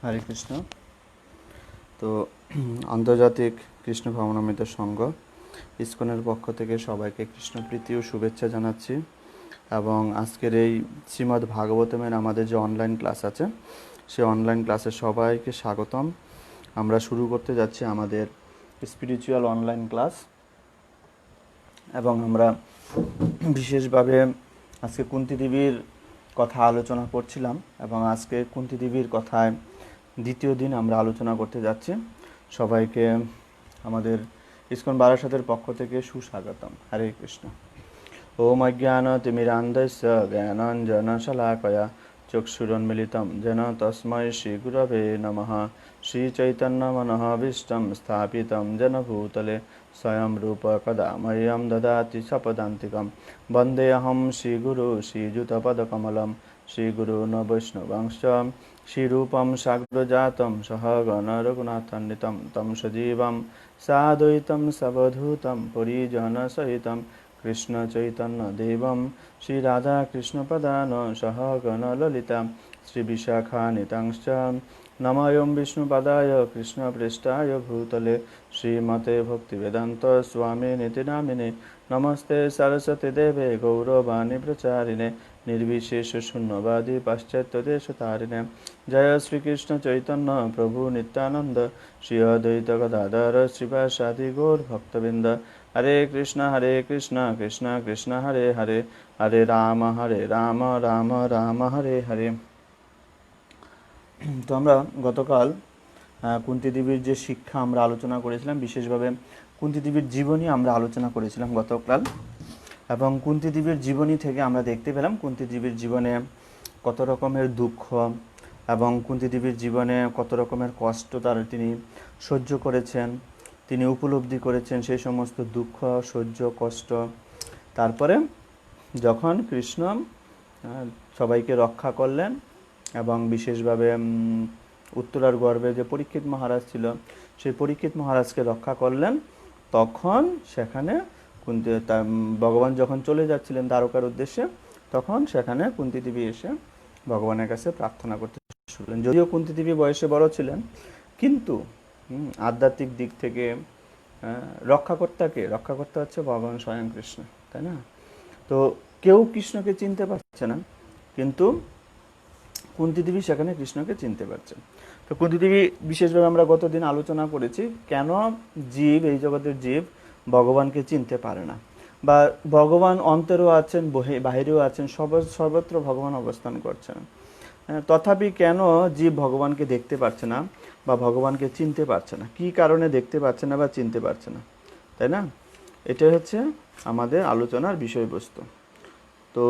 হরে কৃষ্ণ। তো আন্তর্জাতিক কৃষ্ণ ভাবনামৃত সংঘ ইসকনের পক্ষ থেকে সবাইকে কৃষ্ণপ্রীতি ও শুভেচ্ছা জানাচ্ছি। এবং আজকের এই শ্রীমদ্ ভাগবতমের আমাদের যে অনলাইন ক্লাস আছে, সেই অনলাইন ক্লাসে সবাইকে স্বাগতম। আমরা শুরু করতে যাচ্ছি আমাদের স্পিরিচুয়াল অনলাইন ক্লাস। এবং আমরা বিশেষভাবে আজকে কুন্তী দেবীর কথা আলোচনা করছিলাম, এবং আজকে কুন্তী দেবীর কথায় দ্বিতীয় দিন আমরা আলোচনা করতে যাচ্ছি। সবাইকে আমাদের ইসকন বারাসাতের পক্ষ থেকে সুস্বাগতম। হরে কৃষ্ণ। ওম অজ্ঞানতিমিরান্ধস্য জ্ঞানাঞ্জনশলাকয়া চক্ষুরুন্মিলিतं येन তস্मै শ্রীগুরবে নমঃ। শ্রীচৈতন্যমনঃভীষ্টং স্থাপিतं येन ভূতলে স্বয়ং রূপ কদা মह्यं দদাতি স্বপদান্তিকं। বন্দেऽহং শ্রীগুরু শ্রীযুতপদকমलं শ্রীগুরূन् বৈষ্ণবাংশ্চ শ্রীরূপं সাগ্রজাतं সহগণ রঘুনাথাन्वितं तं সজীवं সাদ্বৈतं সবধূतं পরিজনসহিतं কৃষ্ণ চৈতন্য দেবম শ্রী রাধা কৃষ্ণ প্রদান সহগণ ললিতা শ্রী বিশাখা নিতাংশ্চ নমঃ বিষ্ণুপদায় কৃষ্ণ পৃষ্ঠায় ভূতলে শ্রীমতে ভক্তিবেদান্ত স্বামী নীতি নামিনে নমস্তে সরস্বতী দেবে গৌরবাণী প্রচারিণে নির্বিশেষ শূন্যবাদী পাশ্চাত্য দেশতারিণে। জয় শ্রীকৃষ্ণ চৈতন্য প্রভু নিত্যানন্দ শ্রী অদ্বৈত গদাধর শ্রীবাসাদি গৌর ভক্তবৃন্দ। হরে কৃষ্ণ কৃষ্ণ কৃষ্ণ হরে হরে, হরে রাম রাম রাম হরে হরে। তো আমরা গতকাল কুন্তী দেবীর যে শিক্ষা আমরা আলোচনা করেছিলাম, বিশেষভাবে কুন্তী দেবীর জীবনী আমরা আলোচনা করেছিলাম গতকাল। এবং কুন্তী দেবীর জীবনী থেকে আমরা দেখতে পেলাম কুন্তী দেবীর জীবনে কত রকমের দুঃখ এবং কুন্তী দেবীর জীবনে কত রকমের কষ্ট তিনি সহ্য করেছেন, তিনি উপলব্ধি করেছেন সেই সমস্ত দুঃখ, সহ্য, কষ্ট। তারপরে যখন কৃষ্ণ সবাইকে রক্ষা করলেন এবং বিশেষভাবে উত্তরার গর্ভে যে পরীক্ষিত মহারাজ ছিল, সেই পরীক্ষিত মহারাজকে রক্ষা করলেন, তখন সেখানে ভগবান যখন চলে যাচ্ছিলেন দ্বারকার উদ্দেশ্যে, তখন সেখানে কুন্তী দেবী এসে ভগবানের কাছে প্রার্থনা করতে শুরু করলেন। যদিও কুন্তী দেবী বয়সে বড় ছিলেন, কিন্তু আধ্যাত্মিক দিক থেকে রক্ষাকর্তা হচ্ছে ভগবান স্বয়ং কৃষ্ণ, তাই না? তো কেউ কৃষ্ণকে চিনতে পারছে না, কিন্তু কুন্তী দেবী সেখানে কৃষ্ণকে চিনতে পারছেন। তো কুন্তী দেবী বিশেষভাবে আমরা গতদিন আলোচনা করেছি কেন জীব, এই জগতের জীব ভগবানকে চিনতে পারে না, বা ভগবান অন্তরেও আছেন, বাহিরেও আছেন, সর্বত্র ভগবান অবস্থান করছেন। তথাপি কেন জীব ভগবানকে দেখতে পারছে না বা ভগবানকে চিনতে পারছে না, কি কারণে দেখতে পাচ্ছে না বা চিনতে পারছে না, তাই না? এটাই হচ্ছে আমাদের আলোচনার বিষয়বস্তু। তো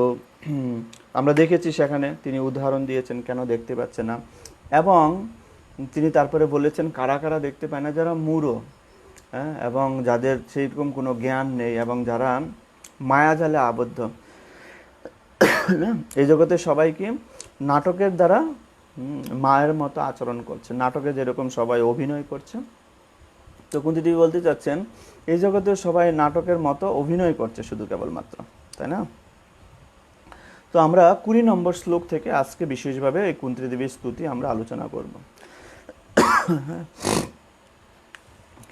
আমরা দেখেছি সেখানে তিনি উদাহরণ দিয়েছেন কেন দেখতে পাচ্ছে না, এবং তিনি তারপরে বলেছেন কারা কারা দেখতে পায় না, যারা মূঢ়, এবং যাদের সেইরকম কোনো জ্ঞান নেই, এবং যারা মায়াজালে আবদ্ধ। এই জগতে সবাইকে নাটকের দ্বারা মায়ের মতো আচরণ করছে, নাটকে যেরকম সবাই অভিনয় করছে। তো কুন্তী দেবী বলতে চাচ্ছেন এই জগতে সবাই নাটকের মতো অভিনয় করছে শুধু কেবলমাত্র, তাই না? তো আমরা 20 নম্বর শ্লোক থেকে আজকে বিশেষভাবে এই কুন্তী দেবীর স্তুতি আমরা আলোচনা করব।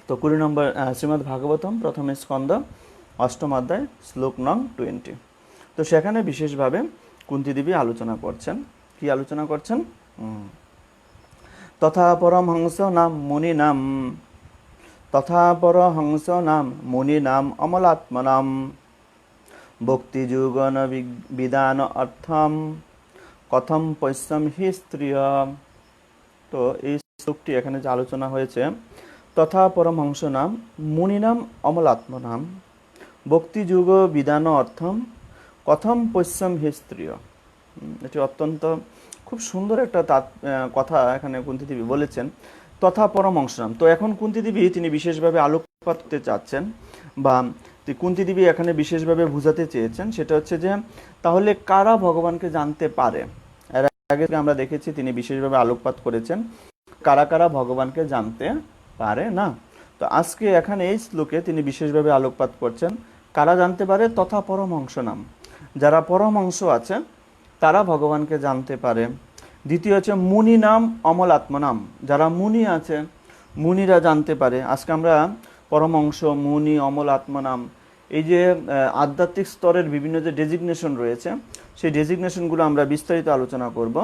তো 20 নম্বর শ্রীমদ্ ভাগবতম প্রথম স্কন্ধ 8ম অধ্যায় শ্লোক নং 20। তো সেখানে বিশেষভাবে কুন্তী দেবী আলোচনা করছেন। কি আলোচনা করছেন? তথা পরমহংস নাম মুনি নাম অমলাত্মনাম ভক্তিযুগন বিধান অর্থম কথম পৈশ্যম হি স্ত্রিয়। তো এই শ্লোকটি এখানে যে আলোচনা হয়েছে, তথা পরমহংস নাম মুনি নাম অমলাত্মনাম ভক্তিযুগ বিধান অর্থম কথম পৈশ্যম হি স্ত্রিয়। এটি অত্যন্ত খুব সুন্দর একটা কথা এখানে কুন্তী দেবী বলেছেন, তথা পরমহংস নাম। তো এখন কুন্তী দেবী তিনি বিশেষভাবে আলোকপাত করতে চাচ্ছেন, বা কুন্তী দেবী এখানে বিশেষভাবে বুঝাতে চেয়েছেন, সেটা হচ্ছে যে তাহলে কারা ভগবানকে জানতে পারে। এর আগে আমরা দেখেছি তিনি বিশেষভাবে আলোকপাত করেছেন কারা কারা ভগবানকে জানতে পারে না। তো আজকে এখানে এই শ্লোকে তিনি বিশেষভাবে আলোকপাত করছেন কারা জানতে পারে, তথা পরমহংস নাম, যারা পরমহংস আছে তারা ভগবানকে জানতে পারে। দ্বিতীয় হচ্ছে মুনি নাম অমলাত্মা নাম, যারা মুনি আছে মুনিরা জানতে পারে। আজকে আমরা পরমহংস, মুনি, অমলাত্মা নাম, এই যে আধ্যাত্মিক স্তরের বিভিন্ন যে ডেজিগনেশন রয়েছে সেই ডেজিগনেশনগুলো আমরা বিস্তারিত আলোচনা করব।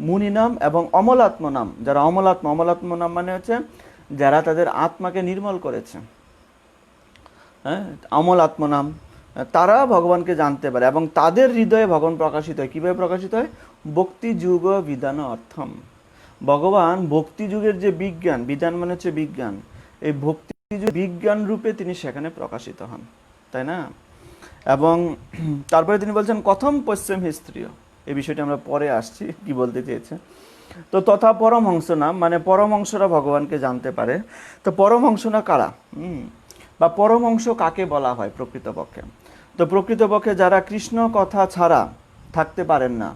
মুনি নাম এবং অমলাত্মা নাম, যারা অমলাত্মা নাম মানে হচ্ছে যারা তাদের আত্মাকে নির্মল করেছে, হ্যাঁ, অমল আত্মনাম, তারা ভগবানকে জানতে পারে এবং তাদের হৃদয়ে ভগবান প্রকাশিত হয়। কীভাবে প্রকাশিত হয়? ভক্তি যুগ বিধান অর্থম। ভগবান ভক্তি যুগের যে বিজ্ঞান, বিধান মানে হচ্ছে বিজ্ঞান, এই ভক্তি যুগ বিজ্ঞান রূপে তিনি সেখানে প্রকাশিত হন, তাই না? এবং তারপরে তিনি বলছেন কথম পশ্চিম হিস্ত্রীয়, এই বিষয়টি আমরা পরে আসছি কি বলতে চেয়েছে। তো তথা পরমহংস নাম মানে পরমহংসরা ভগবানকে জানতে পারে। তো পরমহংস না কারা, বা পরমহংস কাকে বলা হয় প্রকৃতপক্ষে? তো প্রকৃতপক্ষে যারা কৃষ্ণ কথা ছাড়া থাকতে পারেন না,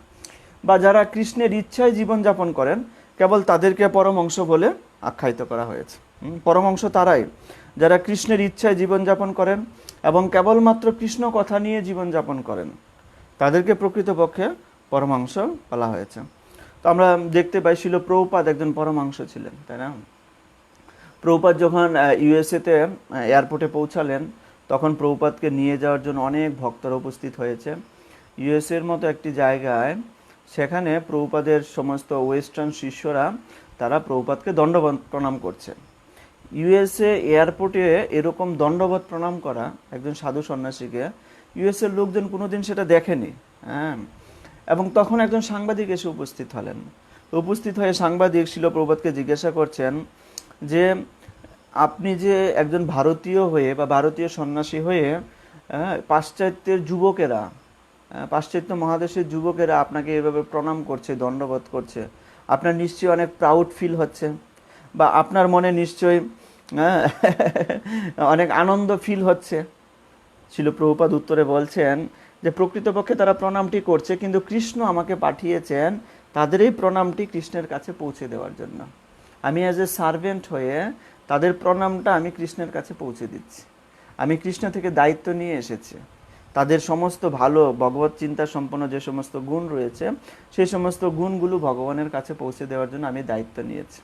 বা যারা কৃষ্ণের ইচ্ছায় জীবনযাপন করেন, কেবল তাদেরকে পরমহংস বলে আখ্যায়িত করা হয়েছে। পরমহংস তারাই যারা কৃষ্ণের ইচ্ছায় জীবনযাপন করেন এবং কেবলমাত্র কৃষ্ণ কথা নিয়ে জীবনযাপন করেন, তাদেরকে প্রকৃতপক্ষে পরমহংস বলা হয়েছে। তো আমরা দেখতে পাই শিল প্রভুপাদ একজন পরমহংস ছিলেন, তাই না? প্রভুপাদ যখন ইউএসএতে এয়ারপোর্টে পৌঁছালেন, তখন প্রভুপাদকে নিয়ে যাওয়ার জন্য অনেক ভক্তরা উপস্থিত হয়েছে। ইউএসএর মতো একটি জায়গায়, সেখানে প্রভুপাদের সমস্ত ওয়েস্টার্ন শিষ্যরা তারা প্রভুপাদকে দণ্ডবত প্রণাম করছে। ইউএসএ এয়ারপোর্টে এরকম দণ্ডবত প্রণাম করা একজন সাধু সন্ন্যাসীকে ইউএসএর লোকজন কোনোদিন সেটা দেখেনি, হ্যাঁ। এবং তখন একজন সাংবাদিক এসে উপস্থিত হলেন। উপস্থিত হয়ে সাংবাদিক শিল প্রভুপাদকে জিজ্ঞাসা করছেন যে আপনি যে একজন ভারতীয় হয়ে বা ভারতীয় সন্ন্যাসী হয়ে পাশ্চাত্যের যুবকেরা, পাশ্চাত্য মহাদেশের যুবকেরা আপনাকে এভাবে প্রণাম করছে, দণ্ডবোধ করছে, আপনার নিশ্চয়ই অনেক প্রাউড ফিল হচ্ছে, বা আপনার মনে নিশ্চয়ই অনেক আনন্দ ফিল হচ্ছে। শিল প্রভুপাদ উত্তরে বলছেন যে প্রকৃতপক্ষে তারা প্রণামটি করছে, কিন্তু কৃষ্ণ আমাকে পাঠিয়েছেন তাদের এই প্রণামটি কৃষ্ণের কাছে পৌঁছে দেওয়ার জন্য। আমি অ্যাজ এ সার্ভেন্ট হয়ে তাদের প্রণামটা আমি কৃষ্ণের কাছে পৌঁছে দিচ্ছি। আমি কৃষ্ণ থেকে দায়িত্ব নিয়ে এসেছি, তাদের সমস্ত ভালো ভগবত চিন্তা সম্পন্ন যে সমস্ত গুণ রয়েছে সেই সমস্ত গুণগুলো ভগবানের কাছে পৌঁছে দেওয়ার জন্য আমি দায়িত্ব নিয়েছি।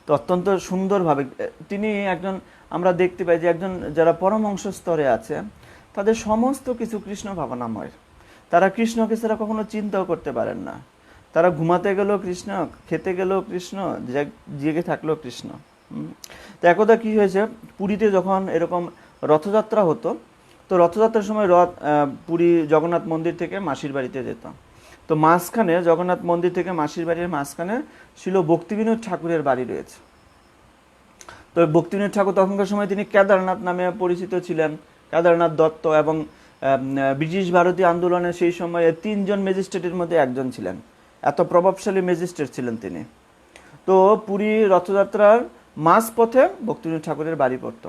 তো অত্যন্ত সুন্দরভাবে তিনি একজন, আমরা দেখতে পাই যে একজন যারা পরমহংস স্তরে আছে তাদের সমস্ত কিছু কৃষ্ণ ভাবনাময়। তারা কৃষ্ণকে ছাড়া কখনো চিন্তাও করতে পারেন না। তারা ঘুমাতে গেলেও কৃষ্ণ, খেতে গেলেও কৃষ্ণ, জেগে থাকলেও কৃষ্ণ। তো একদা কি হয়েছে, পুরীতে যখন এরকম রথযাত্রা হতো, তো রথযাত্রার সময় রথ পুরী জগন্নাথ মন্দির থেকে মাসির বাড়িতে যেত। তো মাঝখানে জগন্নাথ মন্দির থেকে মাসির বাড়ির মাঝখানে ছিল ভক্তিবিনোদ ঠাকুরের বাড়ি রয়েছে। তো ভক্তিবিনোদ ঠাকুর তখনকার সময় তিনি কেদারনাথ নামে পরিচিত ছিলেন, কেদারনাথ দত্ত, এবং ব্রিটিশ ভারতীয় আন্দোলনে সেই সময়ে 3 জন ম্যাজিস্ট্রেটের মধ্যে একজন ছিলেন, এত প্রভাবশালী ম্যাজিস্ট্রেট ছিলেন তিনি। তো পুরী রথযাত্রার মাঝপথে ভক্তিবিনোদ ঠাকুরের বাড়ি পড়ত।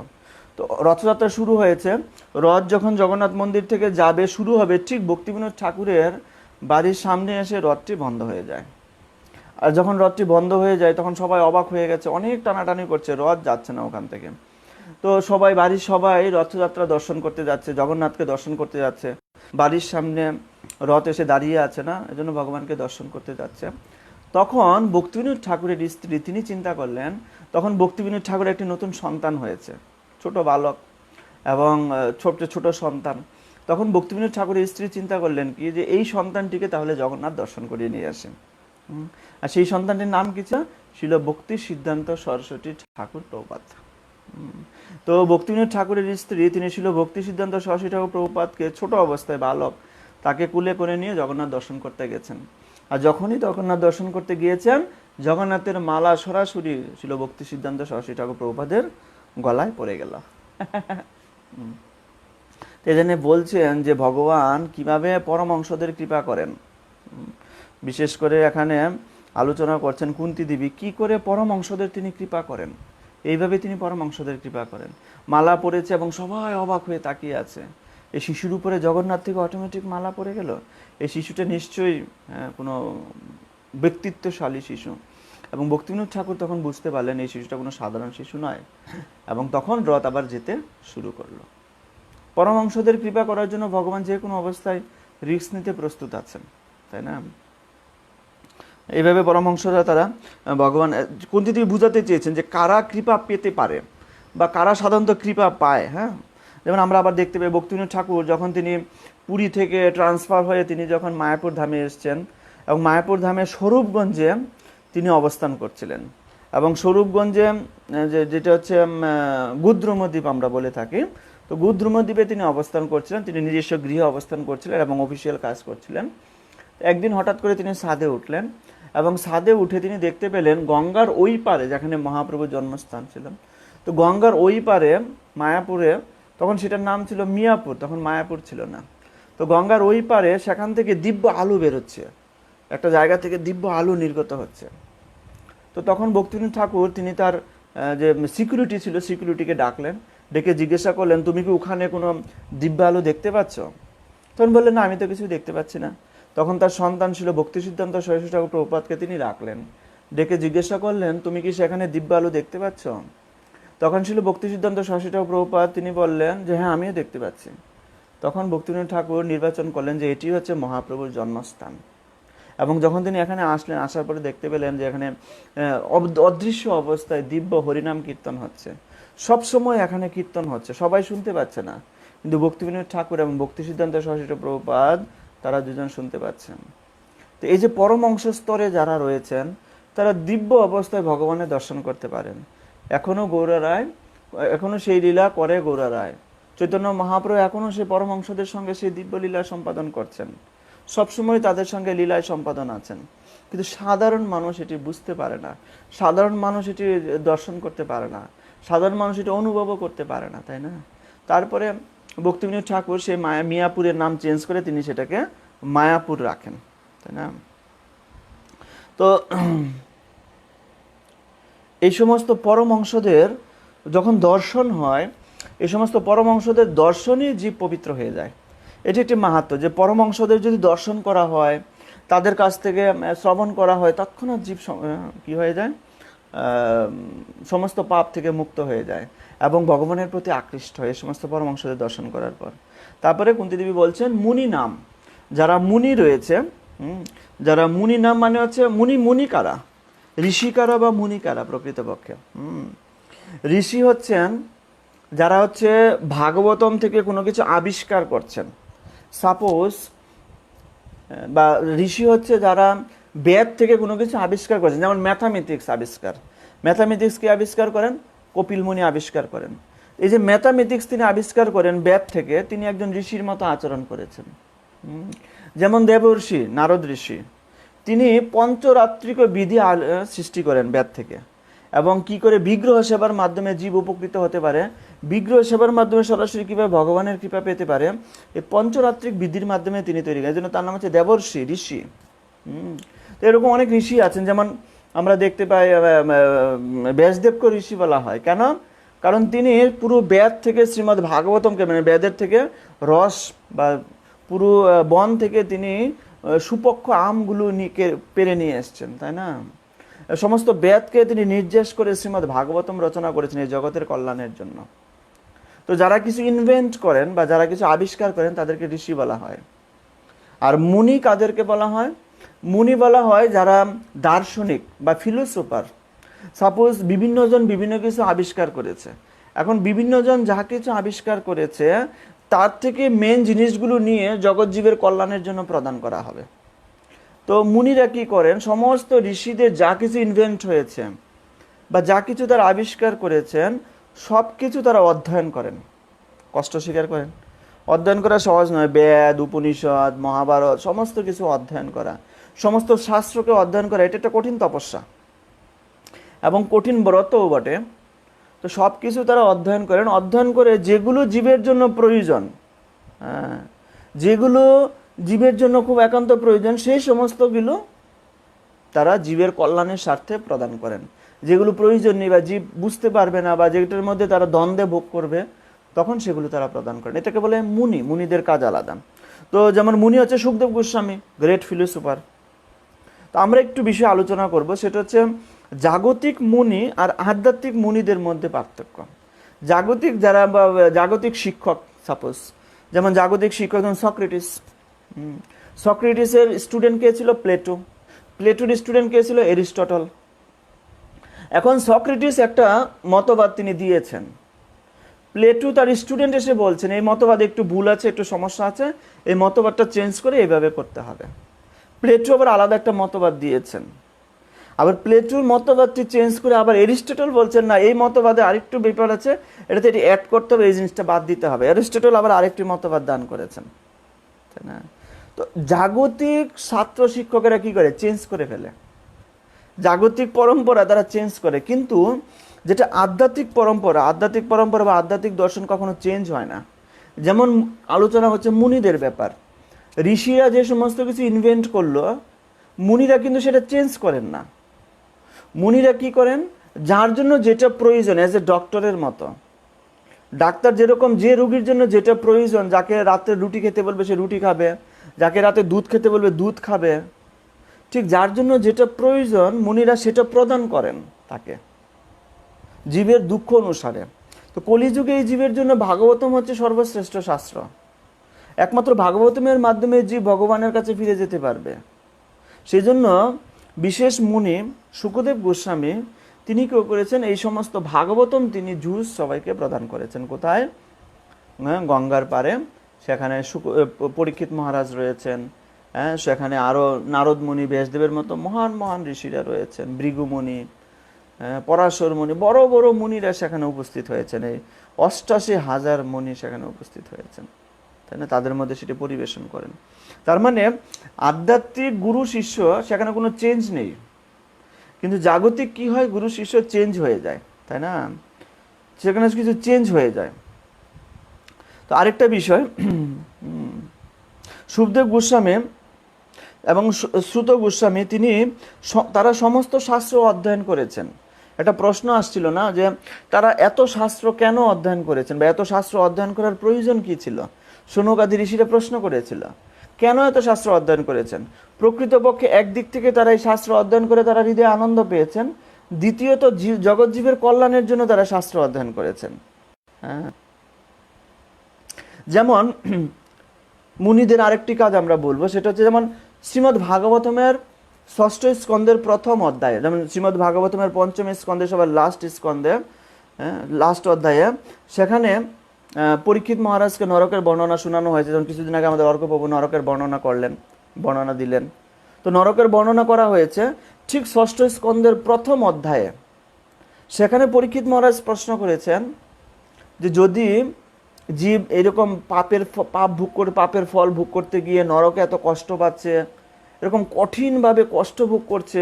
তো রথযাত্রা শুরু হয়েছে, রথ যখন জগন্নাথ মন্দির থেকে যাবে, শুরু হবে, ঠিক ভক্তিবিনোদ ঠাকুরের বাড়ির সামনে এসে রথটি বন্ধ হয়ে যায়। আর যখন রথটি বন্ধ হয়ে যায় তখন সবাই অবাক হয়ে গেছে, অনেক টানাটানি করছে, রথ যাচ্ছে না ওখান থেকে। তো সবাই, বাড়ির সবাই রথযাত্রা দর্শন করতে যাচ্ছে, জগন্নাথকে দর্শন করতে যাচ্ছে। বাড়ির সামনে রথ এসে দাঁড়িয়ে আছে না, এজন্য ভগবানকে দর্শন করতে যাচ্ছে। তখন ভক্তিবিনোদ ঠাকুরের স্ত্রী তিনি চিন্তা করলেন, তখন ভক্তিবিনোদ ঠাকুরের একটি নতুন সন্তান হয়েছে, ছোট বালক এবং ছোট ছোট সন্তান। তখন ভক্তিবিনোদ ঠাকুরের স্ত্রী চিন্তা করলেন কি, যে এই সন্তানটিকে তাহলে জগন্নাথ দর্শন করিয়ে নিয়ে আসেন। আর সেই সন্তানটির নাম কি ছিল? ভক্তি সিদ্ধান্ত সরস্বতী ঠাকুর প্রভুপাদ। তো ভক্তিবিনোদ ঠাকুরের স্ত্রী তিনি ছিল ভক্তি সিদ্ধান্ত সরস্বতী ঠাকুর প্রভুপাদকে ছোট অবস্থায় বালক তাকে কুলে করে নিয়ে জগন্নাথ দর্শন করতে গেছেন। আর যখনই জগন্নাথ দর্শন করতে গিয়েছেন, জগন্নাথের মালা সরাসরি ছিল ভক্তি সিদ্ধান্ত সরস্বতী ঠাকুর প্রভুপাদের গলায় পড়ে গেল। এজন্য বলছেন যে ভগবান কিভাবে পরমহংসদের কৃপা করেন। বিশেষ করে এখানে আলোচনা করছেন কুন্তী দেবী কি করে পরমহংসদের তিনি কৃপা করেন। এইভাবে তিনি পরমহংসদের কৃপা করেন। মালা পড়েছে এবং সবাই অবাক হয়ে তাকিয়ে আছে। এই শিশুর উপরে জগন্নাথ থেকে অটোমেটিক মালা পড়ে গেল। এই শিশুটা নিশ্চয়ই কোনো ব্যক্তিত্বশালী শিশু। এবং ভক্তিবিনোদ ঠাকুর তখন বুঝতে পারলেন এই শিশুটা কোনো সাধারণ শিশু নয়, এবং তখন রথ আবার যেতে শুরু করলো। পরমহংসদের কৃপা করার জন্য ভগবান যে কোনো অবস্থায় রিস্ক নিতে প্রস্তুত আছেন, তাই না? এইভাবে পরমহংসরা তারা ভগবান কুন্তী দেবী বুঝাতে চেয়েছেন যে কারা কৃপা পেতে পারে বা কারা সাধারণত কৃপা পায়। হ্যাঁ, যেমন আমরা আবার দেখতে পাই ভক্তিবিনোদ ঠাকুর যখন তিনি পুরী থেকে ট্রান্সফার হয়ে তিনি যখন মায়াপুর ধামে এসেছেন এবং মায়াপুর ধামে স্বরূপগঞ্জে তিনি অবস্থান করছিলেন এবং স্বরূপগঞ্জে যেটা হচ্ছে গুদ্রুমদ্বীপ আমরা বলে থাকি, তো গুদ্রুমদ্বীপে তিনি অবস্থান করছিলেন, তিনি নিজস্ব গৃহে অবস্থান করছিলেন এবং অফিসিয়াল কাজ করছিলেন। একদিন হঠাৎ করে তিনি ছাদে উঠলেন এবং ছাদে উঠে তিনি দেখতে পেলেন গঙ্গার ওই পারে, যেখানে মহাপ্রভুর জন্মস্থান ছিল, তো গঙ্গার ওই পারে মায়াপুরে, তখন সেটার নাম ছিল মিয়াপুর, তখন মায়াপুর ছিল না, তো গঙ্গার ওই পারে সেখান থেকে দিব্য আলো বেরোচ্ছে, একটা জায়গা থেকে দিব্য আলো নির্গত হচ্ছে। তো তখন ভক্তিবিনোদ ঠাকুর তিনি তার যে সিকিউরিটি ছিল সিকিউরিটিকে ডাকলেন, ডেকে জিজ্ঞাসা করলেন তুমি কি ওখানে কোনো দিব্য আলো দেখতে পাচ্ছ? তখন বললেন না, আমি তো কিছু দেখতে পাচ্ছি না। তখন তার সন্তান ছিল ভক্তিসিদ্ধান্ত সরস্বতী ঠাকুর প্রভুপাদকে তিনি রাখলেন, ডেকে জিজ্ঞাসা করলেন তুমি কি সেখানে দিব্য আলো দেখতে পাচ্ছ? তখন ছিল ভক্তিসিদ্ধান্ত সরস্বতী ঠাকুর প্রভুপাদ, তিনি বললেন যে হ্যাঁ আমিও দেখতে পাচ্ছি। তখন ভক্তিবিনোদ ঠাকুর নির্বাচন করলেন যে এটি হচ্ছে মহাপ্রভুর জন্মস্থান। এবং যখন তিনি এখানে আসলেন, আসার পরে দেখতে পেলেন যে এখানে অদৃশ্য অবস্থায় দিব্য হরিনাম কীর্তন হচ্ছে, সবসময় এখানে কীর্তন হচ্ছে, সবাই শুনতে পাচ্ছে না, কিন্তু ভক্তিবিনোদ ঠাকুর এবং ভক্তিসিদ্ধান্ত সরস্বতী প্রভুপাদ তারা দুজন শুনতে পাচ্ছেন। তো এই যে পরম অংশ স্তরে যারা রয়েছেন তারা দিব্য অবস্থায় ভগবানের দর্শন করতে পারেন। এখনো গৌরা রায়, এখনো সেই লীলা করে গৌরা রায়, চৈতন্য মহাপ্রভু এখনো সেই পরম অংশদের সঙ্গে সেই দিব্য লীলা সম্পাদন করছেন, সবসময় তাদের সঙ্গে লীলায় সম্পাদন আছেন, কিন্তু সাধারণ মানুষ এটি বুঝতে পারে না, সাধারণ মানুষ এটি দর্শন করতে পারে না, সাধারণ মানুষ এটি অনুভবও করতে পারে না, তাই না? তারপরে ভক্তিবিনোদ ঠাকুর সেই মিয়াপুরের নাম চেঞ্জ করে তিনি সেটাকে মায়াপুর রাখেন, তাই না? তো এই সমস্ত পরম অংশদের যখন দর্শন হয়, এই সমস্ত পরম অংশদের দর্শনই জীব পবিত্র হয়ে যায়। এটি একটি মাহাত্ম্য যে পরম অংশদের যদি দর্শন করা হয়, তাদের কাছ থেকে শ্রবণ করা হয়, তৎক্ষণাৎ জীব কি হয়ে যায়, সমস্ত পাপ থেকে মুক্ত হয়ে যায় এবং ভগবানের প্রতি আকৃষ্ট হয় এই সমস্ত পরম অংশদের দর্শন করার পর। তারপরে কুন্তী দেবী বলছেন মুনি নাম, যারা মুনি রয়েছে, যারা মুনি নাম মানে হচ্ছে মুনি কারা, ঋষি কারা বা মুনি কারা প্রকৃতপক্ষে? ঋষি হচ্ছেন যারা হচ্ছে ভাগবতম থেকে কোনো কিছু আবিষ্কার করছেন, সাপোজ, বা ঋষি হচ্ছে যারা বেদ থেকে কোনো কিছু আবিষ্কার করছেন, যেমন ম্যাথামেটিক্স আবিষ্কার, ম্যাথামেটিক্স কে আবিষ্কার করেন? কপিল মুনি আবিষ্কার করেন। এই যে ম্যাথামেটিক্স তিনি আবিষ্কার করেন বেদ থেকে, তিনি একজন ঋষির মতো আচরণ করেছেন। যেমন দেবর্ষি নারদ ঋষি, তিনি পঞ্চরাত্রিক বিধি সৃষ্টি করেন বেদ থেকে, এবং কি করে বিগ্রহ সেবার মাধ্যমে জীব উপকৃত হতে পারে, বিগ্রহ সেবার মাধ্যমে সরাসরি কীভাবে ভগবানের কৃপা পেতে পারে, এই পঞ্চরাত্রিক বিধির মাধ্যমে তিনি তৈরি করেন। এই জন্য তার নাম হচ্ছে দেবর্ষি, ঋষি। তো এরকম অনেক ঋষি আছেন, যেমন আমরা দেখতে পাই ব্যাসদেবকে ঋষি বলা হয়। কেন? কারণ তিনি পুরো বেদ থেকে শ্রীমদ্ ভাগবতমকে, মানে বেদের থেকে রস বা পুরো বন থেকে তিনি সুপক্ষ আমগুলো পেরে নিয়ে এসছেন, তাই না? সমস্ত বেদকে তিনি নির্দেশ করে শ্রীমদ্ ভাগবতম রচনা করেছেন এই জগতের কল্যাণের জন্য। তো যারা কিছু ইনভেন্ট করেন বা যারা কিছু আবিষ্কার করেন তাদেরকে ঋষি বলা হয়। আর মুনি কাদেরকে বলা হয়? মুনি বলা হয় যারা দার্শনিক বা ফিলোসোফার। সাপোজ বিভিন্ন জন বিভিন্ন কিছু আবিষ্কার করেছে, এখন বিভিন্ন জন যা কিছু আবিষ্কার করেছে তার থেকে মেন জিনিসগুলো নিয়ে জগৎ জীবের কল্যাণের জন্য প্রদান করা হবে। তো মুনিরা কি করেন? সমস্ত ঋষিদের যা কিছু ইনভেন্ট হয়েছে বা যা কিছু তারা আবিষ্কার করেছেন সব কিছু তারা অধ্যয়ন করেন, কষ্ট স্বীকার করেন। অধ্যয়ন করা সহজ নয়, বেদ উপনিষদ মহাভারত সমস্ত কিছু অধ্যয়ন করা, সমস্ত শাস্ত্রকে অধ্যয়ন করা, এটা একটা কঠিন তপস্যা এবং কঠিন ব্রতও বটে। তো সব কিছু তারা অধ্যয়ন করেন, অধ্যয়ন করে যেগুলো জীবের জন্য প্রয়োজন, যেগুলো জীবের জন্য খুব একান্ত প্রয়োজন, সেই সমস্তগুলো তারা জীবের কল্যাণের স্বার্থে প্রদান করেন। যেগুলো প্রয়োজন নেই বা জীব বুঝতে পারবে না বা যেটার মধ্যে তারা দ্বন্দ্বে ভোগ করবে, তখন সেগুলো তারা প্রদান করেন। এটাকে বলে মুনি, মুনিদের কাজ আলাদা। তো যেমন মুনি হচ্ছে সুখদেব গোস্বামী, গ্রেট ফিলোসোফার। তো আমরা একটু বিষয়ে আলোচনা করব, সেটা হচ্ছে জাগতিক মুনি আর আধ্যাত্মিক মুনিদের মধ্যে পার্থক্য। জাগতিক যারা বা জাগতিক শিক্ষক, সাপোজ যেমন জাগতিক শিক্ষক যেমন সক্রেটিস, সক্রেটিসের স্টুডেন্ট কে ছিল? প্লেটো। প্লেটোর স্টুডেন্ট কে ছিল? এরিস্টটল। এখন সক্রেটিস একটা মতবাদ তিনি দিয়েছেন, প্লেটো তার স্টুডেন্ট এসে বলছেন এই মতবাদে একটু ভুল আছে, একটু সমস্যা আছে, এই মতবাদটা চেঞ্জ করে এইভাবে করতে হবে। প্লেটো আবার আলাদা একটা মতবাদ দিয়েছেন, আবার প্লেটোর মতবাদটি চেঞ্জ করে আবার এরিস্টটল বলছেন না এই মতবাদে আরেকটু ব্যাপার আছে, এটাতে এটি অ্যাড করতে হবে, এই জিনিসটা বাদ দিতে হবে। এরিস্টটল আবার আরেকটি মতবাদ দান করেছেন, তাই না? তো জাগতিক ছাত্র শিক্ষকেরা কি করে? চেঞ্জ করে ফেলে, জাগতিক পরম্পরা তারা চেঞ্জ করে, কিন্তু যেটা আধ্যাত্মিক পরম্পরা বা আধ্যাত্মিক দর্শন কখনো চেঞ্জ হয় না। যেমন আলোচনা হচ্ছে মুনিদের ব্যাপার, ঋষিরা যে সমস্ত কিছু ইনভেন্ট করলো, মুনিরা কিন্তু সেটা চেঞ্জ করেন না। মুনিরা কি করেন? যার জন্য যেটা প্রয়োজন, অ্যাজ এ ডক্টরের মতো, ডাক্তার যেরকম যে রোগীর জন্য যেটা প্রয়োজন, যাকে রাতে রুটি খেতে বলবে সে রুটি খাবে, যাকে রাতে দুধ খেতে বলবে দুধ খাবে, ঠিক যার জন্য যেটা প্রয়োজন মুনিরা সেটা প্রদান করেন তাকে, জীবের দুঃখ অনুসারে। তো কলিযুগে এই জীবের জন্য ভাগবতম হচ্ছে সর্বশ্রেষ্ঠ শাস্ত্র। একমাত্র ভাগবতমের মাধ্যমে জীব ভগবানের কাছে ফিরে যেতে পারবে। সেই জন্য বিশেষ মুনি শুকদেব গোস্বামী তিনি কেউ করেছেন, এই সমস্ত ভাগবতম তিনি জুস সবাইকে প্রদান করেছেন। কোথায়? গঙ্গার পারে, সেখানে পরীক্ষিত মহারাজ রয়েছেন, সেখানে আরও নারদ মুনি, ব্যাসদেবের মতো মহান মহান ঋষিরা রয়েছেন, ভৃগু মুনি, পরাশর মুনি, বড় বড় মুনিরা সেখানে উপস্থিত হয়েছেন। এই ৮৮,০০০ মুনি সেখানে উপস্থিত হয়েছেন, তাই না? তাদের মধ্যে সেটি পরিবেশন করেন। তার মানে আধ্যাত্মিক গুরু শিষ্য সেখানে কোনো চেঞ্জ নেই, কিন্তু জাগতিক কি হয়? গুরু শিষ্য চেঞ্জ হয়ে যায়, তাই না? সেখানে কিছু চেঞ্জ হয়ে যায়। তো আরেকটা বিষয়, সুখদেব গোস্বামী এবং শ্রুত গোস্বামী তারা সমস্ত শাস্ত্র অধ্যয়ন করেছেন। একটা প্রশ্ন আসছিল না যে তারা এত শাস্ত্র কেন অধ্যয়ন করেছেন, বা এত শাস্ত্র অধ্যয়ন করার প্রয়োজন কি ছিল? শৌনক আদি ঋষিরা প্রশ্ন করেছিল কেন এত শাস্ত্র অধ্যয়ন করেছেন। প্রকৃতপক্ষে একদিক থেকে তারা এই শাস্ত্র অধ্যয়ন করে তারা হৃদয়ে আনন্দ পেয়েছেন, দ্বিতীয়ত জগৎজীবের কল্যাণের জন্য তারা শাস্ত্র অধ্যয়ন করেছেন। হ্যাঁ, যেমন মুনিদের আরেকটি কাজ আমরা বলবো, সেটা হচ্ছে যেমন শ্রীমদ্ ভাগবতমের ৬ষ্ঠ স্কন্ধের প্রথম অধ্যায়ে, যেমন শ্রীমদ্ ভাগবতমের ৫ম স্কন্ধে, সবার লাস্ট স্কন্ধে, লাস্ট অধ্যায়ে, সেখানে পরীক্ষিত মহারাজকে নরকের বর্ণনা শোনানো হয়েছে। যেমন কিছুদিন আগে আমাদের অর্কপ্রভু নরকের বর্ণনা দিলেন। তো নরকের বর্ণনা করা হয়েছে ঠিক ৬ষ্ঠ স্কন্ধের প্রথম অধ্যায়ে। সেখানে পরীক্ষিত মহারাজ প্রশ্ন করেছেন যে যদি জীব এরকম পাপের ফল ভোগ করতে গিয়ে নরকে এত কষ্ট পাচ্ছে, এরকম কঠিনভাবে কষ্ট ভোগ করছে,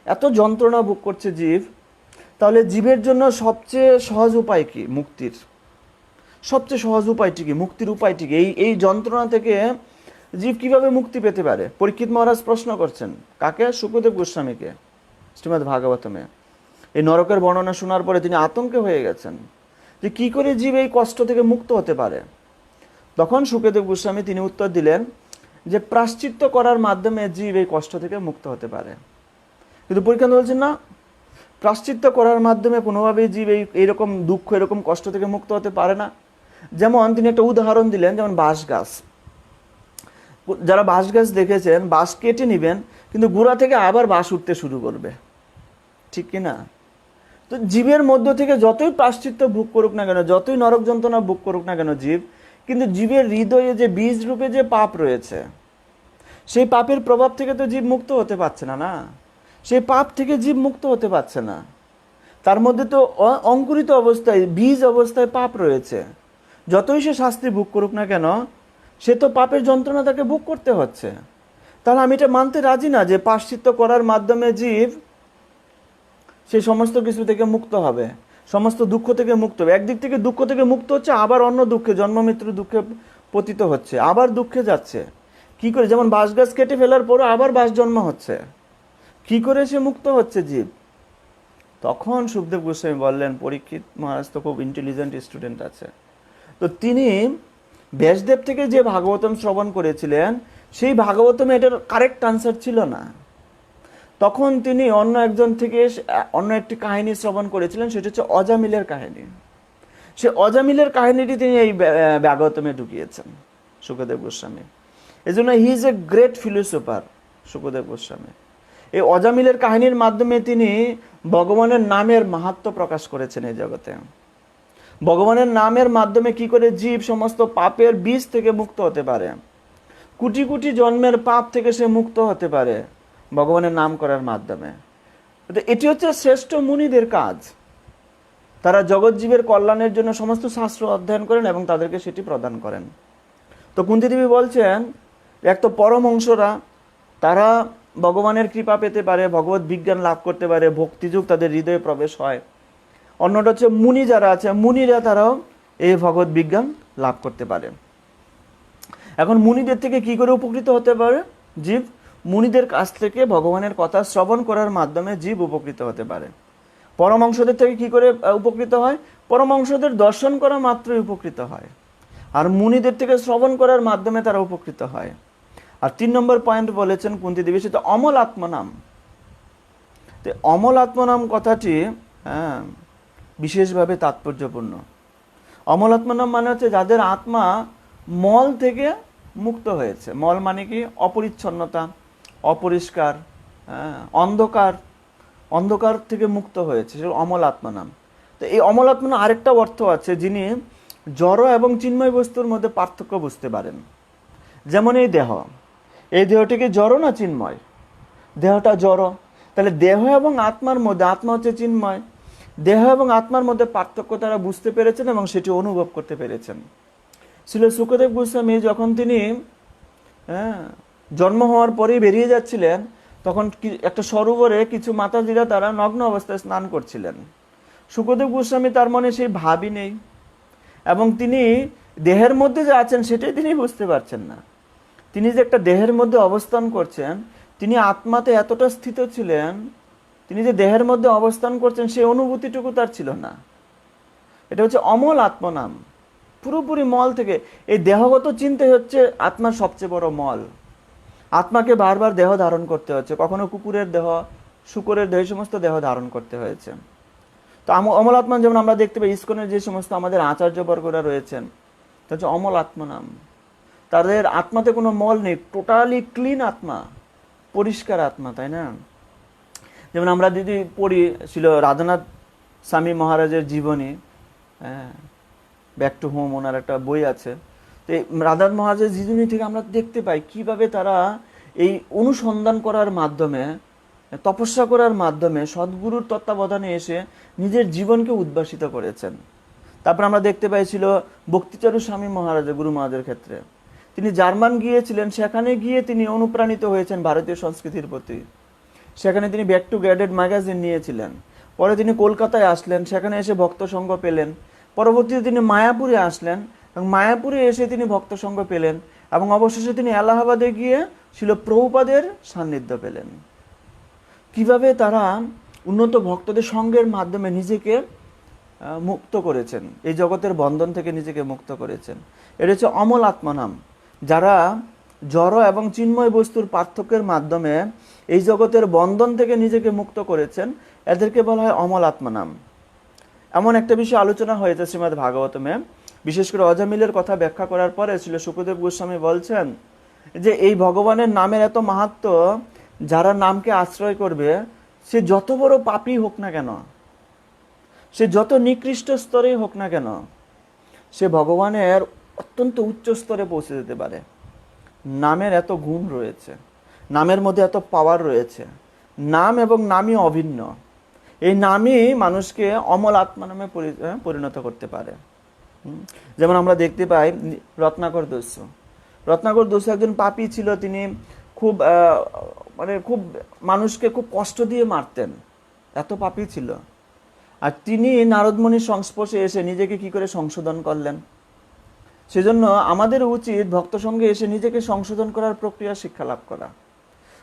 এত যন্ত্রণা ভোগ করছে জীব, তাহলে জীবের জন্য সবচেয়ে সহজ উপায় কি? মুক্তির সবচেয়ে সহজ উপায়টি কি? মুক্তির উপায়টি কি? এই যন্ত্রণা থেকে জীব কিভাবে মুক্তি পেতে পারে? পরীক্ষিত মহারাজ প্রশ্ন করছেন কাকে? শুকদেব গোস্বামীকে শ্রীমদ্ ভাগবতমে। এই নরকের বর্ণনা শোনার পরে তিনি আতঙ্কে হয়ে গেছেন যে কি করে জীব এই কষ্ট থেকে মুক্ত হতে পারে। তখন শুকদেব গোস্বামী তিনি উত্তর দিলেন যে প্রায়শ্চিত্ত করার মাধ্যমে জীব এই কষ্ট থেকে মুক্ত হতে পারে। কিন্তু পরীক্ষা বলছেন না, প্রায়শ্চিত্ত করার মাধ্যমে কোনোভাবেই জীব এইরকম দুঃখ, এরকম কষ্ট থেকে মুক্ত হতে পারে না। যেমন তিনি একটা উদাহরণ দিলেন, যেমন বাঁশ গাছ। যারা বাঁশ গাছ দেখেছেন, বাঁশ কেটে নিবেন কিন্তু গোড়া থেকে আবার বাঁশ উঠতে শুরু করবে, ঠিক কি না? তো জীবের মধ্য থেকে যতই প্রায়শ্চিত্ত ভোগ করুক না কেন, যতই নরক যন্ত্রণা ভোগ করুক না কেন জীব, কিন্তু জীবের হৃদয়ে যে বীজ রূপে যে পাপ রয়েছে, সেই পাপের প্রভাব থেকে তো জীব মুক্ত হতে পারছে না। সেই পাপ থেকে জীব মুক্ত হতে পারছে না। তার মধ্যে তো অঙ্কুরিত অবস্থায়, বীজ অবস্থায় পাপ রয়েছে। যতই সে শাস্তি ভোগ করুক না কেন, সে তো পাপের যন্ত্রণা তাকে ভোগ করতে হচ্ছে। তাহলে আমি এটা মানতে রাজি না যে প্রায়শ্চিত্ত করার মাধ্যমে জীব সেই সমস্ত কিছু থেকে মুক্ত হবে, সমস্ত দুঃখ থেকে মুক্ত হবে। একদিক থেকে দুঃখ থেকে মুক্ত হচ্ছে, আবার অন্য দুঃখে, জন্ম মৃত্যু দুঃখে পতিত হচ্ছে, আবার দুঃখে যাচ্ছে। কি করে? যেমন বাঁশ গাছ কেটে ফেলার পরও আবার বাঁশ জন্ম হচ্ছে। কি করে সে মুক্ত হচ্ছে জীব? তখন শুকদেব গোস্বামী বললেন, পরীক্ষিত মহারাজ তো খুব ইন্টেলিজেন্ট স্টুডেন্ট আছে, তো তিনি ব্যাসদেব থেকে যে ভাগবতম শ্রবণ করেছিলেন, সেই ভাগবতমে এটার কারেক্ট আনসার ছিল না। তখন তিনি অন্য একজন থেকে অন্য একটি কাহিনী শ্রবণ করেছিলেন, সেটা হচ্ছে অজামিলের কাহিনী। সে অজামিলের কাহিনীটি তিনি এই ভাগবতমে ঢুকিয়েছেন শুকদেব গোস্বামী। এই জন্য he is a great philosopher Shukdev Goswami. এই অজামিলের কাহিনীর মাধ্যমে তিনি ভগবানের নামের মাহাত্ম্য প্রকাশ করেছেন এই জগতে। ভগবানের নামের মাধ্যমে কি করে জীব সমস্ত পাপের বীজ থেকে মুক্ত হতে পারে, কোটি কোটি জন্মের পাপ থেকে সে মুক্ত হতে পারে ভগবানের নাম করার মাধ্যমে। এটি হচ্ছে শ্রেষ্ঠ মুনিদের কাজ। তারা জগৎ জীবের কল্যাণের জন্য সমস্ত শাস্ত্র অধ্যয়ন করেন এবং তাদেরকে সেটি প্রদান করেন। তো কুন্তী দেবী বলছেন, এক তো পরমহংসরা, তারা ভগবানের কৃপা পেতে পারে, ভগবত বিজ্ঞান লাভ করতে পারে, ভক্তিযুগ তাদের হৃদয়ে প্রবেশ হয়। অন্যটা হচ্ছে মুনি যারা আছে, মুনিরা তারাও এই ভগবত বিজ্ঞান লাভ করতে পারে। এখন মুনিদের থেকে কি করে উপকৃত হতে পারে জীব? মুনিদের কাছ থেকে ভগবানের কথা শ্রবণ করার মাধ্যমে জীব উপকৃত হতে পারে। পরমহংসদের থেকে কি করে উপকৃত হয়? পরমহংসদের দর্শন করা মাত্রই উপকৃত হয়, আর মুনিদের থেকে শ্রবণ করার মাধ্যমে তারা উপকৃত হয়। আর 3 নম্বর পয়েন্ট বলেছেন কুন্তী দেবী, সেটা অমল আত্মনাম। তো অমল আত্মনাম কথাটি বিশেষভাবে তাৎপর্যপূর্ণ। অমল আত্মনাম মানে হচ্ছে যাদের আত্মা মল থেকে মুক্ত হয়েছে। মল মানে কি? অপরিচ্ছন্নতা, অপরিষ্কার, অন্ধকার, অন্ধকার থেকে মুক্ত হয়েছে, সেটা অমল আত্মনাম। তো এই অমল আত্মনাম আরেকটা অর্থ আছে, যিনি জড় এবং চিন্ময় বস্তুর মধ্যে পার্থক্য বুঝতে পারেন। যেমন এই দেহ, এই দেহটিকে জড় না চিন্ময়? দেহটা জড়, তাহলে দেহ এবং আত্মার মধ্যে, আত্মা হচ্ছে চিন্ময়, দেহ এবং আত্মার মধ্যে পার্থক্য তারা বুঝতে পেরেছেন এবং সেটি অনুভব করতে পেরেছেন। ছিল সুখদেব গোস্বামী যখন তিনি জন্ম হওয়ার পরেই বেরিয়ে যাচ্ছিলেন, তখন একটা সরোবরে কিছু মাতাজিরা তারা নগ্ন অবস্থায় স্নান করছিলেন। সুখদেব গোস্বামী তার মনে সেই ভাবই নেই, এবং তিনি দেহের মধ্যে যে আছেন সেটাই তিনি বুঝতে পারছেন না। তিনি যে একটা দেহের মধ্যে অবস্থান করছেন, তিনি আত্মাতে এতটা স্থিত ছিলেন, তিনি যে দেহের মধ্যে অবস্থান করছেন সেই অনুভূতিটুকু তার ছিল না। এটা হচ্ছে অমল আত্মনাম, পুরোপুরি মল থেকে। এই দেহগত চিন্তাই হচ্ছে আত্মার সবচেয়ে বড় মল। আত্মাকে বারবার দেহ ধারণ করতে হচ্ছে, কখনো কুকুরের দেহ, শুকরের দেহ, সমস্ত দেহ ধারণ করতে হয়েছে। তো অমল আত্মা যেমন আমরা দেখতে পাই ইস্কনের যে সমস্ত আমাদের আচার্যবর্গরা রয়েছেন, তা হচ্ছে অমল আত্মনাম। তাদের আত্মাতে কোনো মল নেই, টোটালি ক্লিন আত্মা, পরিষ্কার আত্মা, তাই না? যেমন আমরা যদি পড়ি, ছিল রাধানাথ স্বামী মহারাজের জীবনী, ব্যাক টু হোম, ওনার একটা বই আছে। তো রাধানাথ মহারাজের জীবনী থেকে আমরা দেখতে পাই কিভাবে তারা এই অনুসন্ধান করার মাধ্যমে, তপস্যা করার মাধ্যমে সদ্গুরুর তত্ত্বাবধানে এসে নিজের জীবনকে উদ্ভাসিত করেছেন। তারপর আমরা দেখতে পাইছিল ভক্তিচারু স্বামী মহারাজের, গুরু মহারাজের ক্ষেত্রে তিনি জার্মান গিয়েছিলেন, সেখানে গিয়ে তিনি অনুপ্রাণিত হয়েছেন ভারতীয় সংস্কৃতির প্রতি। সেখানে তিনি ব্যাক টু গ্যাডেড ম্যাগাজিন নিয়েছিলেন। পরে তিনি কলকাতায় আসলেন, সেখানে এসে ভক্ত সঙ্গ পেলেন। পরবর্তীতে তিনি মায়াপুরে আসলেন এবং মায়াপুরে এসে তিনি ভক্ত সঙ্গ পেলেন, এবং অবশেষে তিনি এলাহাবাদে গিয়ে শিল প্রভুপাদের সান্নিধ্য পেলেন। কিভাবে তারা উন্নত ভক্তদের সঙ্গের মাধ্যমে নিজেকে মুক্ত করেছেন, এই জগতের বন্ধন থেকে নিজেকে মুক্ত করেছেন। এটা হচ্ছে অমল আত্মনাম। যারা জড় এবং চিন্ময় বস্তুর পার্থক্যের মাধ্যমে এই জগতের বন্ধন থেকে নিজেকে মুক্ত করেছেন, এদেরকে বলা হয় অমল আত্মনাম। এমন একটা বিষয় আলোচনা হয়েছে শ্রীমদ্ ভাগবতমে, বিশেষ করে অজামিলের কথা ব্যাখ্যা করার পরে ছিল সুখদেব গোস্বামী বলছেন যে এই ভগবানের নামের এত মাহাত্ম্য, যারা নামকে আশ্রয় করবে, সে যত বড় পাপী হোক না কেন, সে যত নিকৃষ্ট স্তরেই হোক না কেন, সে ভগবানের অত্যন্ত উচ্চ স্তরে পৌঁছে যেতে পারে। নামের এত গুণ রয়েছে, নামের মধ্যে এত পাওয়ার রয়েছে। নাম এবং নামই অভিন্ন। এই নামই মানুষকে অমল আত্মা নামে পরিণত করতে পারে। যেমন আমরা দেখতে পাই রত্নাকর দস্যু। রত্নাকর দস্যু একজন পাপী ছিল। তিনি খুব খুব মানুষকে খুব কষ্ট দিয়ে মারতেন, এত পাপী ছিল। আর তিনি নারদমণির সংস্পর্শে এসে নিজেকে কি করে সংশোধন করলেন। সেজন্য আমাদের উচিত ভক্ত সঙ্গে এসে নিজেকে সংশোধন করার প্রক্রিয়া শিক্ষা লাভ করা।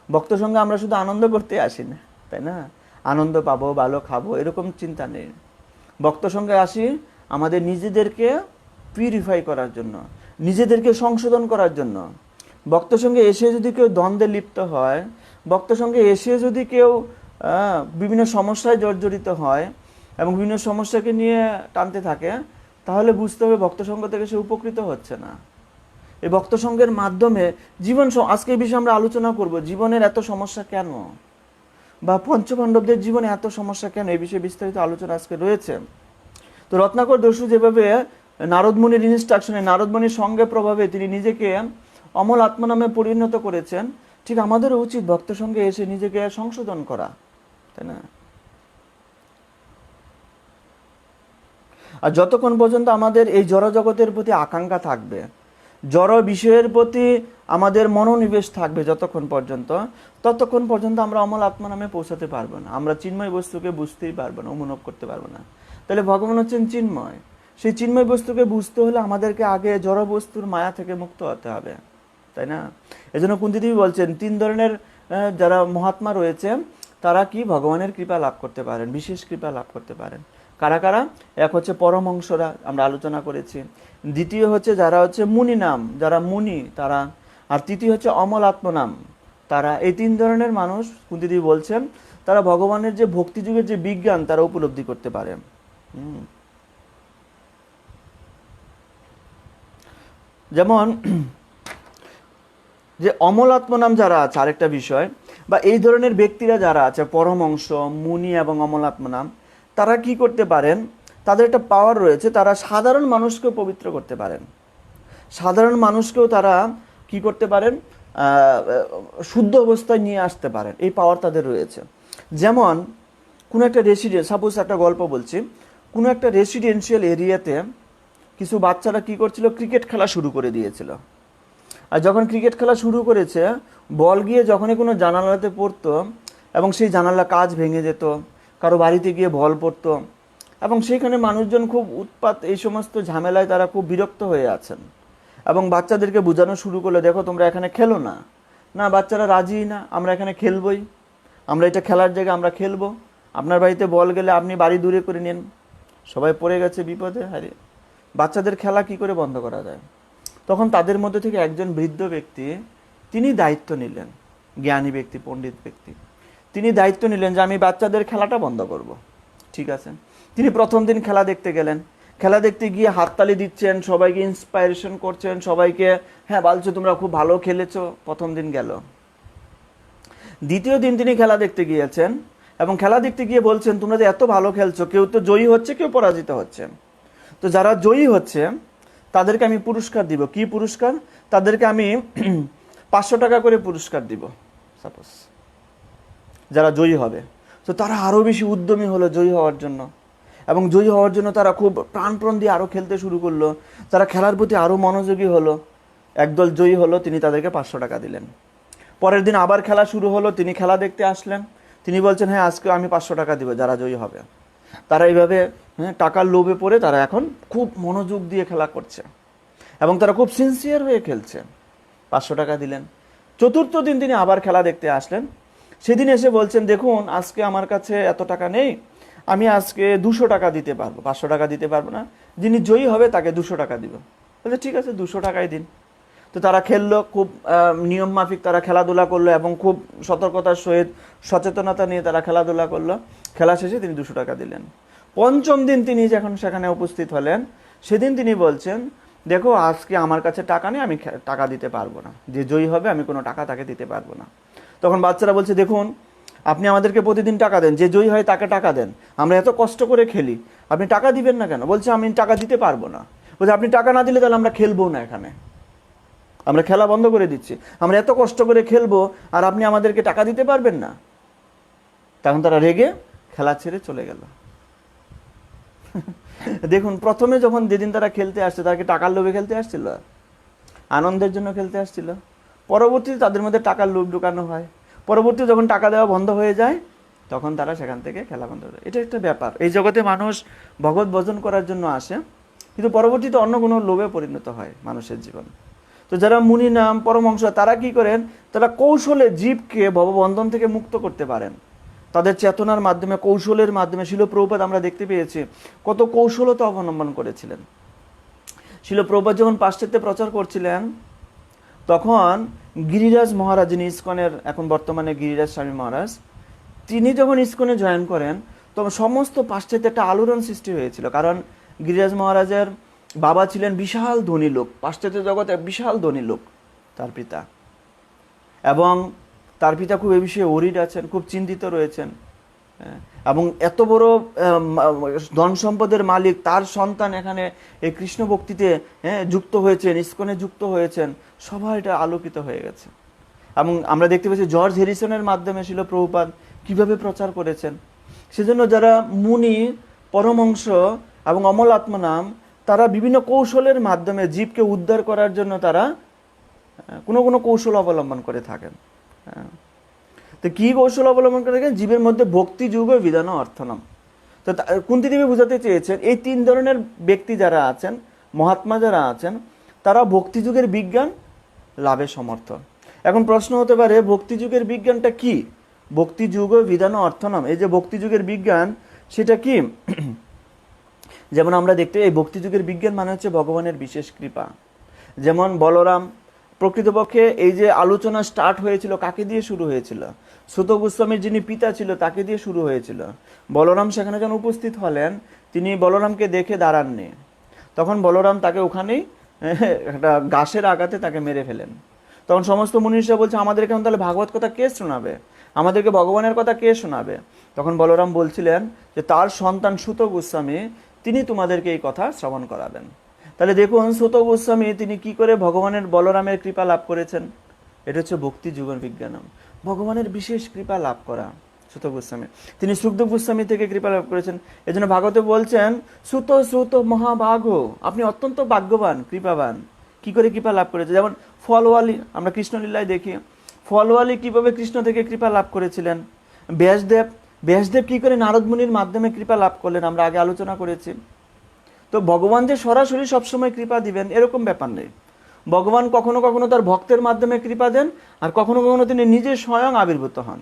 ভক্ত সঙ্গে আমরা শুধু আনন্দ করতে আসি না, তাই না? আনন্দ পাবো, ভালো খাবো, এরকম চিন্তা নেই। ভক্ত সঙ্গে আসি আমাদের নিজেদেরকে পিউরিফাই করার জন্য, নিজেদেরকে সংশোধন করার জন্য। ভক্ত সঙ্গে এসে যদি কেউ দ্বন্দ্বে লিপ্ত হয়, ভক্ত সঙ্গে এসে যদি কেউ বিভিন্ন সমস্যায় জর্জরিত হয় এবং বিভিন্ন সমস্যাকে নিয়ে টানতে থাকে, তাহলে বুঝতে হবে ভক্ত সঙ্গ থেকে সে উপকৃত হচ্ছে না। এই ভক্ত সঙ্গের মাধ্যমে জীবন, আজকে এই বিষয়ে আমরা আলোচনা করব, জীবনের এত সমস্যা কেন, বা পঞ্চপাণ্ডবদের জীবনে এত সমস্যা কেন, এই বিষয়ে বিস্তারিত আলোচনা আজকে রয়েছে। তো রত্নাকর দস্যু যেভাবে নারদমুনির ইনস্ট্রাকশনে, নারদমুনির সঙ্গে প্রভাবে তিনি নিজেকে অমল আত্মনামে পরিণত করেছেন, ঠিক আমাদেরও উচিত ভক্তের সঙ্গে এসে নিজেকে সংশোধন করা, তাই না? আর যতক্ষণ পর্যন্ত আমাদের এই জড় জগতের প্রতি আকাঙ্ক্ষা থাকবে, জড় বিষয়ের প্রতি আমাদের মনোনিবেশ থাকবে, ততক্ষণ পর্যন্ত আমরা অমল আত্মা নামে পৌঁছাতে পারবো না, আমরা চিন্ময় বস্তুকে বুঝতেই পারবো না, অনুভব করতে পারবো না। তাহলে ভগবান হচ্ছেন চিন্ময়, সেই চিন্ময় বস্তুকে বুঝতে হলে আমাদেরকে আগে জড় বস্তুর মায়া থেকে মুক্ত হতে হবে, তাই না? এজন্য কুন্তিদেবী বলছেন 3 ধরনের যারা মহাত্মা রয়েছে তারা কি ভগবানের কৃপা লাভ করতে পারেন, বিশেষ কৃপা লাভ করতে পারেন। কারা কারা? এক হচ্ছে পরমহংসরা, আমরা আলোচনা করেছি। দ্বিতীয় হচ্ছে যারা হচ্ছে মুনি নাম, যারা মুনি তারা। আর তৃতীয় হচ্ছে অমল আত্মনাম তারা। এই 3 ধরনের মানুষ কুন্তিদেবী বলছেন তারা ভগবানের যে ভক্তিযুগের যে বিজ্ঞান তারা উপলব্ধি করতে পারে। যেমন যে অমল আত্মনাম যারা আছে, আরেকটা বিষয়, বা এই ধরনের ব্যক্তিরা যারা আছে পরমহংস, মুনি এবং অমল আত্মনাম, তারা কি করতে পারেন, তাদের একটা পাওয়ার রয়েছে, তারা সাধারণ মানুষকেও পবিত্র করতে পারেন, সাধারণ মানুষকেও তারা কি করতে পারেন, শুদ্ধ অবস্থায় নিয়ে আসতে পারেন, এই পাওয়ার তাদের রয়েছে। যেমন কোনো একটা সাপোজ একটা গল্প বলছি, কোনো একটা রেসিডেন্সিয়াল এরিয়াতে কিছু বাচ্চারা কি করছিল, ক্রিকেট খেলা শুরু করে দিয়েছিল। আর যখন ক্রিকেট খেলা শুরু করেছে, বল গিয়ে যখনই কোনো জানালাতে পড়তো এবং সেই জানালা কাঁচ ভেঙে যেত, কারো বাড়িতে গিয়ে বল পড়তো, এবং সেইখানে মানুষজন খুব উৎপাত, এই সমস্ত ঝামেলায় তারা খুব বিরক্ত হয়ে আছেন, এবং বাচ্চাদেরকে বোঝানো শুরু করলে, দেখো তোমরা এখানে খেলো না। না, বাচ্চারা রাজি না, আমরা এখানে খেলবই, আমরা এটা খেলার জায়গা, আমরা খেলবো, আপনার বাড়িতে বল গেলে আপনি বাড়ি দূরে করে নেন। সবাই পড়ে গেছে বিপদে। আরে বাচ্চাদের খেলা কি করে বন্ধ করা যায়? তখন তাদের মধ্যে থেকে একজন বৃদ্ধ ব্যক্তি, তিনি দায়িত্ব নিলেন, জ্ঞানী ব্যক্তি, পণ্ডিত ব্যক্তি, তিনি দায়িত্ব নিলেন যে আমি বাচ্চাদের খেলাটা বন্ধ করব। ঠিক আছে, তিনি প্রথম দিন খেলা দেখতে গেলেন, খেলা দেখতে গিয়ে হাততালি দিচ্ছেন, সবাইকে ইন্সপায়ারেশন করছেন, সবাইকে হ্যাঁ বলছো তোমরা খুব ভালো খেলেছো, প্রথম দিন গেল। দ্বিতীয় দিন তিনি খেলা দেখতে গিয়েছেন এবং খেলা দেখতে গিয়ে বলছেন তোমরা যে এত ভালো খেলছো, কেউ তো জয়ী হচ্ছে, কেউ পরাজিত হচ্ছে, তো যারা জয়ী হচ্ছে তাদেরকে আমি পুরস্কার দিব। কি পুরস্কার? তাদেরকে আমি 500 টাকা করে পুরস্কার দিব সাপোজ, যারা জয়ী হবে। তো তারা আরও বেশি উদ্যমী হলো জয়ী হওয়ার জন্য, এবং জয়ী হওয়ার জন্য তারা খুব প্রাণপণ দিয়ে আরও খেলতে শুরু করলো, তারা খেলার প্রতি আরও মনোযোগী হলো। একদল জয়ী হলো, তিনি তাদেরকে 500 টাকা দিলেন। পরের দিন আবার খেলা শুরু হলো, তিনি খেলা দেখতে আসলেন, তিনি বলছেন হ্যাঁ আজকে আমি 500 টাকা দিব যারা জয়ী হবে। তারা এইভাবে টাকার লোভে পড়ে তারা এখন খুব মনোযোগ দিয়ে খেলা করছে এবং তারা খুব সিনসিয়ার হয়ে খেলছে। 500 টাকা দিলেন। চতুর্থ দিন তিনি আবার খেলা দেখতে আসলেন, সেদিন এসে বলছেন দেখুন আজকে আমার কাছে এত টাকা নেই, আমি আজকে 200 টাকা দিতে পারবো, 500 টাকা দিতে পারবো না, যিনি জয়ী হবে তাকে 200 টাকা দিব। বলছে ঠিক আছে 200 টাকাই দিন। তো তারা খেললো, খুব নিয়ম মাফিক তারা খেলাধুলা করলো এবং খুব সতর্কতার সহিত সচেতনতা নিয়ে তারা খেলাধুলা করলো। খেলা শেষে তিনি 200 টাকা দিলেন। পঞ্চম দিন তিনি যখন সেখানে উপস্থিত হলেন, সেদিন তিনি বলছেন দেখো আজকে আমার কাছে টাকা নেই, আমি টাকা দিতে পারবো না, যে জয়ী হবে আমি কোনো টাকা তাকে দিতে পারবো না। তখন বাচ্চারা বলছে দেখুন আপনি আমাদেরকে প্রতিদিন টাকা দেন, যে জয়ী হয় তাকে টাকা দেন, আমরা এত কষ্ট করে খেলি, আপনি টাকা দিবেন না কেন? বলছে আমি টাকা দিতে পারবো না। বলছে আপনি টাকা না দিলে তাহলে আমরা খেলবো না, এখানে আমরা খেলা বন্ধ করে দিচ্ছি, আমরা এত কষ্ট করে খেলবো আর আপনি আমাদেরকে টাকা দিতে পারবেন না। তখন তারা রেগে খেলা ছেড়ে চলে গেল। দেখুন প্রথমে যখন যেদিন তারা খেলতে আসছে, তারা কি টাকার লোভে খেলতে আসছিল? আনন্দের জন্য খেলতে আসছিল। পরবর্তীতে তাদের মধ্যে টাকার লোভ ঢুকানো হয়, পরবর্তীতে যখন টাকা দেওয়া বন্ধ হয়ে যায় তখন তারা সেখান থেকে খেলা বন্ধ করে। এটা একটা ব্যাপার, এই জগতে মানুষ ভগবত ভজন করার জন্য আসে, কিন্তু পরবর্তীতে অন্য কোনো লোভে পরিণত হয় মানুষের জীবন। তো যারা মুনি নাম পরমহংস, তারা কি করেন, তারা কৌশলে জীবকে ভববন্ধন থেকে মুক্ত করতে পারেন, তাদের চেতনার মাধ্যমে, কৌশলের মাধ্যমে। শিল প্রভুপাদ আমরা দেখতে পেয়েছি কত কৌশলতা অবলম্বন করেছিলেন। শিল প্রভুপাদ যখন পাশ্চাত্যে প্রচার করছিলেন, তখন গিরিরাজ মহারাজ, যিনি ইস্কনের এখন বর্তমানে গিরিরাজ স্বামী মহারাজ, তিনি যখন ইস্কনে জয়েন করেন তখন সমস্ত পাশ্চাত্যে একটা আলোড়ন সৃষ্টি হয়েছিল। কারণ গিরিরাজ মহারাজের বাবা ছিলেন বিশাল ধনী লোক, পাশ্চাত্য জগতে বিশাল ধনী লোক তার পিতা, এবং তার পিতা খুব এ বিষয়ে ওরিড আছেন, খুব চিন্তিত রয়েছেন। এবং এত বড় ধন সম্পদের মালিক, তার সন্তান এখানে এই কৃষ্ণ ভক্তিতে যুক্ত হয়েছেন, ইসকনে যুক্ত হয়েছেন, সবাই এটা আলোকিত হয়ে গেছে। এবং আমরা দেখতে পাচ্ছি জর্জ হ্যারিসনের মাধ্যমে শিল প্রভুপাদ কিভাবে প্রচার করেছেন। সেজন্য যারা মুনি, পরমহংস এবং অমল আত্মনাম, তারা বিভিন্ন কৌশলের মাধ্যমে জীবকে উদ্ধার করার জন্য তারা কোনো কোনো কৌশল অবলম্বন করে থাকেন। তো কি কৌশল অবলম্বন করে থাকেন? জীবের মধ্যে ভক্তি যুগ বিধান অর্থনাম। তো কুন্তিদেবী বোঝাতে চেয়েছেন এই 3 ধরনের ব্যক্তি যারা আছেন, মহাত্মা যারা আছেন, তারা ভক্তিযুগের বিজ্ঞান লাভে সমর্থ। এখন প্রশ্ন হতে পারে ভক্তিযুগের বিজ্ঞানটা কি? ভক্তিযুগ বিধান অর্থনাম, এই যে ভক্তিযুগের বিজ্ঞান সেটা কি? যেমন আমরা দেখতে, এই ভক্তিযুগের বিজ্ঞান মানে হচ্ছে ভগবানের বিশেষ কৃপা। যেমন বলরাম, প্রকৃতপক্ষে এই যে আলোচনা স্টার্ট হয়েছিল কাকে দিয়ে শুরু হয়েছিল? সুত গোস্বামীর যিনি পিতা ছিল তাকে দিয়ে শুরু হয়েছিল। বলরাম সেখানে যখন উপস্থিত হলেন, তিনি বলরামকে দেখে দাঁড়াননি, তখন বলরাম তাকে ওখানেই একটা গাছের আঘাতে তাকে মেরে ফেলেন। তখন সমস্ত মনীষীরা বলছে আমাদেরকে এখন তাহলে ভাগবত কথা কে শোনাবে, আমাদেরকে ভগবানের কথা কে শোনাবে? তখন বলরাম বলছিলেন যে তার সন্তান সুত গোস্বামী, তিনি তোমাদেরকে এই কথা শ্রবণ করাবেন। তাহলে দেখুন সুত গোস্বামী তিনি কি করে ভগবানের বলরামের কৃপা লাভ করেছেন? এটা হচ্ছে ভক্তি যুগল বিজ্ঞানম, ভগবানের বিশেষ কৃপা লাভ করা। সুত গোস্বামী তিনি সুখদেব গোস্বামী থেকে কৃপা লাভ করেছেন। এই জন্য ভাগবতে বলছেন সুত সুত মহাভাগ, আপনি অত্যন্ত ভাগ্যবান, কৃপাবান। কি করে কৃপা লাভ করেছে? যেমন ফলওয়ালি আমরা কৃষ্ণলীলায় দেখি, ফলওয়ালি কিভাবে কৃষ্ণ থেকে কৃপা লাভ করেছিলেন। ব্যাসদেব কি করে নারদ মুনির মাধ্যমে কৃপা লাভ করলেন, আমরা আগে আলোচনা করেছি। তো ভগবান যে সরাসরি সবসময় কৃপা দিবেন এরকম ব্যাপার নেই। ভগবান কখনো কখনো তার ভক্তের মাধ্যমে কৃপা দেন, আর কখনো কখনো তিনি নিজে স্বয়ং আবির্ভূত হন।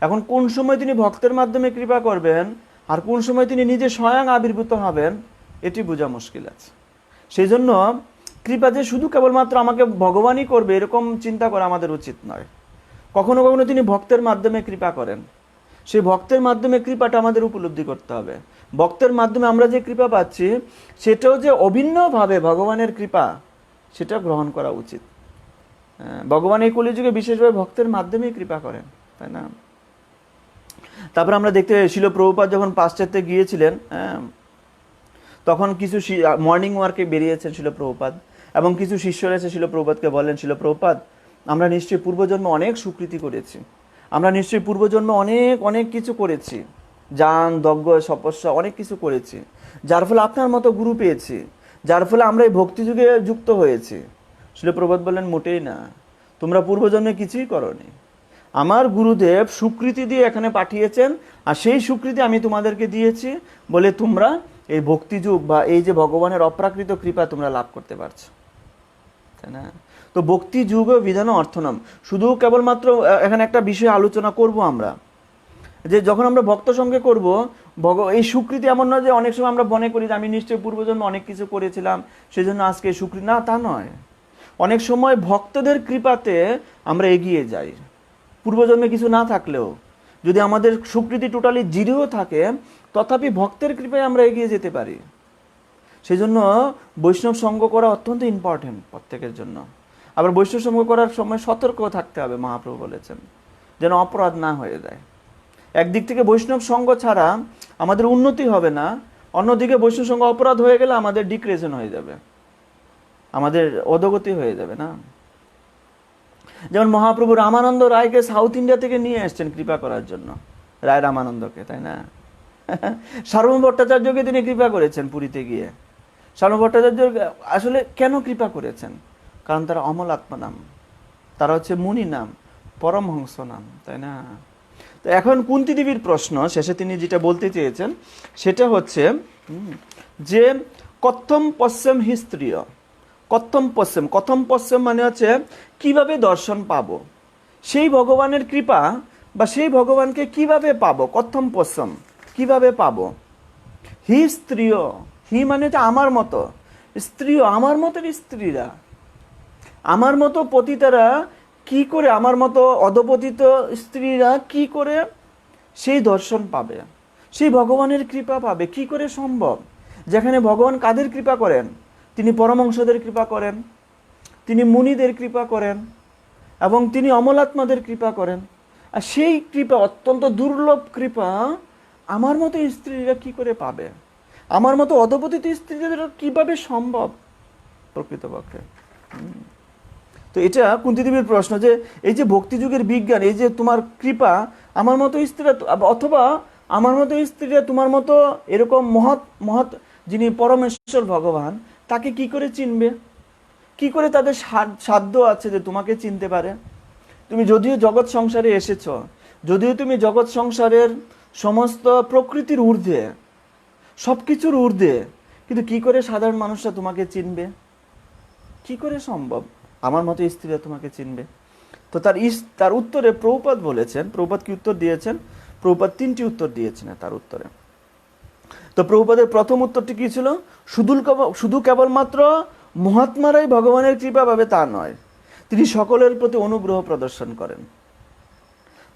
এখন কোন সময় তিনি ভক্তের মাধ্যমে কৃপা করবেন আর কোন সময় তিনি নিজে স্বয়ং আবির্ভূত হবেন, এটি বোঝা মুশকিল আছে। সেই জন্য কৃপা যে শুধু কেবলমাত্র আমাকে ভগবানই করবে এরকম চিন্তা করা আমাদের উচিত নয়। কখনো কখনো তিনি ভক্তের মাধ্যমে কৃপা করেন, সেই ভক্তের মাধ্যমে কৃপাটা আমাদের উপলব্ধি করতে হবে। ভক্তের মাধ্যমে আমরা যে কৃপা পাচ্ছি সেটাও যে অভিন্নভাবে ভগবানের কৃপা, সেটা গ্রহণ করা উচিত। ভগবান এই কলিযুগে বিশেষভাবে ভক্তের মাধ্যমেই কৃপা করেন, তাই না? তারপর আমরা দেখতে শিল প্রভুপাদ যখন পাশ্চাত্যে গিয়েছিলেন, তখন কিছু মর্নিং ওয়ার্কে বেরিয়েছেন শিল প্রভুপাদ, এবং কিছু শিষ্যরা এসে শিল প্রভুপাদকে বলেন, শিল প্রভুপাদ আমরা নিশ্চয়ই পূর্বজন্মে অনেক সুকৃতি করেছি, আমরা নিশ্চয়ই পূর্বজন্মে অনেক অনেক কিছু করেছি, যান যজ্ঞ তপস্যা অনেক কিছু করেছি, যার ফলে আপনার মতো গুরু পেয়েছি, যার ফলে আমরা এই ভক্তিযুগে যুক্ত হয়েছি। শিল প্রভুপাদ বললেন মোটেই না, তোমরা পূর্বজন্মে কিছুই করনি। আমার গুরুদেব স্বীকৃতি দিয়ে এখানে পাঠিয়েছেন, আর সেই স্বীকৃতি আমি তোমাদেরকে দিয়েছি বলে তোমরা এই ভক্তিযুগ বা এই যে ভগবানের অপ্রাকৃত কৃপা তোমরা লাভ করতে পারছো, তাই না? তো ভক্তি যুগ বিধান অর্থনাম, শুধু কেবলমাত্র এখানে একটা বিষয় আলোচনা করব আমরা, যে যখন আমরা ভক্ত সঙ্গে করব এই স্বীকৃতি এমন নয় যে অনেক সময় আমরা মনে করি যে আমি নিশ্চয়ই পূর্বজন্মে অনেক কিছু করেছিলাম সেজন্য আজকে স্বীকৃতি, না তা নয়। অনেক সময় ভক্তদের কৃপাতে আমরা এগিয়ে যাই, পূর্বজন্মে কিছু না থাকলেও যদি আমাদের স্বীকৃতি টোটালি জিরো থাকে তথাপি ভক্তের কৃপায় আমরা এগিয়ে যেতে পারি। সেই জন্য বৈষ্ণব সঙ্গ করা অত্যন্ত ইম্পর্টেন্ট প্রত্যেকের জন্য। আবার বৈষ্ণব সঙ্গ করার সময় সতর্ক থাকতে হবে, মহাপ্রভু বলেছেন, যেন অপরাধ না হয়ে যায়। একদিক থেকে বৈষ্ণব সঙ্গ ছাড়া আমাদের উন্নতি হবে না, অন্যদিকে বৈষ্ণব সঙ্গ অপরাধ হয়ে গেলে আমাদের ডিক্রেশন হয়ে যাবে, আমাদের অধোগতি হয়ে যাবে না। যেমন মহাপ্রভু রামানন্দ রায়কে সাউথ ইন্ডিয়া থেকে নিয়ে এসছেন কৃপা করার জন্য, রায় রামানন্দকে, তাই না? সার্বভৌম ভট্টাচার্যকে তিনি কৃপা করেছেন পুরীতে গিয়ে। সার্বভৌম ভট্টাচার্য আসলে কেন কৃপা করেছেন? কারণ তারা অমল আত্মনাম, তারা হচ্ছে মুনি নাম, পরমহংস নাম, তাই না? তো এখন কুন্তী দেবীর প্রশ্ন শেষে তিনি যেটা বলতে চেয়েছেন সেটা হচ্ছে যে কথম পশ্চিম হি স্ত্রীয়, কথম পশ্চিম মানে হচ্ছে কিভাবে দর্শন পাবো, সেই ভগবানের কৃপা বা সেই ভগবানকে কিভাবে পাবো, কথম পশ্চিম কিভাবে পাবো। হি স্ত্রীয়, হি মানে হচ্ছে আমার মতো, স্ত্রীয় আমার মতের স্ত্রীরা, আমার মতো পতিতারা কি করে, আমার মতো অধপতিত স্ত্রীরা কি করে সেই দর্শন পাবে, সেই ভগবানের কৃপা পাবে, কি করে সম্ভব? যেখানে ভগবান কাদের কৃপা করেন? তিনি পরমহংসদের কৃপা করেন, তিনি মুনিদের কৃপা করেন, এবং তিনি অমলাত্মাদের কৃপা করেন। আর সেই কৃপা, অত্যন্ত দুর্লভ কৃপা, আমার মতো স্ত্রীরা কি করে পাবে? আমার মতো অধপতিত স্ত্রীদের কিভাবে সম্ভব প্রকৃতপক্ষে? তো এটা কুন্তিদেবীর প্রশ্ন, যে এই যে ভক্তিযুগের বিজ্ঞান, এই যে তোমার কৃপা, আমার মতো স্ত্রীরা, অথবা আমার মতো স্ত্রীরা তোমার মতো এরকম মহৎ মহৎ যিনি পরমেশ্বর ভগবান, তাকে কি করে চিনবে? কি করে তাদের সাধ্য আছে যে তোমাকে চিনতে পারে? তুমি যদিও জগৎ সংসারে এসেছ, যদিও তুমি জগৎ সংসারের সমস্ত প্রকৃতির ঊর্ধ্বে, সব কিছুর ঊর্ধ্বে, কিন্তু কি করে সাধারণ মানুষরা তোমাকে চিনবে? কি করে সম্ভব আমার মতো স্ত্রীরা তোমাকে চিনবে? তো তার উত্তরে প্রভুপাদ বলেছেন, প্রভুপাদ কি উত্তর দিয়েছেন? প্রভুপাদ 3টি উত্তর দিয়েছেন তার উত্তরে। তো প্রভুপাদের প্রথম উত্তরটি কি ছিল? শুধু কেবলমাত্র মহাত্মারাই ভগবানের কৃপা পাবে তা নয়, তিনি সকলের প্রতি অনুগ্রহ প্রদর্শন করেন।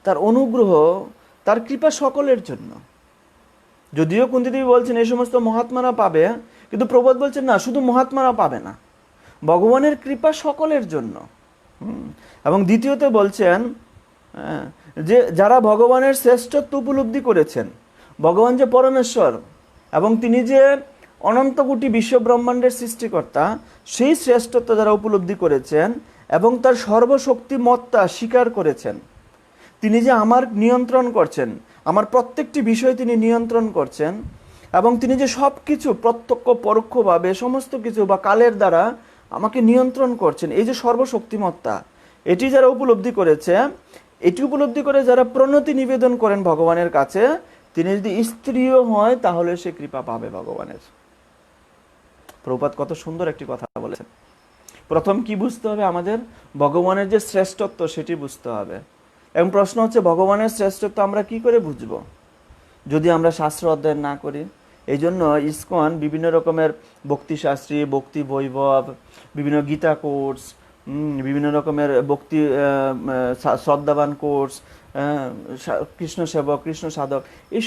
তার অনুগ্রহ, তার কৃপা সকলের জন্য। যদিও কুন্তিদেবী বলছেন এই সমস্ত মহাত্মারা পাবে, কিন্তু প্রভুপাদ বলছেন না, শুধু মহাত্মারা পাবে না, ভগবানের কৃপা সকলের জন্য। এবং দ্বিতীয়তে বলছেন যে যারা ভগবানের শ্রেষ্ঠত্ব উপলব্ধি করেছেন, ভগবান যে পরমেশ্বর এবং তিনি যে অনন্ত কোটি বিশ্ব ব্রহ্মাণ্ডের সৃষ্টিকর্তা, সেই শ্রেষ্ঠত্ব যারা উপলব্ধি করেছেন এবং তার সর্বশক্তিমত্তা স্বীকার করেছেন, তিনি যে আমার নিয়ন্ত্রণ করছেন, আমার প্রত্যেকটি বিষয় তিনি নিয়ন্ত্রণ করছেন, এবং তিনি যে সব কিছু প্রত্যক্ষ পরোক্ষভাবে সমস্ত কিছু বা কালের দ্বারা আমাকে নিয়ন্ত্রণ করছেন, এই যে সর্বশক্তিমত্তা, এটি যারা উপলব্ধি করেছে, এটি উপলব্ধি করে যারা প্রণতি নিবেদন করেন ভগবানের কাছে, তিনি যদি স্ত্রীও হয় তাহলে সে কৃপা পাবে ভগবানের। প্রভুপাদ কত সুন্দর একটি কথা বলেছেন। প্রথম কি বুঝতে হবে আমাদের? ভগবানের যে শ্রেষ্ঠত্ব সেটি বুঝতে হবে। এবং প্রশ্ন হচ্ছে, ভগবানের শ্রেষ্ঠত্ব আমরা কি করে বুঝব যদি আমরা শাস্ত্র অধ্যয়ন না করি? এই জন্য ইসকন বিভিন্ন রকমের ভক্তিশাস্ত্রী, ভক্তি বৈভব, বিভিন্ন গীতা কোর্স, বিভিন্ন রকমের ভক্তি শ্রদ্ধাবান কোর্স, কৃষ্ণ সেবক, কৃষ্ণ সাধক, এই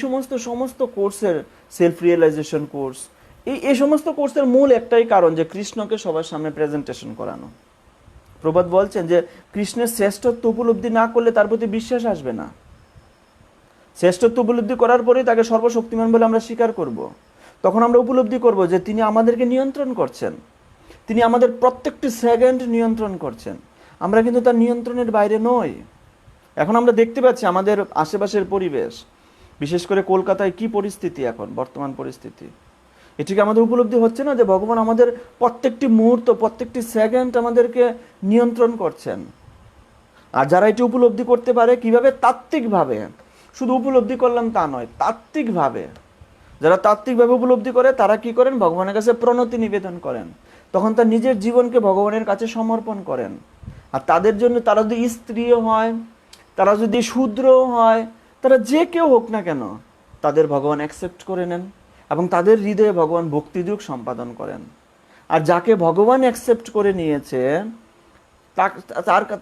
সমস্ত কোর্সের, সেলফ রিয়েলাইজেশন কোর্স, এই সমস্ত কোর্সের মূল একটাই কারণ, যে কৃষ্ণকে সবার সামনে প্রেজেন্টেশন করানো। প্রভুপাদ বলছেন যে কৃষ্ণের শ্রেষ্ঠত্ব উপলব্ধি না করলে তার প্রতি বিশ্বাস আসবে না। শ্রেষ্ঠত্ব উপলব্ধি করার পরেই তাকে সর্বশক্তিমান বলে আমরা স্বীকার করব। তখন আমরা উপলব্ধি করব যে তিনি আমাদেরকে নিয়ন্ত্রণ করছেন, তিনি আমাদের প্রত্যেকটি সেকেন্ড নিয়ন্ত্রণ করছেন, আমরা কিন্তু তার নিয়ন্ত্রণের বাইরে নই। এখন আমরা দেখতে পাচ্ছি আমাদের আশেপাশের পরিবেশ, বিশেষ করে কলকাতায় কি পরিস্থিতি এখন, বর্তমান পরিস্থিতি, এটিকে আমাদের উপলব্ধি হচ্ছে না যে ভগবান আমাদের প্রত্যেকটি মুহূর্ত, প্রত্যেকটি সেকেন্ড আমাদেরকে নিয়ন্ত্রণ করছেন। আর যারা এটি উপলব্ধি করতে পারে, কিভাবে? তাত্ত্বিকভাবে। শুধু উপলব্ধি করলাম তা নয়, তাত্ত্বিকভাবে। যারা তাত্ত্বিকভাবে উপলব্ধি করে তারা কি করেন? ভগবানের কাছে প্রণতি নিবেদন করেন, তখন তার নিজের জীবনকে ভগবানের কাছে সমর্পণ করেন। আর তাদের জন্য, তারা যদি স্ত্রীও হয়, তারা যদি শূদ্রও হয়, তারা যে কেউ হোক না কেন, তাদের ভগবান অ্যাকসেপ্ট করে নেন এবং তাদের হৃদয়ে ভগবান ভক্তিযোগ সম্পাদন করেন। আর যাকে ভগবান অ্যাকসেপ্ট করে নিয়েছে,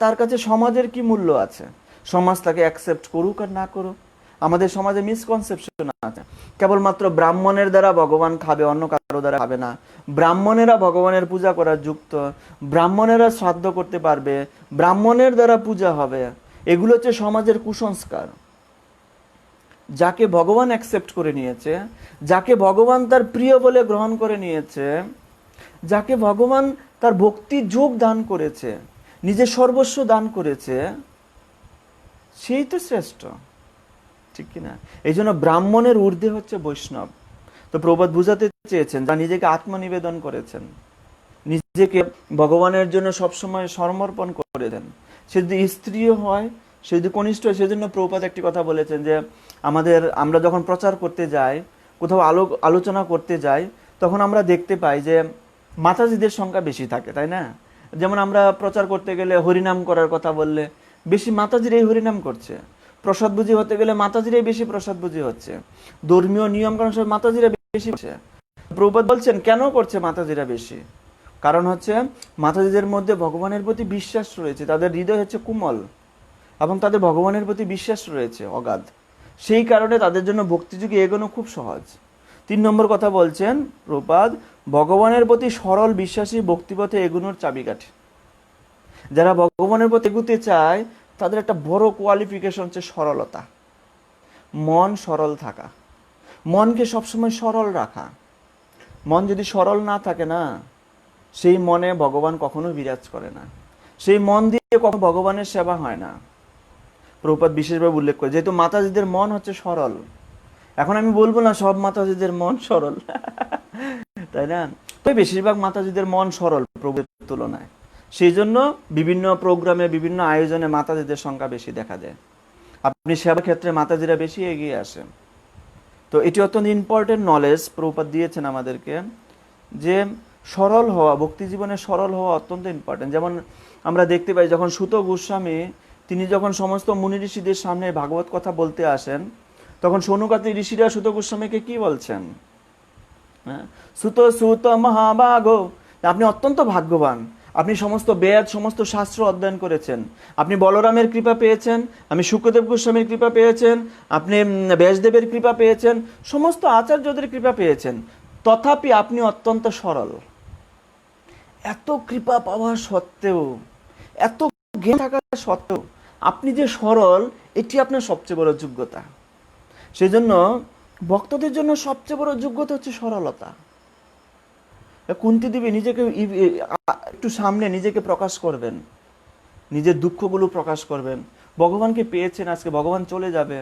তার কাছে সমাজের কি মূল্য আছে? সমাজ তাকে অ্যাকসেপ্ট করুক আর না করুক। আমাদের সমাজে মিসকনসেপশন আছে, কেবলমাত্র ব্রাহ্মণের দ্বারা ভগবান খাবে, অন্য কারো দ্বারা খাবে না, ব্রাহ্মণেরা ভগবানের পূজা করার যুক্ত, ব্রাহ্মণেরা শ্রাদ্ধ করতে পারবে, ব্রাহ্মণের দ্বারা পূজা হবে। এগুলো হচ্ছে সমাজের কুসংস্কার। যাকে ভগবান অ্যাকসেপ্ট করে নিয়েছে, যাকে ভগবান তার প্রিয় বলে গ্রহণ করে নিয়েছে, যাকে ভগবান তার ভক্তির যোগ দান করেছে, নিজের সর্বস্ব দান করেছে, সেই তো শ্রেষ্ঠ, ঠিক কিনা? এই জন্য ব্রাহ্মণের ঊর্ধ্বে হচ্ছে বৈষ্ণব। তো প্রভুপাদ বুঝাতে চেয়েছেন, যা নিজেকে আত্মনিবেদন করেছেন, নিজেকে ভগবানের জন্য সবসময় সমর্পণ করে দেন, সে যদি স্ত্রীও হয়, সে যদি কনিষ্ঠ হয়। সেজন্য প্রভুপাদ একটি কথা বলেছেন যে আমরা যখন প্রচার করতে যাই, কোথাও আলোচনা করতে যাই, তখন আমরা দেখতে পাই যে মাতাজিদের সংখ্যা বেশি থাকে, তাই না? যেমন আমরা প্রচার করতে গেলে হরিনাম করার কথা বললে বেশি মাতাজিরাই হরিনাম করছে, প্রসাদ বুঝি হতে গেলে মাতাজিরাই বেশি প্রসাদ বুঝি হচ্ছে, ধর্মীয় নিয়ম কানুন সব মাতাজিরা বেশি করছে। প্রভুপাদ বলছেন কেন করছে মাতাজিরা বেশি? কারণ হচ্ছে মাতাজিদের মধ্যে ভগবানের প্রতি বিশ্বাস রয়েছে, তাদের হৃদয় হচ্ছে কোমল এবং তাদের ভগবানের প্রতি বিশ্বাস রয়েছে অগাধ। সেই কারণে তাদের জন্য ভক্তিযুগে এগোনো খুব সহজ। 3 নম্বর কথা বলছেন প্রভুপাদ, ভগবানের প্রতি সরল বিশ্বাসী ভক্তিপথে এগোনোর চাবিকাঠি। যারা ভগবানের প্রতি এগুতে চায় তাদের একটা বড় কোয়ালিফিকেশন হচ্ছে সরলতা, মন সরল থাকা, মনকে সবসময় সরল রাখা। মন যদি সরল না থাকে না, সেই মনে ভগবান কখনো বিরাজ করে না, সেই মন দিয়ে কখনো ভগবানের সেবা হয় না। প্রভুপাদ বিশেষভাবে উল্লেখ করে, যেহেতু মাতাজিদের মন হচ্ছে সরল। এখন আমি বলবো না সব মাতাজিদের মন সরল, তাই না? তো বেশিরভাগ মাতাজিদের মন সরল প্রভুর তুলনায়। সেই জন্য বিভিন্ন প্রোগ্রামে, বিভিন্ন আয়োজনে মাতাজিদের সংখ্যা বেশি দেখা যায়। আপনি সেবা ক্ষেত্রে মাতাজিরা বেশি এগিয়ে আসেন। তো এটি অত্যন্ত ইম্পর্টেন্ট নলেজ প্রভুপাদ দিয়েছেন আমাদেরকে, যে সরল হওয়া, ভক্তি জীবনে সরল হওয়া অত্যন্ত ইম্পর্টেন্ট। যেমন আমরা দেখতে পাই যখন সুত গোস্বামী তিনি যখন সমস্ত মুনি ঋষিদের সামনে ভাগবত কথা বলতে আসেন, তখন সৌনকাদি ঋষিরা সুত গোস্বামীকে কি বলছেন? সুত সুত মহাভাগো, আপনি অত্যন্ত ভাগ্যবান, আপনি সমস্ত বেদ, সমস্ত শাস্ত্র অধ্যয়ন করেছেন, আপনি বলরামের কৃপা পেয়েছেন, আপনি শুকদেব গোস্বামীর কৃপা পেয়েছেন, আপনি ব্যাসদেবের কৃপা পেয়েছেন, সমস্ত আচার্যদের কৃপা পেয়েছেন, তথাপি আপনি অত্যন্ত সরল। এত কৃপা পাওয়া সত্ত্বেও, এত জ্ঞান থাকা সত্ত্বেও আপনি যে সরল, এটি আপনার সবচেয়ে বড় যোগ্যতা। সেই জন্য ভক্তদের জন্য সবচেয়ে বড় যোগ্যতা হচ্ছে সরলতা। কুন্তী দেবী নিজেকে একটু সামনে নিজেকে প্রকাশ করবেন, নিজের দুঃখগুলো প্রকাশ করবেন। ভগবানকে পেয়েছেন, আজকে ভগবান চলে যাবে,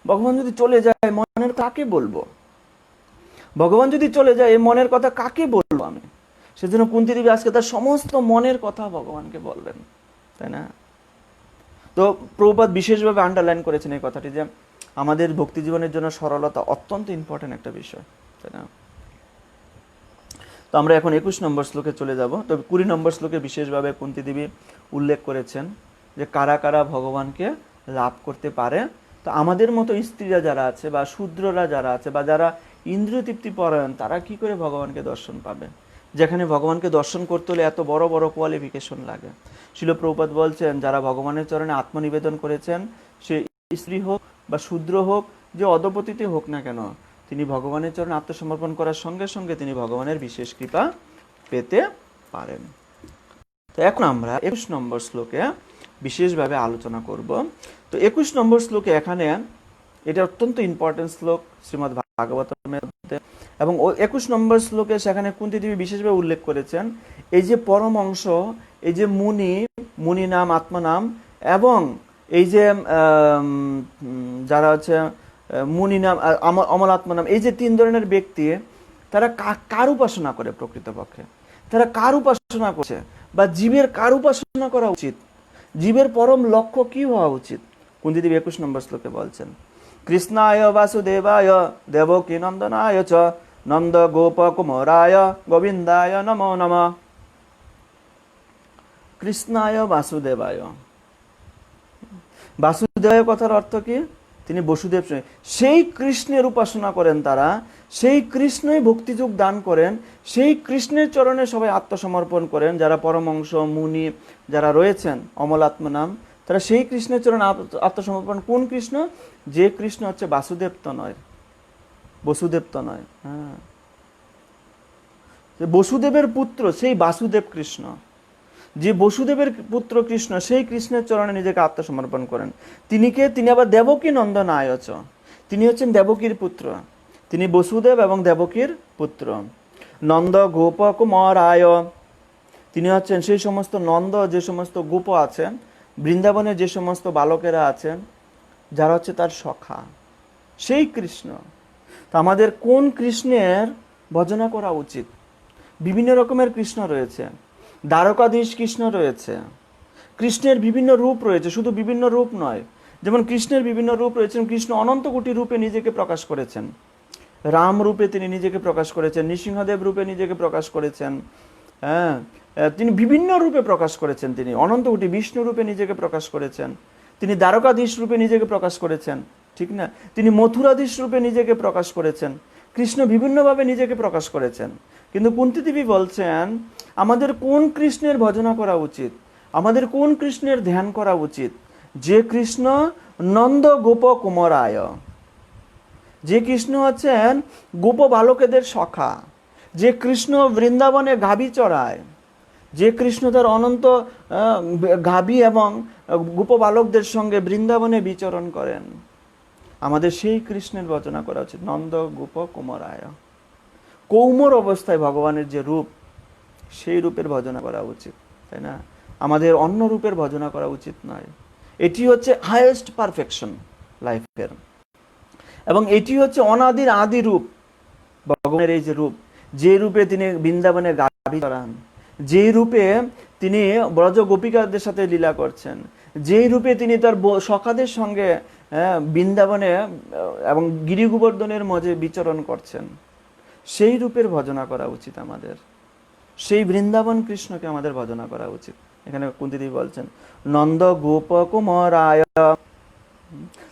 ভগবান যদি চলে যায় মনের কাকে বলবো? ভগবান যদি চলে যায় এই মনের কথা কাকে বলবো আমি? সেজন্য কুন্তী দেবী আজকে তার সমস্ত মনের কথা ভগবানকে বলবেন, তাই না? তো প্রভুপাদ বিশেষভাবে আন্ডারলাইন করেছেন এই কথাটি, যে আমাদের ভক্তি জীবনের জন্য সরলতা অত্যন্ত ইম্পর্টেন্ট একটা বিষয়, তাই না? তো আমরা এখন 21 নম্বর শ্লোকে চলে যাব। তবে 20 নম্বর শ্লোকে বিশেষভাবে কুন্তী দেবী উল্লেখ করেছেন যে কারা কারা ভগবানকে লাভ করতে পারে। তো আমাদের মতো স্ত্রীরা যারা আছে, বা শূদ্ররা যারা আছে, বা যারা ইন্দ্রিয় তৃপ্তি পরায়ণ, তারা কি করে ভগবানকে দর্শন পাবে? যেখানে ভগবানকে দর্শন করতে হলে এত বড় বড় কোয়ালিফিকেশন লাগে। শিল প্রভুপাদ বলছেন, যারা ভগবানের চরণে আত্মনিবেদন করেছেন, সে স্ত্রী হোক বা শূদ্র হোক, যে অধপতিতে হোক না কেন, তিনি ভগবানের চরণে আত্মসমর্পণ করার সঙ্গে সঙ্গে তিনি ভগবানের বিশেষ কৃপা পেতে পারেন। তো এখন আমরা 21 নম্বর শ্লোকে বিশেষভাবে আলোচনা করব। তো 21 নম্বর শ্লোকে এখানে, এটা অত্যন্ত ইম্পর্টেন্ট শ্লোক শ্রীমদ্ ভাগবতের মধ্যে, এবং 21 নম্বর শ্লোকে সেখানে কুন্তী দেবী বিশেষভাবে উল্লেখ করেছেন এই যে পরম অংশ, এই যে মুনি নাম, আত্মনাম, এবং এই যে যারা হচ্ছে মুনি নাম, অমলাত্মা নাম, এই যে 3 ধরনের ব্যক্তি, তারা কার উপাসনা করে? প্রকৃতপক্ষে তারা কার উপাসনা করছে, বা জীবের কার উপাসনা করা উচিত? জীবের পরম লক্ষ্য কি হওয়া উচিত? কুন্তী দেবী 21 নম্বর শ্লোকে বলছেন, কৃষ্ণায় বাসুদেবায় দেবকী নন্দনায় চ নন্দ গোপ কুমারায় গোবিন্দায় নমো নমঃ। কৃষ্ণায় বাসুদেবায়, বাসুদেবায় কথার অর্থ কি? তিনি বসুদেব, সেই কৃষ্ণের উপাসনা করেন তারা, সেই কৃষ্ণই ভক্তিযোগ দান করেন, সেই কৃষ্ণের চরণে সবাই আত্মসমর্পণ করেন। যারা পরমংশ মুনি যারা রয়েছেন, অমলাত্মা নাম, তারা সেই কৃষ্ণের চরণে আত্মসমর্পণ। কোন কৃষ্ণ? যে কৃষ্ণ হচ্ছে বাসুদেব তনয়, বসুদেব তনয়, হ্যাঁ, বসুদেবের পুত্র সেই বাসুদেব কৃষ্ণ, যে বসুদেবের পুত্র কৃষ্ণ, সেই কৃষ্ণের চরণে নিজেকে আত্মসমর্পণ করেন। তিনি আবার দেবকী নন্দন আয়চ, তিনি হচ্ছেন দেবকীর পুত্র, তিনি বসুদেব এবং দেবকীর পুত্র। নন্দ গোপ কুমার আয়, তিনি হচ্ছেন সেই সমস্ত নন্দ, যে সমস্ত গোপ আছেন, বৃন্দাবনে যে সমস্ত বালকেরা আছেন, যারা হচ্ছে তার সখা, সেই কৃষ্ণ। তো আমাদের কোন কৃষ্ণের ভজনা করা উচিত? বিভিন্ন রকমের কৃষ্ণ রয়েছে, দ্বারকাধীশ কৃষ্ণ রয়েছে, কৃষ্ণের বিভিন্ন রূপ রয়েছে, শুধু বিভিন্ন রূপ নয়, যেমন কৃষ্ণের বিভিন্ন রূপ রয়েছে, কৃষ্ণ অনন্ত কোটি রূপে নিজেকে প্রকাশ করেছেন। রাম রূপে তিনি নিজেকে প্রকাশ করেছেন, নৃসিংহদেব রূপে নিজেকে প্রকাশ করেছেন, হ্যাঁ, তিনি বিভিন্ন রূপে প্রকাশ করেছেন, তিনি অনন্ত কোটি বিষ্ণু রূপে নিজেকে প্রকাশ করেছেন, তিনি দ্বারকাধীশ রূপে নিজেকে প্রকাশ করেছেন, ঠিক না? তিনি মথুরাধীশ রূপে নিজেকে প্রকাশ করেছেন। কৃষ্ণ বিভিন্নভাবে নিজেকে প্রকাশ করেছেন। কিন্তু কুন্তী দেবী বলছেন, আমাদের কোন কৃষ্ণের ভজনা করা উচিত, আমাদের কোন কৃষ্ণের ধ্যান করা উচিত? যে কৃষ্ণ নন্দ গোপ কুমারায়, যে কৃষ্ণ হচ্ছেন গোপ বালকেদের সখা, যে কৃষ্ণ বৃন্দাবনে গাভী চড়ায়, যে কৃষ্ণ তার অনন্ত গাভী এবং গোপবালকদের সঙ্গে বৃন্দাবনে বিচরণ করেন, আমাদের সেই কৃষ্ণের বচনা করা উচিত। নন্দ গোপ কুমারায়, কৌমর অবস্থায় ভগবানের যে রূপ, সেই রূপের ভজনা করা উচিত, তাই না? আমাদের অন্য রূপের ভজনা করা উচিত নয়। এটি হচ্ছে হাইয়েস্ট পারফেকশন লাইফের, এবং এটি হচ্ছে অনাদির আদি রূপ ভগবানের। এই যে রূপ, যে রূপে তিনি বৃন্দাবনে গাভী চরান, যে রূপে তিনি ব্রজ গোপিকাদের সাথে লীলা করছেন, যেই রূপে তিনি তার সখাদের সঙ্গে বৃন্দাবনে এবং গিরি গোবর্ধনের মাঝে বিচরণ করছেন, সেই রূপের ভজনা করা উচিত আমাদের। সেই বৃন্দাবন কৃষ্ণকে আমাদের ভজনা করা উচিত। এখানে কুন্তিদেবী বলছেন নন্দ গোপ কুমারায়,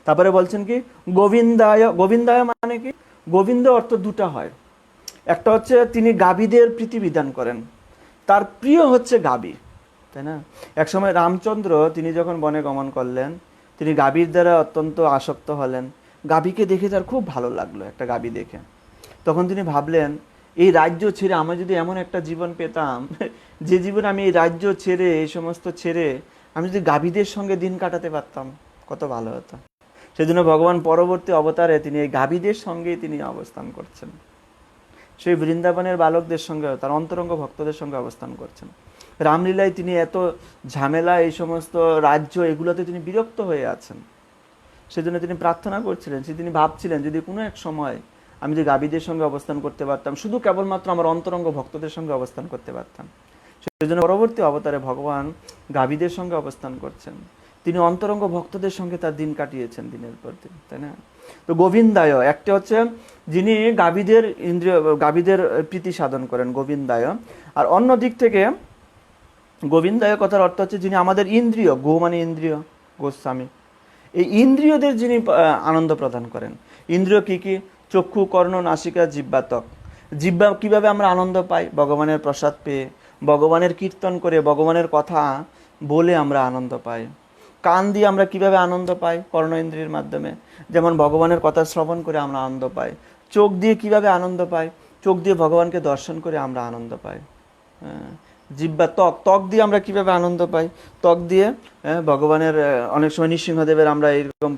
তারপরে বলছেন কি গোবিন্দায়। গোবিন্দায় মানে কি? গোবিন্দ অর্থ দুটা হয়। একটা হচ্ছে তিনি গাভীদের প্রীতি বিধান করেন, তার প্রিয় হচ্ছে গাভী, তাই না? একসময় রামচন্দ্র তিনি যখন বনে গমন করলেন, তিনি গাভীর দ্বারা অত্যন্ত আসক্ত হলেন। গাভীকে দেখে তার খুব ভালো লাগলো, একটা গাভী দেখে। তখন তিনি ভাবলেন, এই রাজ্য ছেড়ে আমি যদি এমন একটা জীবন পেতাম, যে জীবন আমি এই রাজ্য ছেড়ে, এই সমস্ত ছেড়ে আমি যদি গাভীদের সঙ্গে দিন কাটাতে পারতাম, কত ভালো হতো। সেজন্য ভগবান পরবর্তী অবতারে তিনি এই গাভীদের সঙ্গেই তিনি অবস্থান করছেন, সেই বৃন্দাবনের বালকদের সঙ্গে, তার অন্তরঙ্গ ভক্তদের সঙ্গে অবস্থান করছেন। রামলীলায় তিনি এত ঝামেলা, এই সমস্ত রাজ্য, এগুলোতে তিনি বিরক্ত হয়ে আছেন। সেজন্য তিনি প্রার্থনা করছিলেন, তিনি ভাবছিলেন যদি কোনো এক সময় আমি যদি গাভীদের সঙ্গে অবস্থান করতে পারতাম, শুধু কেবলমাত্র আমার অন্তরঙ্গ ভক্তদের সঙ্গে অবস্থান করতে পারতাম। সেজন্য পরবর্তী অবতারে ভগবান গাভীদের সঙ্গে অবস্থান করছেন, তিনি অন্তরঙ্গ ভক্তদের সঙ্গে তার দিন কাটিয়েছেন দিনের পর দিন, তাই না? তো গোবিন্দায় একটা হচ্ছে যিনি গাভীদের গাভীদের প্রীতি সাধন করেন, গোবিন্দায়। আর অন্য দিক থেকে গোবিন্দায় কথার অর্থ হচ্ছে যিনি আমাদের ইন্দ্রিয়, গো মানে ইন্দ্রিয়, গোস্বামী, এই ইন্দ্রিয়দের যিনি আনন্দ প্রদান করেন। ইন্দ্রিয় কি কি? চক্ষু, কর্ণ, নাসিকা, জিহ্বা, ত্বক। জিহ্বা কিভাবে আমরা আনন্দ পাই? ভগবানের প্রসাদ পেয়ে, ভগবানের কীর্তন করে, ভগবানের কথা বলে আমরা আনন্দ পাই। কান দিয়ে আমরা কিভাবে আনন্দ পাই? কর্ণ ইন্দ্রিয়ের মাধ্যমে, যেমন ভগবানের কথা শ্রবণ করে আমরা আনন্দ পাই। চোখ দিয়ে কিভাবে আনন্দ পাই? চোখ দিয়ে ভগবানকে দর্শন করে আমরা আনন্দ পাই। জিহ্বা, ত্বক, ত্বক দিয়ে আমরা কিভাবে আনন্দ পাই? ত্বক দিয়ে ভগবানের অনেক সময় নৃসিংহদেবের আমরা এরকম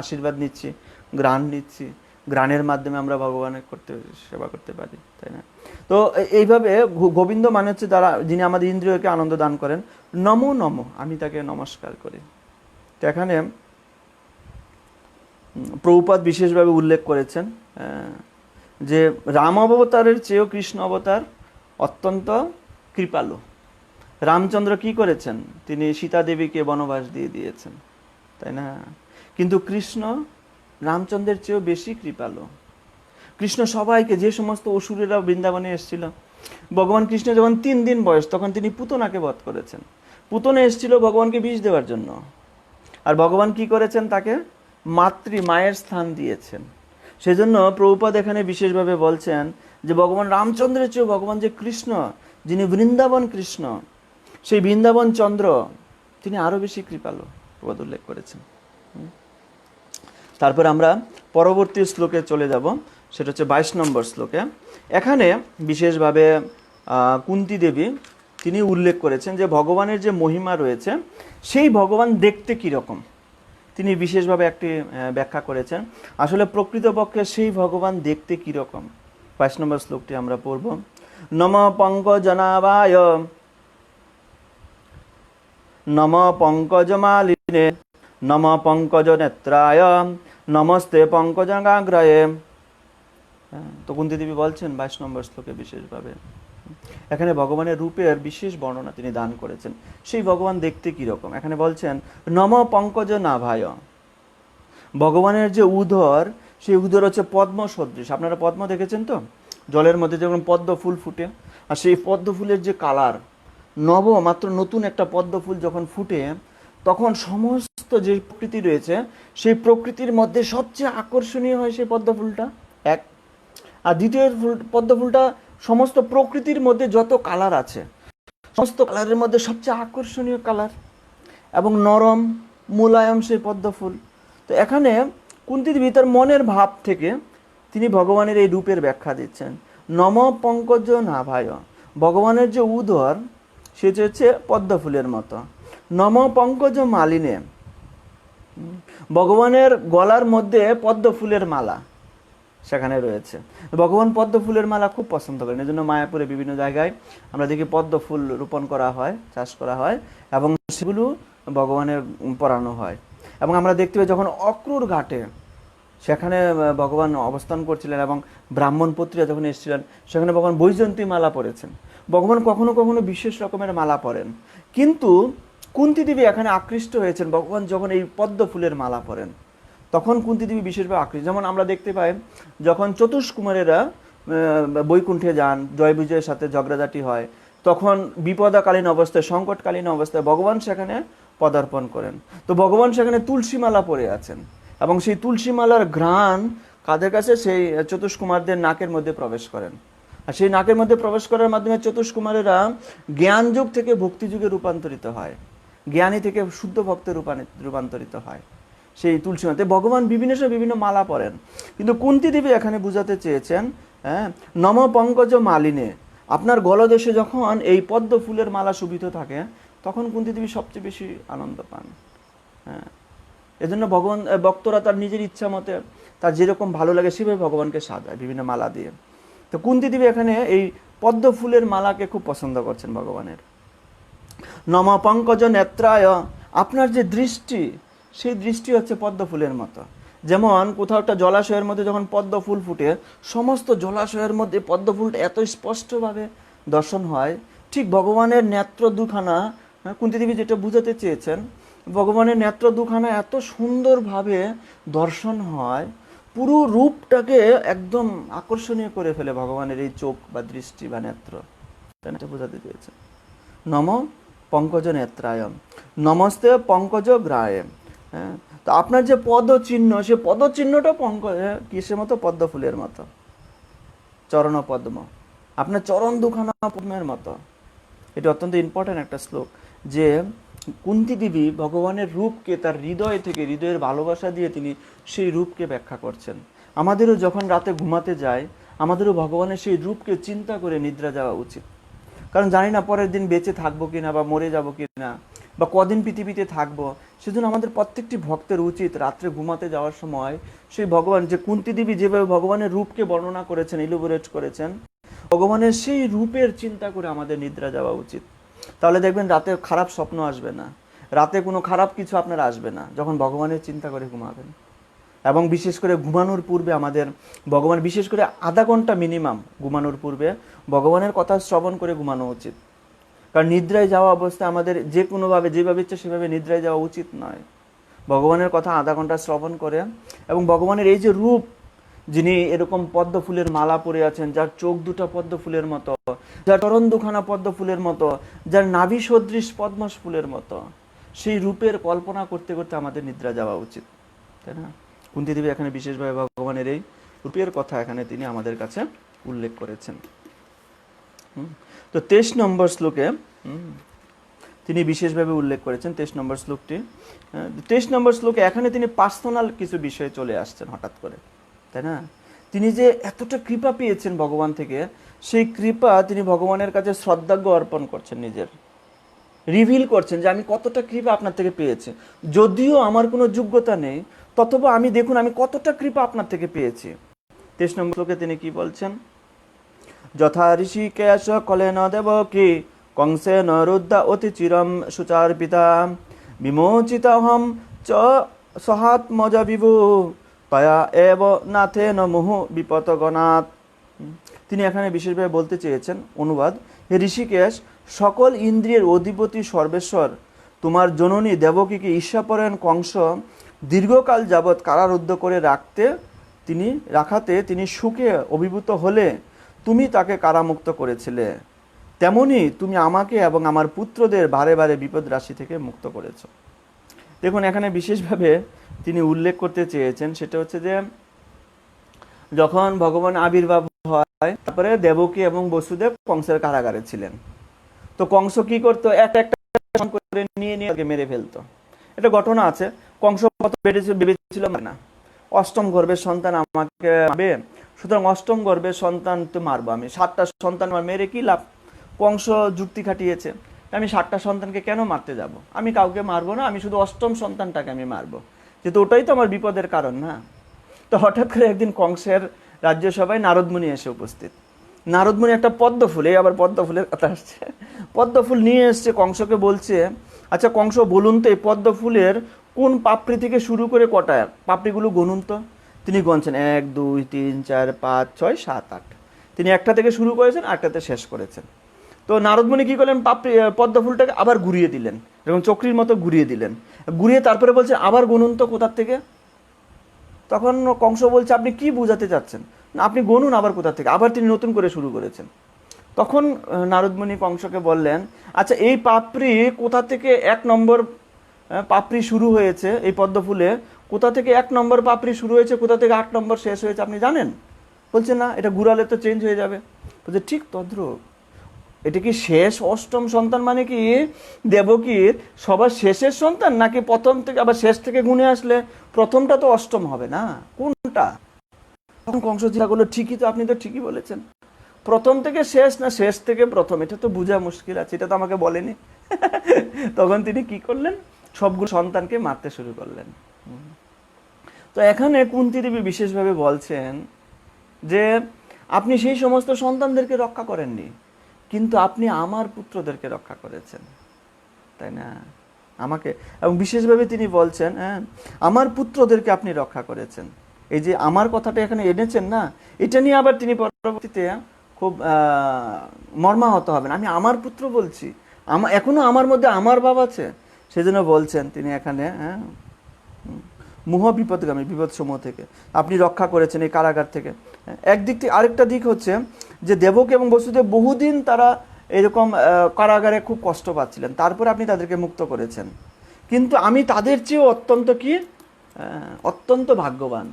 আশীর্বাদ নিচ্ছি, ঘ্রাণ নিচ্ছি, ঘ্রাণের মাধ্যমে আমরা ভগবানের সেবা করতে পারি, তাই না? তো এইভাবে গোবিন্দ মানে হচ্ছে তারা যিনি আমাদের ইন্দ্রিয়কে আনন্দ দান করেন। নমো নমো, আমি তাকে নমস্কার করি। তো এখানে প্রভুপাদ বিশেষভাবে উল্লেখ করেছেন যে রাম অবতারের চেয়েও কৃষ্ণ অবতার অত্যন্ত কৃপালু। রামচন্দ্র কি করেছেন? তিনি সীতা দেবীকে বনবাস দিয়ে দিয়েছেন, তাই না? কিন্তু কৃষ্ণ রামচন্দ্রের চেয়েও বেশি কৃপালু। কৃষ্ণ সবাইকে, যে সমস্ত অসুরেরা বৃন্দাবনে এসেছিল, ভগবান কৃষ্ণ যখন 3 দিন বয়স, তখন তিনি পুতনাকে বধ করেছেন। পুতনা এসেছিল ভগবানকে বিষ দেওয়ার জন্য, আর ভগবান কি করেছেন? তাকে মায়ের স্থান দিয়েছেন। সেজন্য প্রভুপাদ এখানে বিশেষভাবে বলছেন যে ভগবান রামচন্দ্রের চেয়েও ভগবান যে কৃষ্ণ, যিনি বৃন্দাবন কৃষ্ণ, সেই বৃন্দাবন চন্দ্র, তিনি আরো বেশি কৃপালু, প্রভুপাদ উল্লেখ করেছেন। তারপর আমরা পরবর্তী শ্লোকে চলে যাব, সেটা হচ্ছে 22 নম্বর শ্লোকে। এখানে বিশেষভাবে কুন্তী দেবী তিনি উল্লেখ করেছেন যে ভগবানের যে মহিমা রয়েছে, সেই ভগবান দেখতে কীরকম, তিনি বিশেষভাবে একটি ব্যাখ্যা করেছেন। আসলে প্রকৃতপক্ষে সেই ভগবান দেখতে কীরকম, 22 নম্বর শ্লোকটি আমরা পড়ব। নম পঙ্কজনাভায় নম পঙ্কজমালিনে নম পঙ্কজ নেত্রায় নমস্তে পঙ্কজাগ্রায়ে। তো কুন্তী দেবী বলছেন 22 নম্বর শ্লোকে বিশেষভাবে এখানে ভগবানের রূপের বিশেষ বর্ণনা তিনি দান করেছেন। সেই ভগবান দেখতে কীরকম এখানে বলছেন, নম পঙ্কজ নাভায়। ভগবানের যে উদর, সেই উদর হচ্ছে পদ্ম সদৃশ। আপনারা পদ্ম দেখেছেন তো? জলের মধ্যে যখন পদ্ম ফুল ফুটে, আর সেই পদ্ম ফুলের যে কালার, মাত্র নতুন একটা পদ্ম ফুল যখন ফুটে, তখন সমস্ত যে প্রকৃতি রয়েছে, সেই প্রকৃতির মধ্যে সবচেয়ে আকর্ষণীয় হয় সেই পদ্ম ফুলটা, এক। আর দ্বিতীয় পদ্ম ফুলটা সমস্ত প্রকৃতির মধ্যে যত কালার আছে, সমস্ত কালারের মধ্যে সবচেয়ে আকর্ষণীয় কালার, এবং নরম মুলায়ম সেই পদ্ম ফুল। তো এখানে কুন্তী দেবী তার মনের ভাব থেকে তিনি ভগবানের এই রূপের ব্যাখ্যা দিচ্ছেন। নম পঙ্কজ নাভায়, ভগবানের যে উদর, সেটা হচ্ছে পদ্ম ফুলের মতো। নম পঙ্কজ মালিনে, ভগবানের গলার মধ্যে পদ্ম ফুলের মালা সেখানে রয়েছে। ভগবান পদ্ম ফুলের মালা খুব পছন্দ করেন, এই জন্য মায়াপুরে বিভিন্ন জায়গায় আমরা দেখি পদ্ম ফুল রোপণ করা হয়, চাষ করা হয় এবং সেগুলো ভগবানের পরানো হয়। এবং আমরা দেখতে পাই যখন অক্রুর ঘাটে সেখানে ভগবান অবস্থান করছিলেন এবং ব্রাহ্মণ পুত্রীরা যখন এসেছিলেন, সেখানে ভগবান বৈজয়ন্তী মালা পরেছেন। ভগবান কখনো কখনো বিশেষ রকমের মালা পরেন, কিন্তু কুন্তী দেবী এখানে আকৃষ্ট হয়েছেন ভগবান যখন এই পদ্ম ফুলের মালা পরেন, তখন কুন্তী দেবী বিশেষভাবে আকৃষ্ট। যেমন আমরা দেখতে পাই যখন চতুষ্কুমারেরা বৈকুণ্ঠে যান, জয় বিজয়ের সাথে ঝগড়াঝাটি হয়, তখন বিপদাকালীন অবস্থায়, সংকটকালীন অবস্থায় ভগবান সেখানে পদার্পণ করেন। তো ভগবান সেখানে তুলসী মালা পরে আছেন এবং সেই তুলসী মালার ঘ্রাণ কাদের কাছে, সেই চতুষ্কুমারদের নাকের মধ্যে প্রবেশ করেন। আর সেই নাকের মধ্যে প্রবেশ করার মাধ্যমে চতুষ্কুমারেরা জ্ঞান যুগ থেকে ভক্তি যুগে রূপান্তরিত হয়, জ্ঞানী থেকে শুদ্ধ ভক্তে রূপান্তরিত হয় সেই তুলসী মালাতে। ভগবান বিভিন্ন সময় বিভিন্ন মালা পরেন, কিন্তু কুন্তী দেবী এখানে বুঝাতে চেয়েছেন, হ্যাঁ, নম পঙ্কজ মালিনে, আপনার গলদেশে যখন এই পদ্ম ফুলের মালা শোভিত থাকে তখন কুন্তী দেবী সবচেয়ে বেশি আনন্দ পান। হ্যাঁ, এজন্য ভগবান ভক্তরা তার নিজের ইচ্ছা মতে তার যেরকম ভালো লাগে সেভাবে ভগবানকে সাজায় বিভিন্ন মালা দিয়ে। তো কুন্তী দেবী এখানে এই পদ্ম ফুলের মালাকে খুব পছন্দ করছেন ভগবানের। নম পঙ্কজ নেত্রায়, আপনার যে দৃষ্টি, সেই দৃষ্টি হচ্ছে পদ্ম ফুলের মতো। যেমন কোথাও একটা জলাশয়ের মধ্যে যখন পদ্ম ফুল ফুটে, সমস্ত জলাশয়ের মধ্যে পদ্ম ফুলটা এত স্পষ্টভাবে দর্শন হয়, ঠিক ভগবানের নেত্র দুখানা, কুন্তী দেবী যেটা বুঝাতে চেয়েছেন, ভগবানের নেত্র দুখানা এত সুন্দরভাবে দর্শন হয়, পুরো রূপটাকে একদম আকর্ষণীয় করে ফেলে ভগবানের এই চোখ বা দৃষ্টি বা নেত্র, এটা বোঝাতে চেয়েছেন। নম পঙ্কজ নেত্রায়ম, নমস্তে পঙ্কজ গ্রায়ে। হ্যাঁ, তো আপনার যে পদচিহ্ন, সে পদচিহ্নটা কিসের মতো, পদ্ম ফুলের মতো, চরণ পদ্ম, আপনার চরণ দুখানা পদ্মের মতো। এটা অত্যন্ত ইম্পর্টেন্ট একটা শ্লোক, যে কুন্তী দেবী ভগবানের রূপকে তার হৃদয় থেকে, হৃদয়ের ভালোবাসা দিয়ে তিনি সেই রূপকে ব্যাখ্যা করছেন। আমাদেরও যখন রাতে ঘুমাতে যায়, আমাদেরও ভগবানের সেই রূপকে চিন্তা করে নিদ্রা যাওয়া উচিত। কারণ জানি না পরের দিন বেঁচে থাকবো কিনা বা মরে যাবো কিনা বা কদিন পৃথিবীতে থাকবো। সেজন্য আমাদের প্রত্যেকটি ভক্তের উচিত রাত্রে ঘুমাতে যাওয়ার সময় সেই ভগবান, যে কুন্তী দেবী যেভাবে ভগবানের রূপকে বর্ণনা করেছেন, ইলুবোরেট করেছেন, ভগবানের সেই রূপের চিন্তা করে আমাদের নিদ্রা যাওয়া উচিত। তাহলে দেখবেন রাতে খারাপ স্বপ্ন আসবে না, রাতে কোনো খারাপ কিছু আপনার আসবে না যখন ভগবানের চিন্তা করে ঘুমাবেন। এবং বিশেষ করে ঘুমানোর পূর্বে আমাদের ভগবান, বিশেষ করে আধা ঘন্টা মিনিমাম ঘুমানোর পূর্বে ভগবানের কথা শ্রবণ করে ঘুমানো উচিত। কারণ নিদ্রায় যাওয়া অবস্থায় আমাদের যে কোনোভাবে, যেভাবে ইচ্ছে সেভাবে নিদ্রায় যাওয়া উচিত নয়। ভগবানের কথা আধা ঘন্টা শ্রবণ করে, এবং ভগবানের এই যে রূপ, যিনি এরকম পদ্ম ফুলের মালা পরে আছেন, যার চোখ দুটা পদ্ম ফুলের মতো, যার চরণ দুখানা পদ্ম ফুলের মতো, যার নাভি সদৃশ পদ্ম ফুলের মতো, সেই রূপের কল্পনা করতে করতে আমাদের নিদ্রা যাওয়া উচিত, তাই না? কুন্তী দেবী এখানে বিশেষভাবে ভগবানের এই রূপের কথা এখানে তিনি আমাদের কাছে উল্লেখ করেছেন। তো 23 নম্বর শ্লোকে তিনি বিশেষভাবে উল্লেখ করেছেন 23 নম্বর শ্লোকটি। 23 নম্বর শ্লোকে এখানে তিনি পার্সোনাল কিছু বিষয়ে চলে আসছেন হঠাৎ করে, তাই না? তিনি যে এতটা কৃপা পেয়েছেন ভগবান থেকে, সেই কৃপা তিনি ভগবানের কাছে শ্রদ্ধাজ্ঞ অর্পণ করছেন, নিজের রিভিল করছেন যে আমি কতটা কৃপা আপনার থেকে পেয়েছি, যদিও আমার কোনো যোগ্যতা নেই, তথবা আমি দেখুন আমি কতটা কৃপা আপনার থেকে পেয়েছি। 23 নম্বর শ্লোকে তিনি কি বলছেন? যথা ঋষিকেশ কলেন দেবকী কংসেন রুদ্ধা অতি চিরম সুচার্পিতা বিমোচিতাহম চ সহাত্মজ বিভু তয়া এব নাথেন মুহু বিপতগণাৎ। তিনি এখানে বিশেষভাবে বলতে চেয়েছেন, অনুবাদ, হে ঋষিকেশ, সকল ইন্দ্রিয়ের অধিপতি সর্বেশ্বর তোমার জননী দেবকীকে ঈর্ষাপরায়ণ কংস দীর্ঘকাল যাবৎ কারারুদ্ধ করে রাখাতে তিনি সুখে অভিভূত হলে তুমি তাকে কারামুক্ত করেছিলে, তেমনি তুমি আমাকে এবং আমার পুত্রদের বারে বারে বিপদ রাশি থেকে মুক্ত করেছ। দেখুন এখানে বিশেষভাবে তিনি উল্লেখ করতে চেয়েছেন, সেটা হচ্ছে যে যখন ভগবান আবির্ভাব হয়, তারপরে দেবকী এবং বসুদেব কংসের কারাগারে ছিলেন। তো কংস কি করতো, একটা একটা করে নিয়ে মেরে ফেলতো। এটা ঘটনা আছে। কংস ভেবেছিল না অষ্টম গর্ভের সন্তান আমাকে মারবে, সুতরাং অষ্টম গর্ভের সন্তান তো মারবো আমি, 7টা সন্তান মেরে কি লাভ। কংস যুক্তি খাটিয়েছে, আমি 7টা সন্তানকে কেন মারতে যাব? আমি কাউকে মারবো না, আমি শুধু অষ্টম সন্তানটাকে আমি মারবো, যেহেতু ওটাই তো আমার বিপদের কারণ না। তো হঠাৎ করে একদিন কংসের রাজ্যসভায় নারদমুনি এসে উপস্থিত। নারদমুনি একটা পদ্ম ফুল, এই আবার পদ্ম ফুলের কথা আসছে, পদ্ম ফুল নিয়ে এসছে, কংসকে বলছে, আচ্ছা কংস বলুন তো এই পদ্ম ফুলের কোন পাপড়ি থেকে শুরু করে কটা পাপড়িগুলো গুনুন তো। তিনি গণছেন 1 2 3 4 5 6 7 8। তিনি একটা থেকে শুরু করেছেন, আটটাতে শেষ করেছেন। তো নারদমুনি কি করলেন, পদ্ম ফুলটাকে আবার ঘুরিয়ে দিলেন, এবং চক্রির মতো ঘুরিয়ে দিলেন, ঘুরিয়ে তারপরে বলছে আবার গুনুন তো কোথার থেকে। তখন কংস বলছে আপনি কি বোঝাতে চাচ্ছেন, না আপনি গনুন আবার কোথা থেকে। আবার তিনি নতুন করে শুরু করেছেন। তখন নারদমুনি কংসকে বললেন, আচ্ছা এই পাপড়ি কোথা থেকে 1 নম্বর পাপড়ি শুরু হয়েছে, এই পদ্ম ফুলে কোথা থেকে 1 নম্বর পাপড়ি শুরু হয়েছে, কোথা থেকে 8 নম্বর শেষ হয়েছে আপনি জানেন? বলছে না, এটা ঘুরালে তো চেঞ্জ হয়ে যাবে। বলছে ঠিক তদ্রূপ, এটা কি শেষ অষ্টম সন্তান মানে কি দেবকীর সবার শেষের সন্তান, নাকি প্রথম থেকে আবার শেষ থেকে গুনে আসলে প্রথমটা তো অষ্টম হবে না, কোনটা? তখন কংস চিন্তা করলো, ঠিকই তো, আপনি তো ঠিকই বলেছেন, প্রথম থেকে শেষ না শেষ থেকে প্রথম, এটা তো বোঝা মুশকিল আছে, এটা তো আমাকে বলেনি। তখন তিনি কি করলেন, সবগুলো সন্তানকে মারতে শুরু করলেন। তো এখানে কুন্তী দেবী বিশেষভাবে বলছেন যে আপনি সেই সমস্ত সন্তানদেরকে রক্ষা করেননি, কিন্তু আপনি আমার পুত্রদেরকে রক্ষা করেছেন, তাই না? আমাকে, এবং বিশেষভাবে তিনি বলছেন, হ্যাঁ আমার পুত্রদেরকে আপনি রক্ষা করেছেন। এই যে আমার কথাটা এখানে এনেছেন না, এটা নিয়ে আবার তিনি পরবর্তীতে খুব মর্মাহত হবেন। আমি আমার পুত্র বলছি, এখনো আমার মধ্যে আমার ভাব আছে, সেজন্য বলছেন তিনি এখানে, হ্যাঁ মুহ বিপদগামী, বিপদ সমূহ থেকে আপনি রক্ষা করেছেন, এই কারাগার থেকে। একদিক থেকে আরেকটা দিক হচ্ছে যে দেবকী এবং বসুদেব বহুদিন তারা এরকম কারাগারে খুব কষ্ট পাচ্ছিলেন, তারপরে আপনি তাদেরকে মুক্ত করেছেন। কিন্তু আমি তাদের চেয়েও অত্যন্ত ভাগ্যবান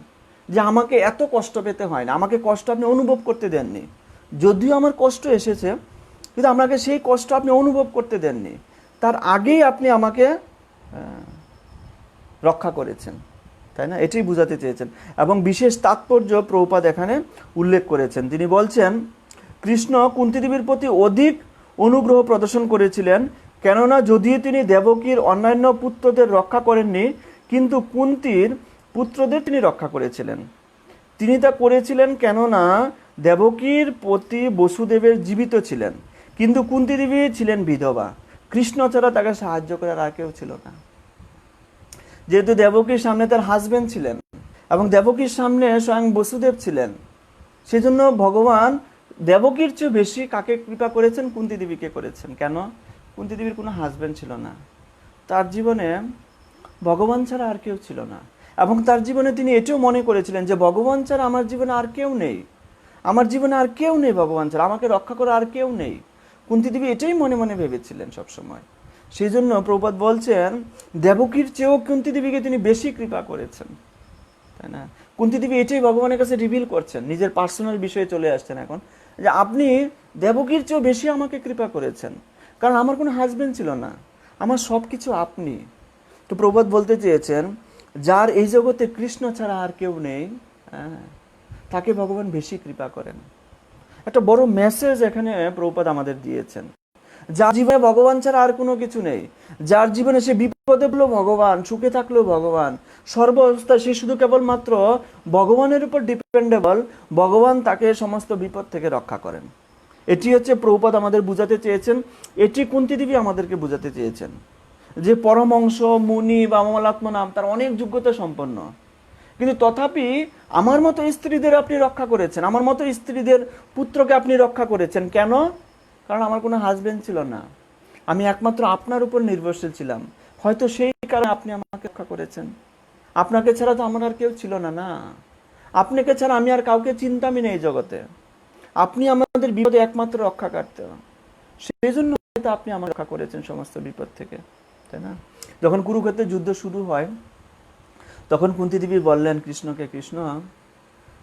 যে আমাকে এত কষ্ট পেতে হয় না, আমাকে কষ্ট আপনি অনুভব করতে দেননি। যদিও আমার কষ্ট এসেছে, কিন্তু আমাকে সেই কষ্ট আপনি অনুভব করতে দেননি, তার আগেই আপনি আমাকে রক্ষা করেছেন, তাই না? এটাই বুঝাতে চেয়েছেন। এবং বিশেষ তাৎপর্য প্রভুপাদ এখানে উল্লেখ করেছেন। তিনি বলছেন, কৃষ্ণ কুন্তী দেবীর প্রতি অধিক অনুগ্রহ প্রদর্শন করেছিলেন, কেননা যদিও তিনি দেবকীর অন্যান্য পুত্রদের রক্ষা করেননি, কিন্তু কুন্তীর পুত্রদের তিনি রক্ষা করেছিলেন। তিনি তা করেছিলেন কেননা দেবকীর প্রতি বসুদেবের জীবিত ছিলেন, কিন্তু কুন্তী দেবী ছিলেন বিধবা, কৃষ্ণ ছাড়া তাকে সাহায্য করার আর কেউ ছিল না। যেহেতু দেবকীর সামনে তার হাজবেন্ড ছিলেন এবং দেবকীর সামনে স্বয়ং বসুদেব ছিলেন, সেজন্য ভগবান দেবকীর চেয়ে বেশি কাকে কৃপা করেছেন, কুন্তী দেবীকে করেছেন। কেন? কুন্তী দেবীর কোনো হাজবেন্ড ছিল না, তার জীবনে ভগবান ছাড়া আর কেউ ছিল না, এবং তার জীবনে তিনি এটাও মনে করেছিলেন যে ভগবান ছাড়া আমার জীবনে আর কেউ নেই, আমার জীবনে আর কেউ নেই ভগবান ছাড়া, আমাকে রক্ষা করা আর কেউ নেই। কুন্তী দেবী এটাই মনে মনে ভেবেছিলেন সবসময়। সেই জন্য প্রভুপাদ বলছেন দেবকীর চেয়েও কুন্তী দেবীকে তিনি বেশি কৃপা করেছেন, তাই না? কুন্তী দেবী এটাই ভগবানের কাছে রিভিল করছেন, নিজের পার্সোনাল বিষয়ে চলে আসছেন এখন, যে আপনি দেবকীর চেয়েও বেশি আমাকে কৃপা করেছেন, কারণ আমার কোনো হাজবেন্ড ছিল না, আমার সব কিছু আপনি। তো প্রভুপাদ বলতে চেয়েছেন যার এই জগতে কৃষ্ণ ছাড়া আর কেউ নেই, তাকে ভগবান বেশি কৃপা করেন। একটা বড় মেসেজ এখানে প্রভুপাদ আমাদের দিয়েছেন। যার জীবনে ভগবান ছাড়া আর কোনো কিছু নেই, যার জীবনে সে বিপদে পড়লো ভগবান, সুখে থাকলেও ভগবান, সর্ব অবস্থায় সে শুধু কেবলমাত্র ভগবানের উপর ডিপেন্ডেবল, ভগবান তাকে সমস্ত বিপদ থেকে রক্ষা করেন। এটি হচ্ছে প্রভুপাদ আমাদের বুঝাতে চেয়েছেন, এটি কুন্তী দেবী আমাদেরকে বুঝাতে চেয়েছেন, যে পরমংস মুনি বা অমলাত্মনাম তার অনেক যোগ্যতা সম্পন্ন, কিন্তু তথাপি আমার মতো স্ত্রীদের আপনি রক্ষা করেছেন, আমার মতো স্ত্রীদের পুত্রকে আপনি রক্ষা করেছেন। কেন? কারণ আমার কোনো হাজবেন্ড ছিল না, আমি একমাত্র আপনার উপর নির্ভরশীল ছিলাম, হয়তো সেই কারণে আপনি আমাকে রক্ষা করেছেন। আপনাকে ছাড়া তো আমার আর কেউ ছিল না, না আপনাকে ছাড়া আমি আর কাউকে চিন্তামই নেই জগতে, আপনি আমাদের বিপদে একমাত্র রক্ষাকর্তা, সেই জন্য হয়তো আপনি আমাকে রক্ষা করেছেন সমস্ত বিপদ থেকে, তাই না? যখন কুরুক্ষেত্রের যুদ্ধ শুরু হয়, তখন কুন্তী দেবী বললেন কৃষ্ণকে, কৃষ্ণ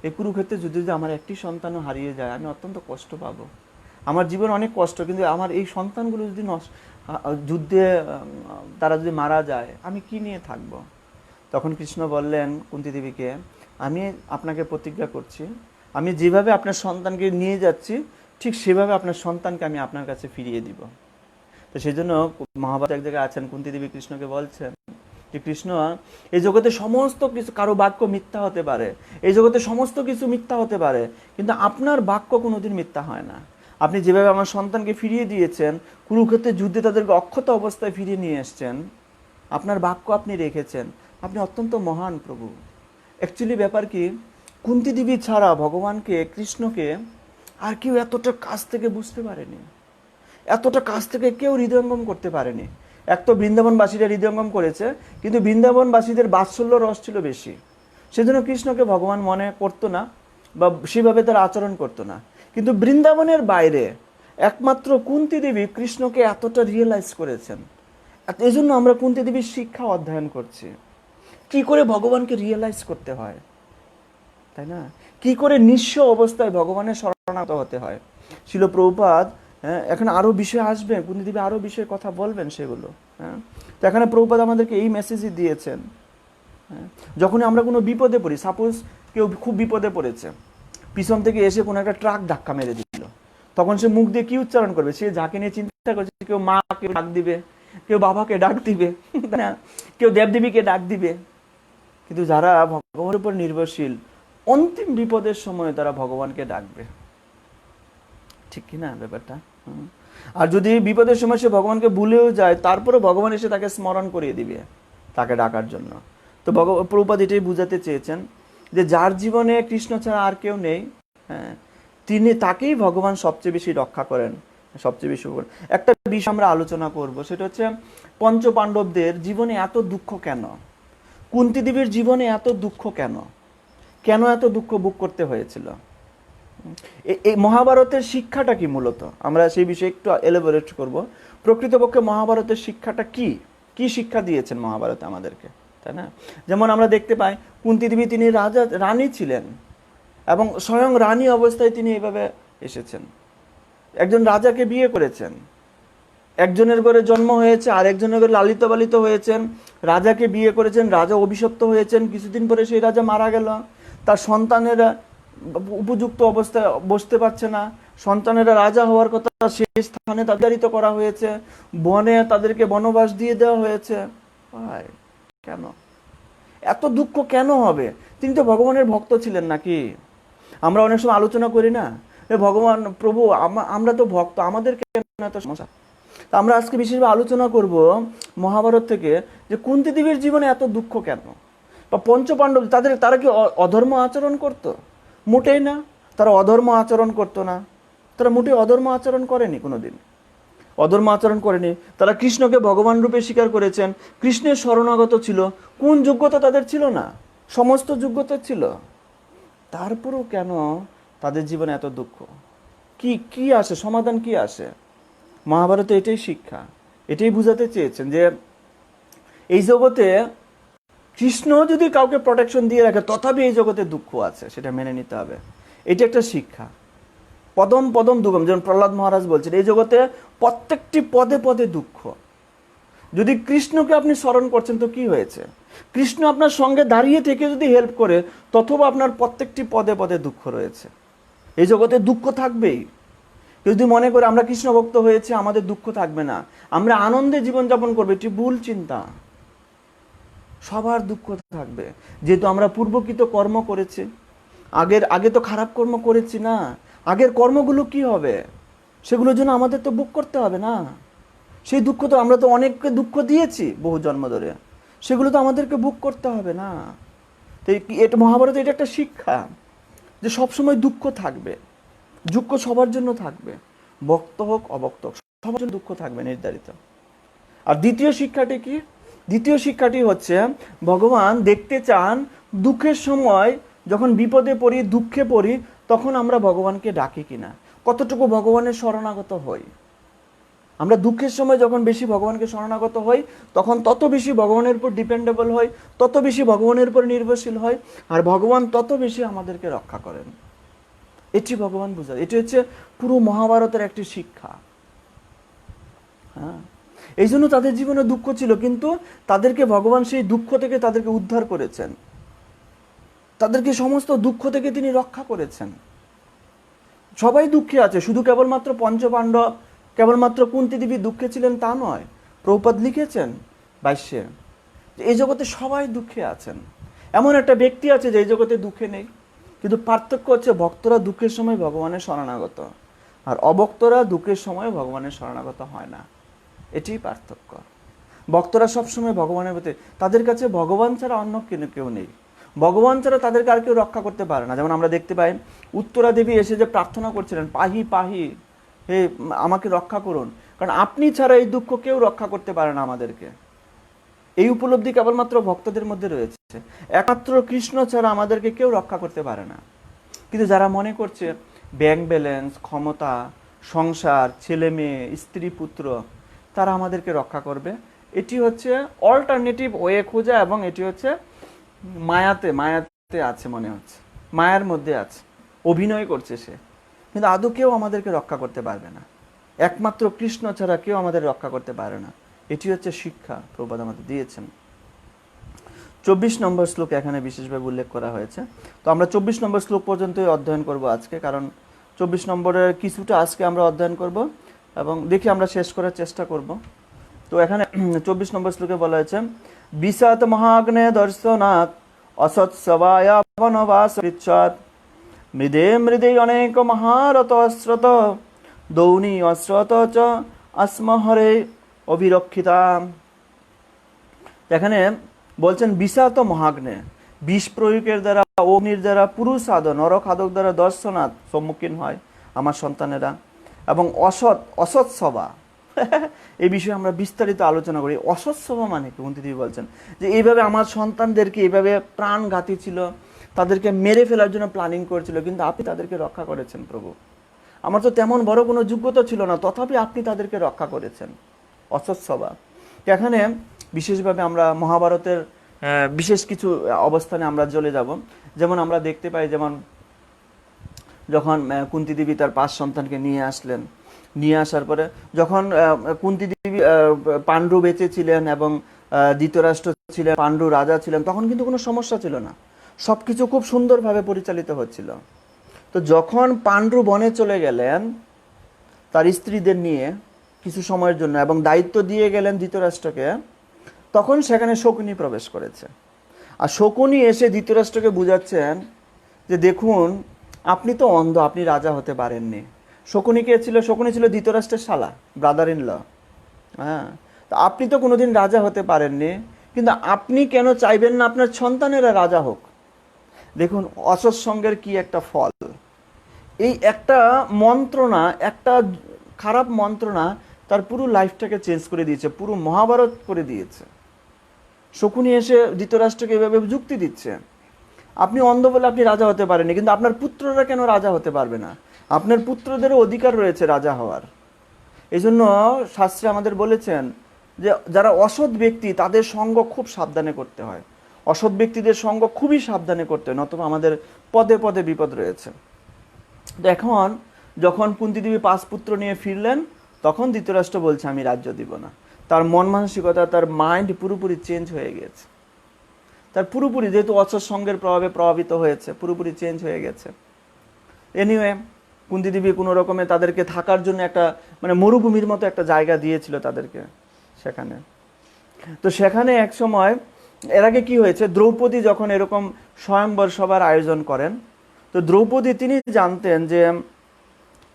এই কুরুক্ষেত্রের যুদ্ধে যদি আমার একটি সন্তানও হারিয়ে যায় আমি অত্যন্ত কষ্ট পাবো, আমার জীবন অনেক কষ্ট, কিন্তু আমার এই সন্তানগুলো যদি যুদ্ধে তারা যদি মারা যায় আমি কি নিয়ে থাকবো? তখন কৃষ্ণ বললেন কুন্তী দেবীকে, আমি আপনাকে প্রতিজ্ঞা করছি, আমি যেভাবে আপনার সন্তানকে নিয়ে যাচ্ছি ঠিক সেভাবে আপনার সন্তানকে আমি আপনার কাছে ফিরিয়ে দিব। তো সেই জন্য মহাভারত এক জায়গায় আছেন, কুন্তী দেবী কৃষ্ণকে বলছেন যে কৃষ্ণ, এই জগতে সমস্ত কিছু, কারো বাক্য মিথ্যা হতে পারে, এই জগতে সমস্ত কিছু মিথ্যা হতে পারে, কিন্তু আপনার বাক্য কোনোদিন মিথ্যা হয় না। আপনি যেভাবে আমার সন্তানকে ফিরিয়ে দিয়েছেন, কুরুক্ষেত্রের যুদ্ধে তাদেরকে অক্ষত অবস্থায় ফিরিয়ে নিয়ে এসছেন, আপনার বাক্য আপনি রেখেছেন, আপনি অত্যন্ত মহান প্রভু। অ্যাকচুয়ালি ব্যাপার কি, কুন্তী দেবী ছাড়া ভগবানকে, কৃষ্ণকে আর কেউ এতটা কাছ থেকে বুঝতে পারেনি, এতটা কাছ থেকে কেউ হৃদয়ঙ্গম করতে পারেনি। এক তো বৃন্দাবনবাসীরা হৃদয়ঙ্গম করেছে, কিন্তু বৃন্দাবনবাসীদের বাৎসল্য রস ছিল বেশি, সেজন্য কৃষ্ণকে ভগবান মনে করতো না বা সেভাবে তারা আচরণ করতো না। কিন্তু বৃন্দাবনের বাইরে একমাত্র কুন্তী দেবী কৃষ্ণকে এতটা রিয়েলাইজ করেছেন। এই জন্য আমরা কুন্তী দেবীর শিক্ষা অধ্যয়ন করছি, কি করে ভগবানকে রিয়েলাইজ করতে হয়, তাই না? কি করে নিঃস্ব অবস্থায় ভগবানের শরণাগত হতে হয়। শিল প্রভুপাদ, হ্যাঁ, এখন আরও বিষয় আসবে, কুন্তী দেবী আরও বিষয়ে কথা বলবেন সেগুলো, হ্যাঁ। তো এখানে প্রভুপাদ আমাদেরকে এই মেসেজই দিয়েছেন, হ্যাঁ, যখনই আমরা কোনো বিপদে পড়ি, সাপোজ কেউ খুব বিপদে পড়েছে, পিছন থেকে এসে কোনো একটা ট্রাক ধাক্কা মেরে দিল, তখন সে মুখ দিয়ে কি উচ্চারণ করবে? সে যাকে নিয়ে চিন্তা করছে, কেউ মাকে ডাক দিবে, কেউ বাবাকে ডাক দিবে, তাই না, কেউ দেবদেবীকে ডাক দিবে। কিন্তু যারা ভগবানের উপর নির্ভরশীল, অন্তিম বিপদের সময় তারা ভগবানকে ডাকবে, ঠিক কি না ব্যাপারটা? আর যদি বিপদের সময় সে ভগবানকে ভুলেও যায়, তারপরে ভগবান এসে তাকে স্মরণ করিয়ে দিবে তাকে ডাকার জন্য। তো প্রভুপাদ এটাই বুঝাতে চেয়েছেন যে যার জীবনে কৃষ্ণ ছাড়া আর কেউ নেই, হ্যাঁ, তাকেই ভগবান সবচেয়ে বেশি রক্ষা করেন, সবচেয়ে বেশি করেন। একটা বিষয় আমরা আলোচনা করব, সেটা হচ্ছে পঞ্চ পাণ্ডবদের জীবনে এত দুঃখ কেন, কুন্তী দেবীর জীবনে এত দুঃখ কেন, কেন এত দুঃখ ভোগ করতে হয়েছিল। এই মহাভারতের শিক্ষাটা কি মূলত, আমরা সেই বিষয়ে একটু এলাবোরেট করব। প্রকৃতপক্ষে মহাভারতের শিক্ষাটা কি, কি শিক্ষা দিয়েছেন মহাভারতে আমাদেরকে, তাই না? যেমন আমরা দেখতে পাই, কুন্তী দেবী তিনি রানী ছিলেন, এবং স্বয়ং রানী অবস্থায় তিনি এইভাবে এসেছেন, একজন রাজাকে বিয়ে করেছেন, একজনের ঘরে জন্ম হয়েছে, আর একজনের ঘরে লালিত পালিত হয়েছেন, রাজাকে বিয়ে করেছেন, রাজা অভিশপ্ত হয়েছেন, কিছুদিন পরে সেই রাজা মারা গেল, তার সন্তানেরা উপযুক্ত অবস্থায় বসতে পারছে না, সন্তানেরা রাজা হওয়ার কথা, সেই স্থানে তাদারিত করা হয়েছে, বনে তাদেরকে বনবাস দিয়ে দেওয়া হয়েছে। কেন এত দুঃখ কেন হবে? তিনি তো ভগবানের ভক্ত ছিলেন নাকি? আমরা অনেক সময় আলোচনা করি না, ভগবান প্রভু আমরা তো ভক্ত, আমাদের কেন এত সমস্যা? আমরা আজকে বিশেষভাবে আলোচনা করব মহাভারত থেকে, যে কুন্তী দেবীর জীবনে এত দুঃখ কেন, বা পঞ্চপাণ্ডব তারা কি অধর্ম আচরণ করত? মোটেই না, তারা অধর্ম আচরণ করতো না, তারা মোটেই অধর্ম আচরণ করেনি, কোনোদিন অধর্ম আচরণ করেনি। তারা কৃষ্ণকে ভগবান রূপে স্বীকার করেছেন, কৃষ্ণের শরণাগত ছিল। কোন যোগ্যতা তাদের ছিল না? সমস্ত যোগ্যতা ছিল। তারপরেও কেন তাদের জীবনে এত দুঃখ? কি আসে, সমাধান কি আসে? মহাভারতে এটাই শিক্ষা, এটাই বুঝাতে চেয়েছেন যে এই জগতে কৃষ্ণ যদি কাউকে প্রোটেকশন দিয়ে রাখে, তথাপি এই জগতে দুঃখ আছে, সেটা মেনে নিতে হবে। এটা একটা শিক্ষা। পদম পদম দুঃখম, যেমন প্রহ্লাদ মহারাজ বলছেন, এই জগতে প্রত্যেকটি পদে পদে দুঃখ। যদি কৃষ্ণকে আপনি স্মরণ করছেন তো কি হয়েছে? কৃষ্ণ আপনার সঙ্গে দাঁড়িয়ে থেকে যদি হেল্প করে, তথবা আপনার প্রত্যেকটি পদে পদে দুঃখ রয়েছে। এই জগতে দুঃখ থাকবেই। যদি মনে করে আমরা কৃষ্ণ ভক্ত হয়েছে, আমাদের দুঃখ থাকবে না, আমরা আনন্দে জীবনযাপন করবো, এটি ভুল চিন্তা। সবার দুঃখ থাকবে, যেহেতু আমরা পূর্বকৃত কর্ম করেছি। আগে তো খারাপ কর্ম করেছি না, আগের কর্মগুলো কি হবে, সেগুলোর জন্য আমাদের তো ভোগ করতে হবে না। সেই দুঃখ তো আমরা তো অনেককে দুঃখ দিয়েছি বহু জন্ম ধরে, সেগুলো তো আমাদেরকে ভোগ করতে হবে না। তো এটা মহাভারতে এটা একটা শিক্ষা, যে সবসময় দুঃখ থাকবে, দুঃখ সবার জন্য থাকবে, ভক্ত হোক অভক্ত হোক, সবার জন্য দুঃখ থাকবে নির্ধারিত। আর দ্বিতীয় শিক্ষাটি কি? দ্বিতীয় শিক্ষাটি হচ্ছে, ভগবান দেখতে চান দুঃখের সময়, যখন বিপদে পড়ি, দুঃখে পড়ি, তখন আমরা ভগবানকে ডাকি কিনা, কতটুকু ভগবানের শরণাগত হই। আমরা দুঃখের সময় যখন বেশি ভগবানকে শরণাগত হই, তখন তত বেশি ভগবানের উপর ডিপেন্ডেবল হয়, তত বেশি ভগবানের উপর নির্ভরশীল হয়, আর ভগবান তত বেশি আমাদেরকে রক্ষা করেন। এটি ভগবান বোঝায়। এটি হচ্ছে পুরো মহাভারতের একটি শিক্ষা। হ্যাঁ, এই জন্য তাদের জীবনে দুঃখ ছিল, কিন্তু তাদেরকে ভগবান সেই দুঃখ থেকে তাদেরকে উদ্ধার করেছেন, তাদেরকে সমস্ত দুঃখ থেকে তিনি রক্ষা করেছেন। সবাই দুঃখে আছে, শুধু কেবলমাত্র পঞ্চপাণ্ডব কেবলমাত্র কুন্তী দেবী দুঃখে ছিলেন তা নয়, প্রভুপাদ লিখেছেন 22 যে এই জগতে সবাই দুঃখে আছেন। এমন একটা ব্যক্তি আছে যে এই জগতে দুঃখে নেই, কিন্তু পার্থক্য হচ্ছে ভক্তরা দুঃখের সময় ভগবানের শরণাগত, আর অভক্তরা দুঃখের সময় ভগবানের শরণাগত হয় না। এটাই পার্থক্য। ভক্তরা সবসময় ভগবানের প্রতি, তাদের কাছে ভগবান ছাড়া অন্য কেউ নেই, ভগবান ছাড়া তাদেরকে আর কেউ রক্ষা করতে পারে না। যেমন আমরা দেখতে পাই উত্তরা দেবী এসে যে প্রার্থনা করছিলেন, পাহি পাহি, হে আমাকে রক্ষা করুন, কারণ আপনি ছাড়া এই দুঃখ কেউ রক্ষা করতে পারে না আমাদেরকে। এই উপলব্ধি কেবলমাত্র ভক্তদের মধ্যে রয়েছে, একমাত্র কৃষ্ণ ছাড়া আমাদেরকে কেউ রক্ষা করতে পারে না। কিন্তু যারা মনে করছে ব্যাংক ব্যালেন্স, ক্ষমতা, সংসার, ছেলে মেয়ে, স্ত্রী পুত্র, তারা আমাদেরকে রক্ষা করবে, এটি হচ্ছে অল্টারনেটিভ ওয়ে খোঁজা, এবং এটি হচ্ছে মায়াতে আছে, মনে হচ্ছে মায়ার মধ্যে আছে, অভিনয় করছে সে, কিন্তু আদৌ কেউ আমাদেরকে রক্ষা করতে পারবে না। একমাত্র কৃষ্ণ ছাড়া কেউ আমাদের রক্ষা করতে পারে না। এটি হচ্ছে শিক্ষা প্রভুপাদ আমাদের দিয়েছেন। 24 নম্বর শ্লোক এখানে বিশেষভাবে উল্লেখ করা হয়েছে। তো আমরা 24 নম্বর শ্লোক পর্যন্তই অধ্যয়ন করব আজকে, কারণ 24 নম্বরের কিছুটা আজকে আমরা অধ্যয়ন করব এবং দেখি আমরা শেষ করার চেষ্টা করব। তো এখানে 24 নম্বর শ্লোকে বলা হয়েছে, বিষাত মহাগ্নে দর্শনাৎ অসৎসবায় বনবাস পৃচ্ছাৎ মৃদে মৃদে অনেক মহারত অস্রত দৌনি অস্রত চ আসমহরে অবিরক্ষিতা। এখানে বলছেন বিষাত মহাগ্নে, বিষ প্রয়োগের দ্বারা, অগ্নির দ্বারা, পুরুষ আদর নরখাদক দ্বারা দর্শনাথ সম্মুখীন হয় আমার সন্তানেরা, এবং অসৎ সভা এই বিষয়ে আমরা বিস্তারিত আলোচনা করি। অসৎ সভা মানে কি? কুন্তী দেবী বলছেন যে এইভাবে আমার সন্তানদেরকে এইভাবে প্রাণঘাতী ছিল, তাদেরকে মেরে ফেলার জন্য প্ল্যানিং করেছিল, কিন্তু আপনি তাদেরকে রক্ষা করেছেন প্রভু। আমার তো তেমন বড় কোনো যোগ্যতা ছিল না, তথাপি আপনি তাদেরকে রক্ষা করেছেন। অসৎ সভা। এখানে বিশেষভাবে আমরা মহাভারতের বিশেষ কিছু অবস্থানে আমরা চলে যাব। যেমন আমরা দেখতে পাই, যেমন যখন কুন্তী দেবী তার 5 সন্তানকে নিয়ে আসলেন, নিয়ে আসার পরে যখন কুন্তী দেবী পাণ্ডু বেঁচে ছিলেন এবং ধৃতরাষ্ট্র ছিলেন, পাণ্ডু রাজা ছিলেন, তখন কিন্তু কোনো সমস্যা ছিল না, সব কিছু খুব সুন্দরভাবে পরিচালিত হচ্ছিল। তো যখন পাণ্ডু বনে চলে গেলেন তার স্ত্রীদের নিয়ে কিছু সময়ের জন্য এবং দায়িত্ব দিয়ে গেলেন ধৃতরাষ্ট্রকে, তখন সেখানে শকুনি প্রবেশ করেছে। আর শকুনি এসে ধৃতরাষ্ট্রকে বুঝাচ্ছেন যে দেখুন, আপনি তো অন্ধ, আপনি রাজা হতে পারেননি। শকুনি কে ছিল? শকুনি ছিল ধৃতরাষ্ট্রের শালা, ব্রাদার ইন ল। হ্যাঁ, তো আপনি তো কোনোদিন রাজা হতে পারেননি, কিন্তু আপনি কেন চাইবেন না আপনার সন্তানেরা রাজা হোক? দেখুন অসৎসঙ্গের কি একটা ফল। এই একটা মন্ত্রণা, একটা খারাপ মন্ত্রণা তার পুরো লাইফটাকে চেঞ্জ করে দিয়েছে, পুরো মহাভারত করে দিয়েছে। শকুনি এসে ধৃতরাষ্ট্রকে এভাবে যুক্তি দিচ্ছে, আপনি অন্ধ বলে আপনি রাজা হতে পারেননি, কিন্তু আপনার পুত্ররা কেন রাজা হতে পারবে না? আপনার পুত্রদেরও অধিকার রয়েছে রাজা হওয়ার। এই জন্য শাস্ত্রে আমাদের বলেছেন যে যারা অসৎ ব্যক্তি তাদের সঙ্গ খুব সাবধানে করতে হয়, অসৎ ব্যক্তিদের সঙ্গ খুবই সাবধানে করতে হয়, নতুবা আমাদের পদে পদে বিপদ রয়েছে। তো এখন যখন কুন্তী দেবী 5 পুত্র নিয়ে ফিরলেন, তখন ধৃতরাষ্ট্র বলছে আমি রাজ্য দিব না। তার মন মানসিকতা, তার মাইন্ড পুরোপুরি চেঞ্জ হয়ে গেছে, তার পুরোপুরি, যেহেতু অসৎ সঙ্গের প্রভাবে প্রভাবিত হয়েছে, পুরোপুরি চেঞ্জ হয়ে গেছে। এনিওয়ে কুন্তী দেবী কোনো রকমে তাদেরকে থাকার জন্য একটা মানে মরুভূমির মতো একটা জায়গা দিয়েছিল তাদেরকে সেখানে। তো সেখানে এক সময়, এর আগে কি হয়েছে, দ্রৌপদী যখন এরকম স্বয়ম্বর সভার আয়োজন করেন, তো দ্রৌপদী তিনি জানতেন যে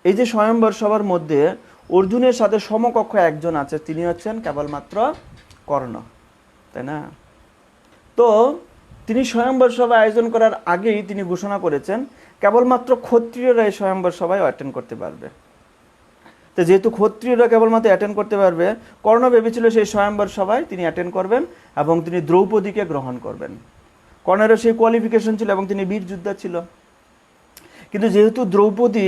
এই যে স্বয়ম্বর সভার মধ্যে অর্জুনের সাথে সমকক্ষ একজন আছে, তিনি হচ্ছেন কেবলমাত্র কর্ণ, তাই না? তো তিনি স্বয়ম্বর সভা আয়োজন করার আগেই তিনি ঘোষণা করেছেন কেবলমাত্র ক্ষত্রিয়রা এই স্বয়ম্বর সভায় অ্যাটেন্ড করতে পারবে। তো যেহেতু ক্ষত্রিয়রা কেবলমাত্র অ্যাটেন্ড করতে পারবে, কর্ণ ভেবেছিল সেই স্বয়ম্বর সভায় তিনি অ্যাটেন্ড করবেন এবং তিনি দ্রৌপদীকে গ্রহণ করবেন। কর্ণেরও সেই কোয়ালিফিকেশন ছিল এবং তিনি বীর যোদ্ধা ছিল। কিন্তু যেহেতু দ্রৌপদী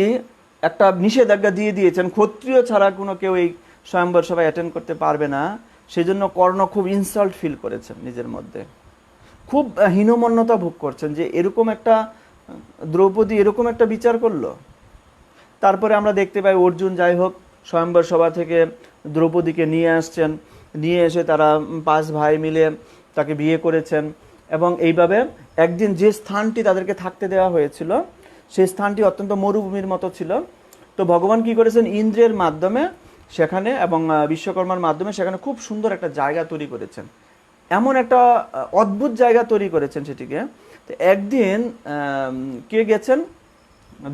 একটা নিষেধাজ্ঞা দিয়ে দিয়েছেন, ক্ষত্রিয় ছাড়া কোনো কেউ এই স্বয়ম্বর সভায় অ্যাটেন্ড করতে পারবে না, সেই জন্য কর্ণ খুব ইনসাল্ট ফিল করেছেন নিজের মধ্যে, খুব হীনমন্যতা ভোগ করছেন যে এরকম একটা দ্রৌপদী এরকম একটা বিচার করলো। তারপরে আমরা দেখতে পাই অর্জুন যাই হোক স্বয়ম্বর সভা থেকে দ্রৌপদীকে নিয়ে আসছেন, নিয়ে এসে তারা 5 ভাই মিলে তাকে বিয়ে করেছেন এবং এইভাবে একদিন যে স্থানটি তাদেরকে থাকতে দেওয়া হয়েছিল সেই স্থানটি অত্যন্ত মরুভূমির মতো ছিল। তো ভগবান কি করেছেন, ইন্দ্রের মাধ্যমে সেখানে, এবং বিশ্বকর্মার মাধ্যমে সেখানে খুব সুন্দর একটা জায়গা তৈরি করেছেন। এমন একটা অদ্ভুত জায়গা তৈরি করেছেন সেটিকে। তো একদিন কে গেছেন,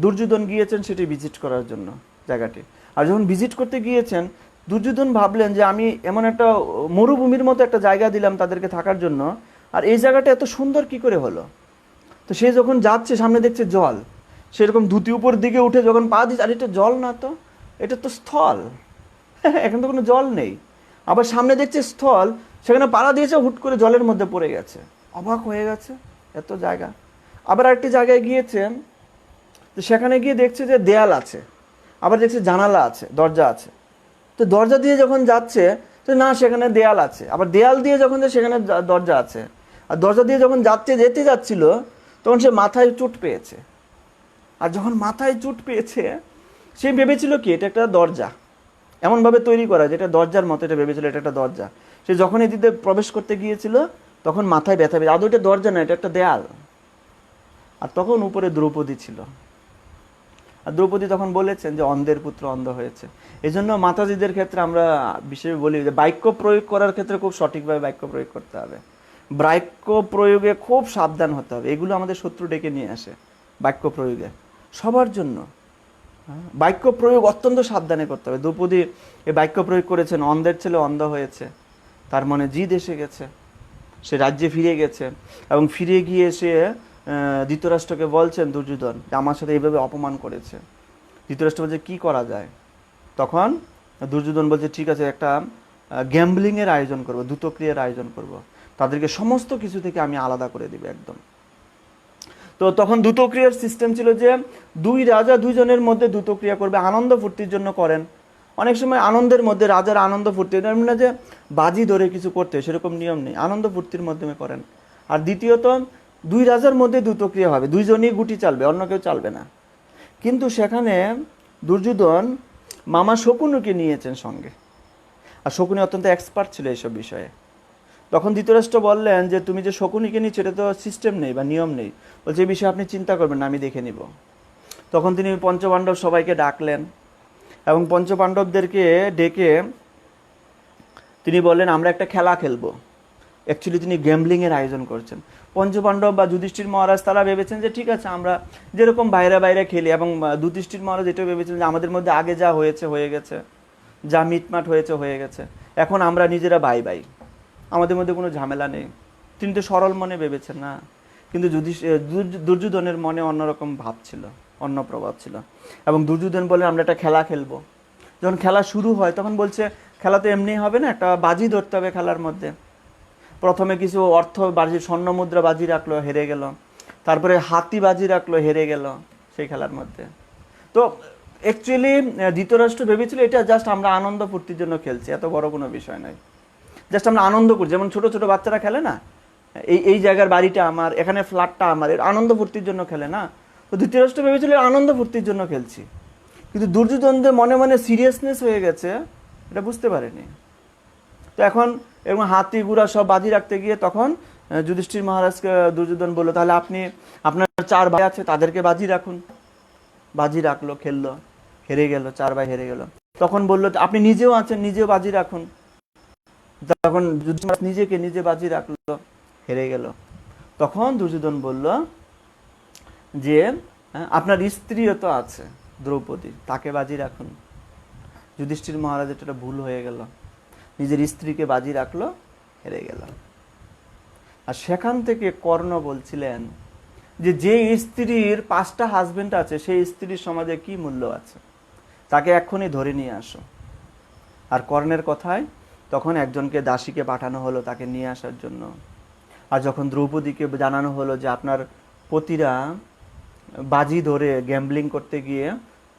দুর্যোধন গিয়েছেন সেটি ভিজিট করার জন্য জায়গাটি। আর যখন ভিজিট করতে গিয়েছেন, দুর্যোধন ভাবলেন যে আমি এমন একটা মরুভূমির মতো একটা জায়গা দিলাম তাদেরকে থাকার জন্য, আর এই জায়গাটা এত সুন্দর কি করে হলো। তো সে যখন যাচ্ছে সামনে দেখছে জল, সেরকম ধুতি উপর দিকে উঠে যখন পা দিচ্ছে, আর এটা জল না, তো এটা তো স্থল, এখন তো কোনো জল নেই। আবার সামনে দেখছে স্থল, সেখানে পাড়া দিয়েছে, হুট করে জলের মধ্যে পড়ে গেছে, অবাক হয়ে গেছে এত জায়গা। আবার আরেকটি জায়গায় গিয়েছেন, তো সেখানে গিয়ে দেখছে যে দেয়াল আছে, আবার দেখছে জানালা আছে, দরজা আছে। তো দরজা দিয়ে যখন যাচ্ছে, তো না সেখানে দেয়াল আছে, আবার দেয়াল দিয়ে যখন সেখানে দরজা আছে। আর দরজা দিয়ে যখন যেতে যাচ্ছিল, তখন সে মাথায় চোট পেয়েছে। আর যখন মাথায় চোট পেয়েছে, সে ভেবেছিল কি এটা একটা দরজা, এমনভাবে তৈরি করা যেটা দরজার মতো, এটা ভেবেছিল এটা একটা দরজা। সে যখন এদিকে প্রবেশ করতে গিয়েছিল, তখন মাথায় ব্যথা পেয়েছে, আদৌ এটা দরজা না, এটা একটা দেয়াল। আর তখন উপরে দ্রৌপদী ছিল। আর দ্রৌপদী তখন বলেছেন যে অন্ধের পুত্র অন্ধ হয়েছে। এই জন্য মাতাজিদের ক্ষেত্রে আমরা বিশেষ বলি যে বাক্য প্রয়োগ করার ক্ষেত্রে খুব সঠিকভাবে বাক্য প্রয়োগ করতে হবে, বাক্য প্রয়োগে খুব সাবধান হতে হবে। এগুলো আমাদের শত্রু ডেকে নিয়ে আসে বাক্য প্রয়োগে সবার জন্য। বাক্য প্রয়োগ অত্যন্ত সাবধানে করতে হবে। দ্রৌপদী এই বাক্য প্রয়োগ করেছেন, অন্ধের ছেলে অন্ধ হয়েছে, তার মনে জিদ এসে গেছে, সে রাজ্যে ফিরে গেছে, এবং ফিরে গিয়ে সে ধৃতরাষ্ট্রকে বলছেন দুর্যোধন যে আমার সাথে এইভাবে অপমান করেছে। ধৃতরাষ্ট্র বলছে কি করা যায়? তখন দুর্যোধন বলছে ঠিক আছে, একটা গ্যাম্বলিংয়ের আয়োজন করব, দ্রুতক্রিয়ার আয়োজন করব, তাদেরকে সমস্ত কিছু থেকে আমি আলাদা করে দিব একদম। তো তখন দ্রুতক্রিয়ার সিস্টেম ছিল যে দুই রাজা দুইজনের মধ্যে দ্রুতক্রিয়া করবে, আনন্দ ফুর্তির জন্য করেন। অনেক সময় আনন্দের মধ্যে রাজার আনন্দ ফুর্তি, না যে বাজি ধরে কিছু করতে, সেরকম নিয়ম নেই, আনন্দ ফুর্তির মাধ্যমে করেন। আর দ্বিতীয়ত দুই রাজার মধ্যে দ্রুতক্রিয়া হবে, দুইজনই গুটি চালবে, অন্য কেউ চালবে না। কিন্তু সেখানে দুর্যোধন মামা শকুনিকে নিয়েছেন সঙ্গে, আর শকুনি অত্যন্ত এক্সপার্ট ছিল এইসব বিষয়ে। তখন ধৃতরাষ্ট্র বললেন যে তুমি যে শকুনিকে নিচ্ছ এটা তো সিস্টেম নেই বা নিয়ম নেই। বলছে এই বিষয়ে আপনি চিন্তা করবেন না, আমি দেখে নিব। তখন তিনি পঞ্চপাণ্ডব সবাইকে ডাকলেন, এবং পঞ্চপাণ্ডবদেরকে ডেকে তিনি বললেন আমরা একটা খেলা খেলবো। অ্যাকচুয়ালি তিনি গ্যাম্বলিংয়ের আয়োজন করছেন। পঞ্চপাণ্ডব বা যুধিষ্ঠির মহারাজ তারা ভেবেছেন যে ঠিক আছে আমরা যেরকম বাইরে বাইরে খেলি, এবং যুধিষ্ঠির মহারাজ এটাও ভেবেছেন যে আমাদের মধ্যে আগে যা হয়েছে হয়ে গেছে, যা মিটমাট হয়েছে হয়ে গেছে, এখন আমরা নিজেরা বাই বাই, আমাদের মধ্যে কোনো ঝামেলা নেই। তিনি তো সরল মনে ভেবেছেন না, কিন্তু দুর্যোধনের মনে অন্যরকম ভাব ছিল, অন্য প্রভাব ছিল। এবং দুর্যোধন বলে আমরা একটা খেলা খেলবো। যখন খেলা শুরু হয় তখন বলছে খেলা তো এমনি হবে না, একটা বাজি ধরতে হবে খেলার মধ্যে। প্রথমে কিছু অর্থ বাজি, স্বর্ণ মুদ্রা বাজি রাখলো, হেরে গেল। তারপরে হাতি বাজি রাখলো, হেরে গেল সেই খেলার মধ্যে। তো অ্যাকচুয়ালি ধৃতরাষ্ট্র ভেবেছিল এটা জাস্ট আমরা আনন্দ ফুর্তির জন্য খেলছি, এত বড় কোনো বিষয় নয়, জাস্ট আমরা আনন্দ করি, যেমন ছোট ছোট বাচ্চারা খেলে না, এই জায়গার বাড়িটা আমার, এখানে ফ্ল্যাটটা আমার, এর আনন্দ ফুর্তির জন্য খেলে না। তো ধৃতরাষ্ট্র ভেবেছিল আনন্দ ফুর্তির জন্য খেলছি, কিন্তু দুর্যোধনদের মনে মনে সিরিয়াসনেস হয়ে গেছে, এটা বুঝতে পারেনি। তো এখন এবং হাতি গুড়া সব বাজি রাখতে গিয়ে তখন যুধিষ্ঠির মহারাজকে দুর্যোধন বললো তাহলে আপনি আপনার 4 ভাই আছে তাদেরকে বাজি রাখুন। বাজি রাখলো, খেললো, হেরে গেল, 4 ভাই হেরে গেল। তখন বললো আপনি নিজেও আছেন, নিজেও বাজি রাখুন। তখন যুধিষ্ঠির নিজেকে নিজে বাজি রাখলো, হেরে গেল। তখন দুর্যোধন বলল যে আপনার স্ত্রীও তো আছে দ্রৌপদী, তাকে বাজি রাখুন। যুধিষ্ঠির মহারাজ এটা ভুল হয়ে গেল, নিজের স্ত্রীকে বাজি রাখলো, হেরে গেল। আর সেখান থেকে কর্ণ বলছিলেন যে স্ত্রীর 5টা হাজবেন্ড আছে সেই স্ত্রীর সমাজে কি মূল্য আছে, তাকে এক্ষুনি ধরে নিয়ে আসো। আর কর্ণের কথায় তখন একজনকে দাসীকে পাঠানো হলো তাকে নিয়ে আসার জন্য। আর যখন দ্রৌপদীকে জানানো হলো যে আপনার পতিরা বাজি ধরে গ্যাম্বলিং করতে গিয়ে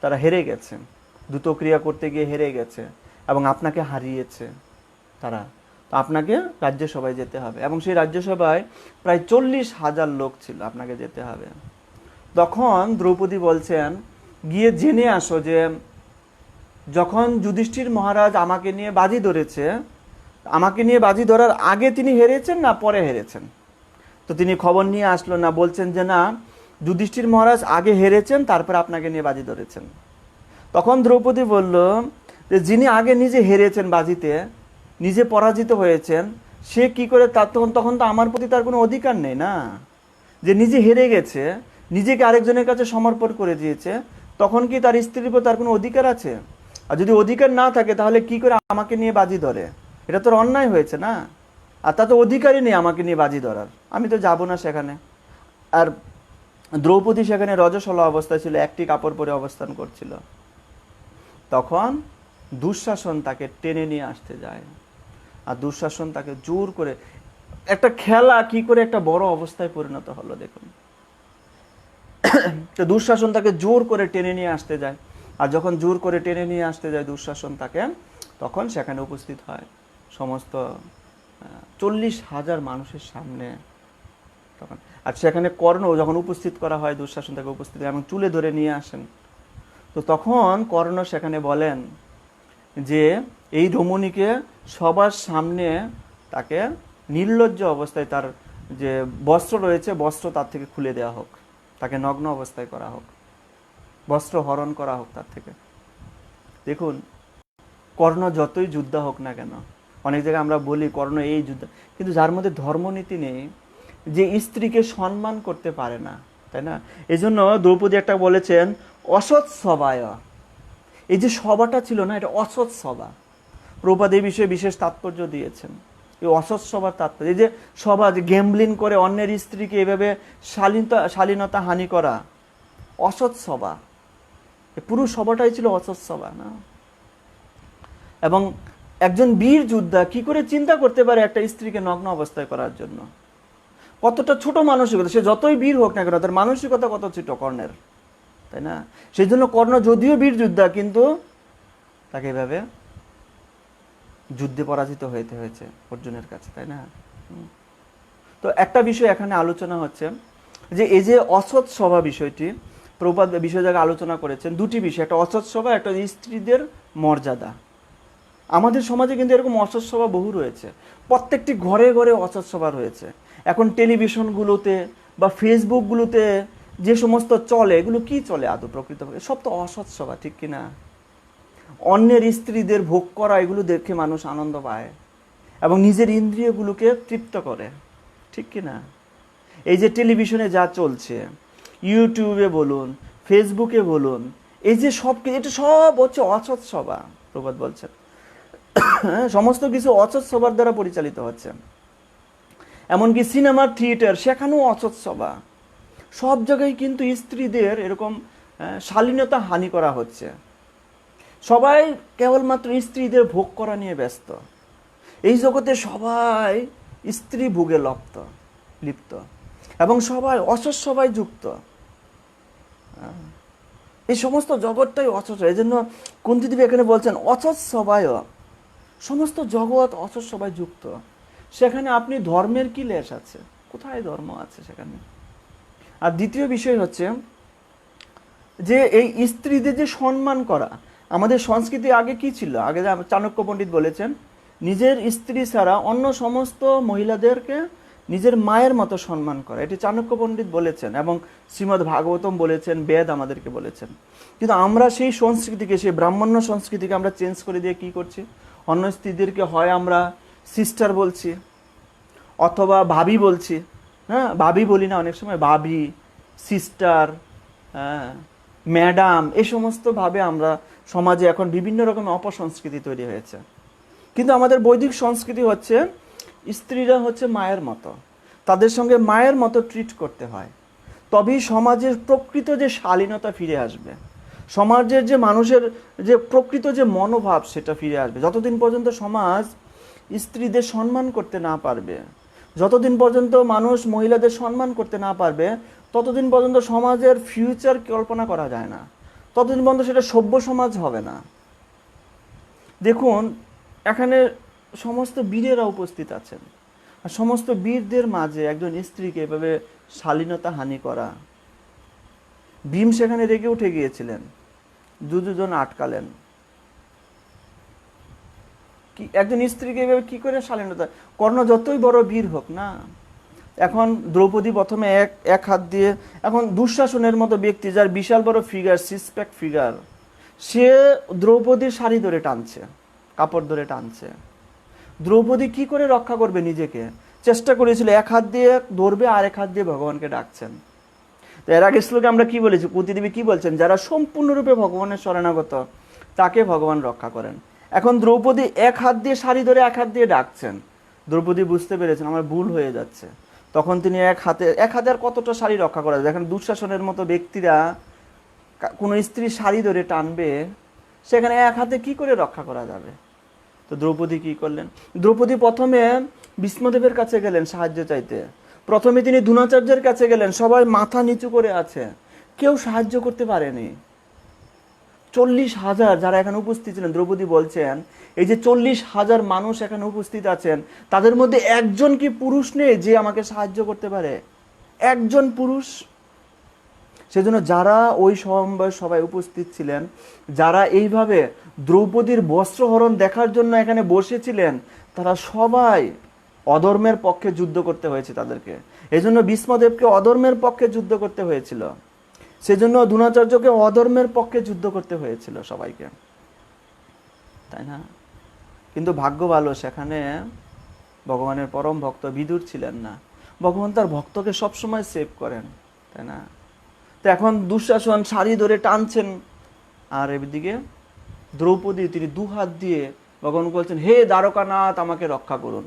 তারা হেরে গেছে, দ্রুতক্রিয়া করতে গিয়ে হেরে গেছে, এবং আপনাকে হারিয়েছে তারা, তো আপনাকে রাজ্যসভায় যেতে হবে, এবং সেই রাজ্যসভায় প্রায় 40,000 লোক ছিল, আপনাকে যেতে হবে। তখন দ্রৌপদী বলছেন গিয়ে জেনে আসো যে যখন যুধিষ্ঠির মহারাজ আমাকে নিয়ে বাজি ধরেছে, আমাকে নিয়ে বাজি ধরার আগে তিনি হেরেছেন না পরে হেরেছেন। তো তিনি খবর নিয়ে আসলো না, বলছেন যে না যুধিষ্ঠির মহারাজ আগে হেরেছেন, তারপর আপনাকে নিয়ে বাজি ধরেছেন। তখন দ্রৌপদী বলল যে যিনি আগে নিজে হেরেছেন বাজিতে, নিজে পরাজিত হয়েছেন, সে কি করে তার তখন তো আমার প্রতি তার কোনো অধিকার নেই না। যে নিজে হেরে গেছে, নিজেকে আরেকজনের কাছে সমর্পণ করে দিয়েছে, তখন কি তার স্ত্রীর উপর তার কোনো অধিকার আছে? আর যদি অধিকার না থাকে তাহলে কি করে আমাকে নিয়ে বাজি ধরে? এটা তো অন্যায় হয়েছে না। আর তা তো অধিকারই নেই আমাকে নিয়ে বাজি ধরার, আমি তো যাব না সেখানে। আর দ্রৌপদী সেখানে রজস্বলা অবস্থায় ছিল, একটি কাপড় পরে অবস্থান করছিল। তখন দুঃশাসন তাকে টেনে নিয়ে আসতে যায়, আর দুঃশাসন তাকে জোর করে, একটা খেলা কি করে একটা বড় অবস্থায় পরিণত হলো দেখুন। তো দুঃশাসন তাকে জোর করে টেনে নিয়ে আসতে যায়, আর যখন জোর করে টেনে নিয়ে আসতে যায় দুঃশাসন তাকে, তখন সেখানে উপস্থিত হয় সমস্ত 40,000 মানুষের সামনে। তখন আর সেখানে কর্ণ যখন উপস্থিত করা হয়, দুঃশাসন তাকে উপস্থিত এবং চুলে ধরে নিয়ে আসেন। তো তখন কর্ণ সেখানে বলেন যে এই রমণীকে সবার সামনে তাকে নির্লজ্জ অবস্থায়, তার যে বস্ত্র রয়েছে বস্ত্র তার থেকে খুলে দেওয়া হোক, তাকে নগ্ন অবস্থায় করা হোক, বস্ত্র হরণ করা হোক তার থেকে। দেখুন, কর্ণ যতই যোদ্ধা হোক না কেন, অনেক জায়গায় আমরা বলি কর্ণ এই যোদ্ধা, কিন্তু যার মধ্যে ধর্মনীতি নেই, যে স্ত্রীকে সম্মান করতে পারে না, তাই না? এই জন্য দ্রৌপদী একটা বলেছেন অসৎ সভায়, এই যে সভাটা ছিল না, এটা অসৎ সভা। প্রভুপাদ এই বিষয়ে বিশেষ তাৎপর্য দিয়েছেন। এই অসৎ সভার তাৎপর্য, এই যে সভা, যে গেমলিন করে অন্যের স্ত্রীকে এভাবে শালীনতা হানি করা, অসৎ সভা। পুরো সভাটাই ছিল অসৎ সভা না। এবং একজন বীর যোদ্ধা কি করে চিন্তা করতে পারে একটা স্ত্রীকে নগ্ন অবস্থায় করার জন্য? কতটা ছোট মানসিকতা, সে যতই বীর হোক না কেন, তার মানসিকতা কত ছোট কর্ণের, তাই না? সেই জন্য কর্ণ যদিও বীর যোদ্ধা, কিন্তু তাকে এভাবে যুদ্ধে পরাজিত হইতে হয়েছে অর্জুনের কাছে, তাই না? তো একটা বিষয় এখানে আলোচনা হচ্ছে যে এই যে অসৎ সভা বিষয়টি, প্রভুপাদ বিষয় জায়গায় আলোচনা করেছেন দুটি বিষয়, একটা অসৎ সভা, একটা স্ত্রীদের মর্যাদা। আমাদের সমাজে কিন্তু এরকম অসৎ সভা বহু রয়েছে, প্রত্যেকটি ঘরে ঘরে অসৎ সভা রয়েছে। এখন টেলিভিশনগুলোতে বা ফেসবুকগুলোতে যে সমস্ত চলে, এগুলো কি চলে আদৌ প্রকৃতপক্ষে? সব তো অসৎ সভা, ঠিক কিনা? অন্যের স্ত্রীদের ভোগ করা, এগুলো দেখে মানুষ আনন্দ পায় এবং নিজের ইন্দ্রিয়গুলোকে তৃপ্ত করে, ঠিক কিনা? এই যে টেলিভিশনে যা চলছে, ইউটিউবে বলুন, ফেসবুকে বলুন, এই যে সব, এটা সব হচ্ছে অসৎ সভা। প্রবাদ বলছেন সমস্ত কিছু অসৎ সভার দ্বারা পরিচালিত হচ্ছে। এমনকি সিনেমার থিয়েটার, সেখানেও অসৎ সভা। সব জায়গায় কিন্তু স্ত্রীদের এরকম শালীনতা হানি করা হচ্ছে। সবাই কেবলমাত্র স্ত্রীদের ভোগ করা নিয়ে ব্যস্ত। এই জগতে সবাই স্ত্রী ভোগে লিপ্ত এবং সবাই অসৎ সভায় যুক্ত। এই সমস্ত জগৎটাই অসৎ। এই জন্য কুন্তীদেবী এখানে বলছেন অসৎ সভায়, সমস্ত জগৎ অসৎ সভায় যুক্ত। সেখানে আপনি ধর্মের কি লেশ আছে? কোথায় ধর্ম আছে সেখানে? আর দ্বিতীয় বিষয় হচ্ছে যে এই স্ত্রীদের যে সম্মান করা, আমাদের সংস্কৃতি আগে কি ছিল? আগে চাণক্য পণ্ডিত বলেছেন নিজের স্ত্রী ছাড়া অন্য সমস্ত মহিলাদেরকে নিজের মায়ের মতো সম্মান করা, এটি চাণক্য পণ্ডিত বলেছেন এবং শ্রীমদ্ ভাগবতম বলেছেন, বেদ আমাদেরকে বলেছেন। কিন্তু আমরা সেই সংস্কৃতিকে, সেই ব্রাহ্মণ্য সংস্কৃতিকে আমরা চেঞ্জ করে দিয়ে কি করছি? অন্য স্ত্রীদেরকে হয় আমরা সিস্টার বলছি অথবা ভাবি বলছি। হ্যাঁ, ভাবি বলি না অনেক সময়, ভাবি, সিস্টার, হ্যাঁ, ম্যাডাম, এই সমস্ত ভাবে আমরা সমাজে এখন বিভিন্ন রকমের অপসংস্কৃতি তৈরি হয়েছে। কিন্তু আমাদের বৈদিক সংস্কৃতি হচ্ছে স্ত্রীরা হচ্ছে মায়ের মতো, তাদের সঙ্গে মায়ের মতো ট্রিট করতে হয়, তবেই সমাজের প্রকৃত যে শালীনতা ফিরে আসবে, সমাজের যে মানুষের যে প্রকৃত যে মনোভাব সেটা ফিরে আসবে। যতদিন পর্যন্ত সমাজ স্ত্রীদের সম্মান করতে না পারবে, যতদিন পর্যন্ত মানুষ মহিলাদের সম্মান করতে না পারবে, ততদিন পর্যন্ত সমাজের ফিউচার কল্পনা করা যায় না, ততদিন পর্যন্ত সেটা সভ্য সমাজ হবে না। দেখুন, এখানে সমস্ত বীরেরা উপস্থিত আছেন, আর সমস্ত বীরদের মাঝে একজন স্ত্রীকে এভাবে শালীনতা হানি করা। ভীম সেখানে রেগে উঠে গিয়েছিলেন, দুজন আটকালেন। কি একজন স্ত্রীকে এভাবে কি করে শালীনতা? কর্ণ যতই বড় বীর হোক না, এখন দ্রৌপদী প্রথমে এক হাত দিয়ে, এখন দুঃশাসনের মতো ব্যক্তি যার বিশাল বড় ফিগার, সিক্স প্যাক ফিগার, সে দ্রৌপদীর শাড়ি ধরে টানছে, কাপড় ধরে টানছে। দ্রৌপদী কি করে রক্ষা করবে নিজেকে? চেষ্টা করেছিল, এক হাত দিয়ে ধরবে আর এক হাত দিয়ে ভগবানকে ডাকছেন। তো এর আগের শ্লোকে আমরা কি বলেছি, কুন্তিদেবী কি বলছেন, যারা সম্পূর্ণরূপে ভগবানের শরণাগত তাকে ভগবান রক্ষা করেন। এখন দ্রৌপদী এক হাত দিয়ে শাড়ি ধরে এক হাত দিয়ে ডাকছেন। দ্রৌপদী বুঝতে পেরেছেন আমার ভুল হয়ে যাচ্ছে। তখন তিনি এক হাতে আর কতটা শাড়ি রক্ষা করা যায়? দেখেন দুঃশাসনের মতো ব্যক্তিরা কোনো স্ত্রী শাড়ি ধরে টানবে, সেখানে এক হাতে কি করে রক্ষা করা যাবে? তো দ্রৌপদী কি করলেন? দ্রৌপদী প্রথমে ভীষ্মদেবের কাছে গেলেন সাহায্য চাইতে। প্রথমে তিনি দ্রোণাচার্যের কাছে গেলেন, সবাই মাথা নিচু করে আছে, কেউ সাহায্য করতে পারেনি। 40,000 যারা এখানে উপস্থিত ছিলেন, দ্রৌপদী বলছেন এই যে 40,000 মানুষ এখানে উপস্থিত আছেন, তাদের মধ্যে একজন কি পুরুষ নেই যে আমাকে সাহায্য করতে পারে? একজন পুরুষ? সেজন্য যারা ওই সমবায় সবাই উপস্থিত ছিলেন, যারা এইভাবে দ্রৌপদীর বস্ত্রহরণ দেখার জন্য এখানে বসেছিলেন, তারা সবাই অধর্মের পক্ষে যুদ্ধ করতে হয়েছে তাদেরকে। এই জন্য ভীষ্মদেবকে অধর্মের পক্ষে যুদ্ধ করতে হয়েছিল, সেজন্য দ্রোণাচার্যকে অধর্মের পক্ষে যুদ্ধ করতে হয়েছিল সবাইকে, তাই না? কিন্তু ভাগ্য ভালো, সেখানে ভগবানের পরম ভক্ত বিদুর ছিলেন না। ভগবান তার ভক্তকে সবসময় সেভ করেন, তাই না? তো এখন দুঃশাসন শাড়ি ধরে টানছেন, আর এদিকে দ্রৌপদী তিনি দুহাত দিয়ে ভগবান বলছেন, হে দ্বারকানাথ আমাকে রক্ষা করুন।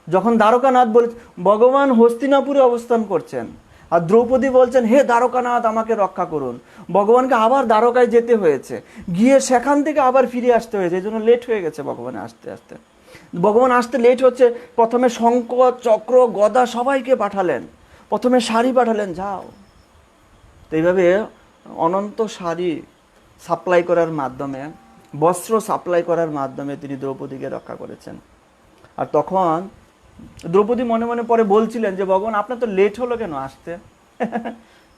যখন দ্বারকানাথ বলে, ভগবান হস্তিনাপুরে অবস্থান করছেন আর দ্রৌপদী বলছেন হে দ্বারকানাথ আমাকে রক্ষা করুন, ভগবানকে আবার দ্বারকায় যেতে হয়েছে, গিয়ে সেখান থেকে আবার ফিরে আসতে হয়েছে। এই জন্য লেট হয়ে গেছে ভগবান আসতে আসতে। ভগবান আসতে লেট হচ্ছে, প্রথমে শঙ্খ চক্র গদা সবাইকে পাঠালেন, প্রথমে শাড়ি পাঠালেন, যাও। তো এইভাবে অনন্ত শাড়ি সাপ্লাই করার মাধ্যমে, বস্ত্র সাপ্লাই করার মাধ্যমে তিনি দ্রৌপদীকে রক্ষা করেছেন। আর তখন দ্রৌপদী মনে মনে পরে বলছিলেন যে ভগবান আপনার তো লেট হলো কেন আসতে?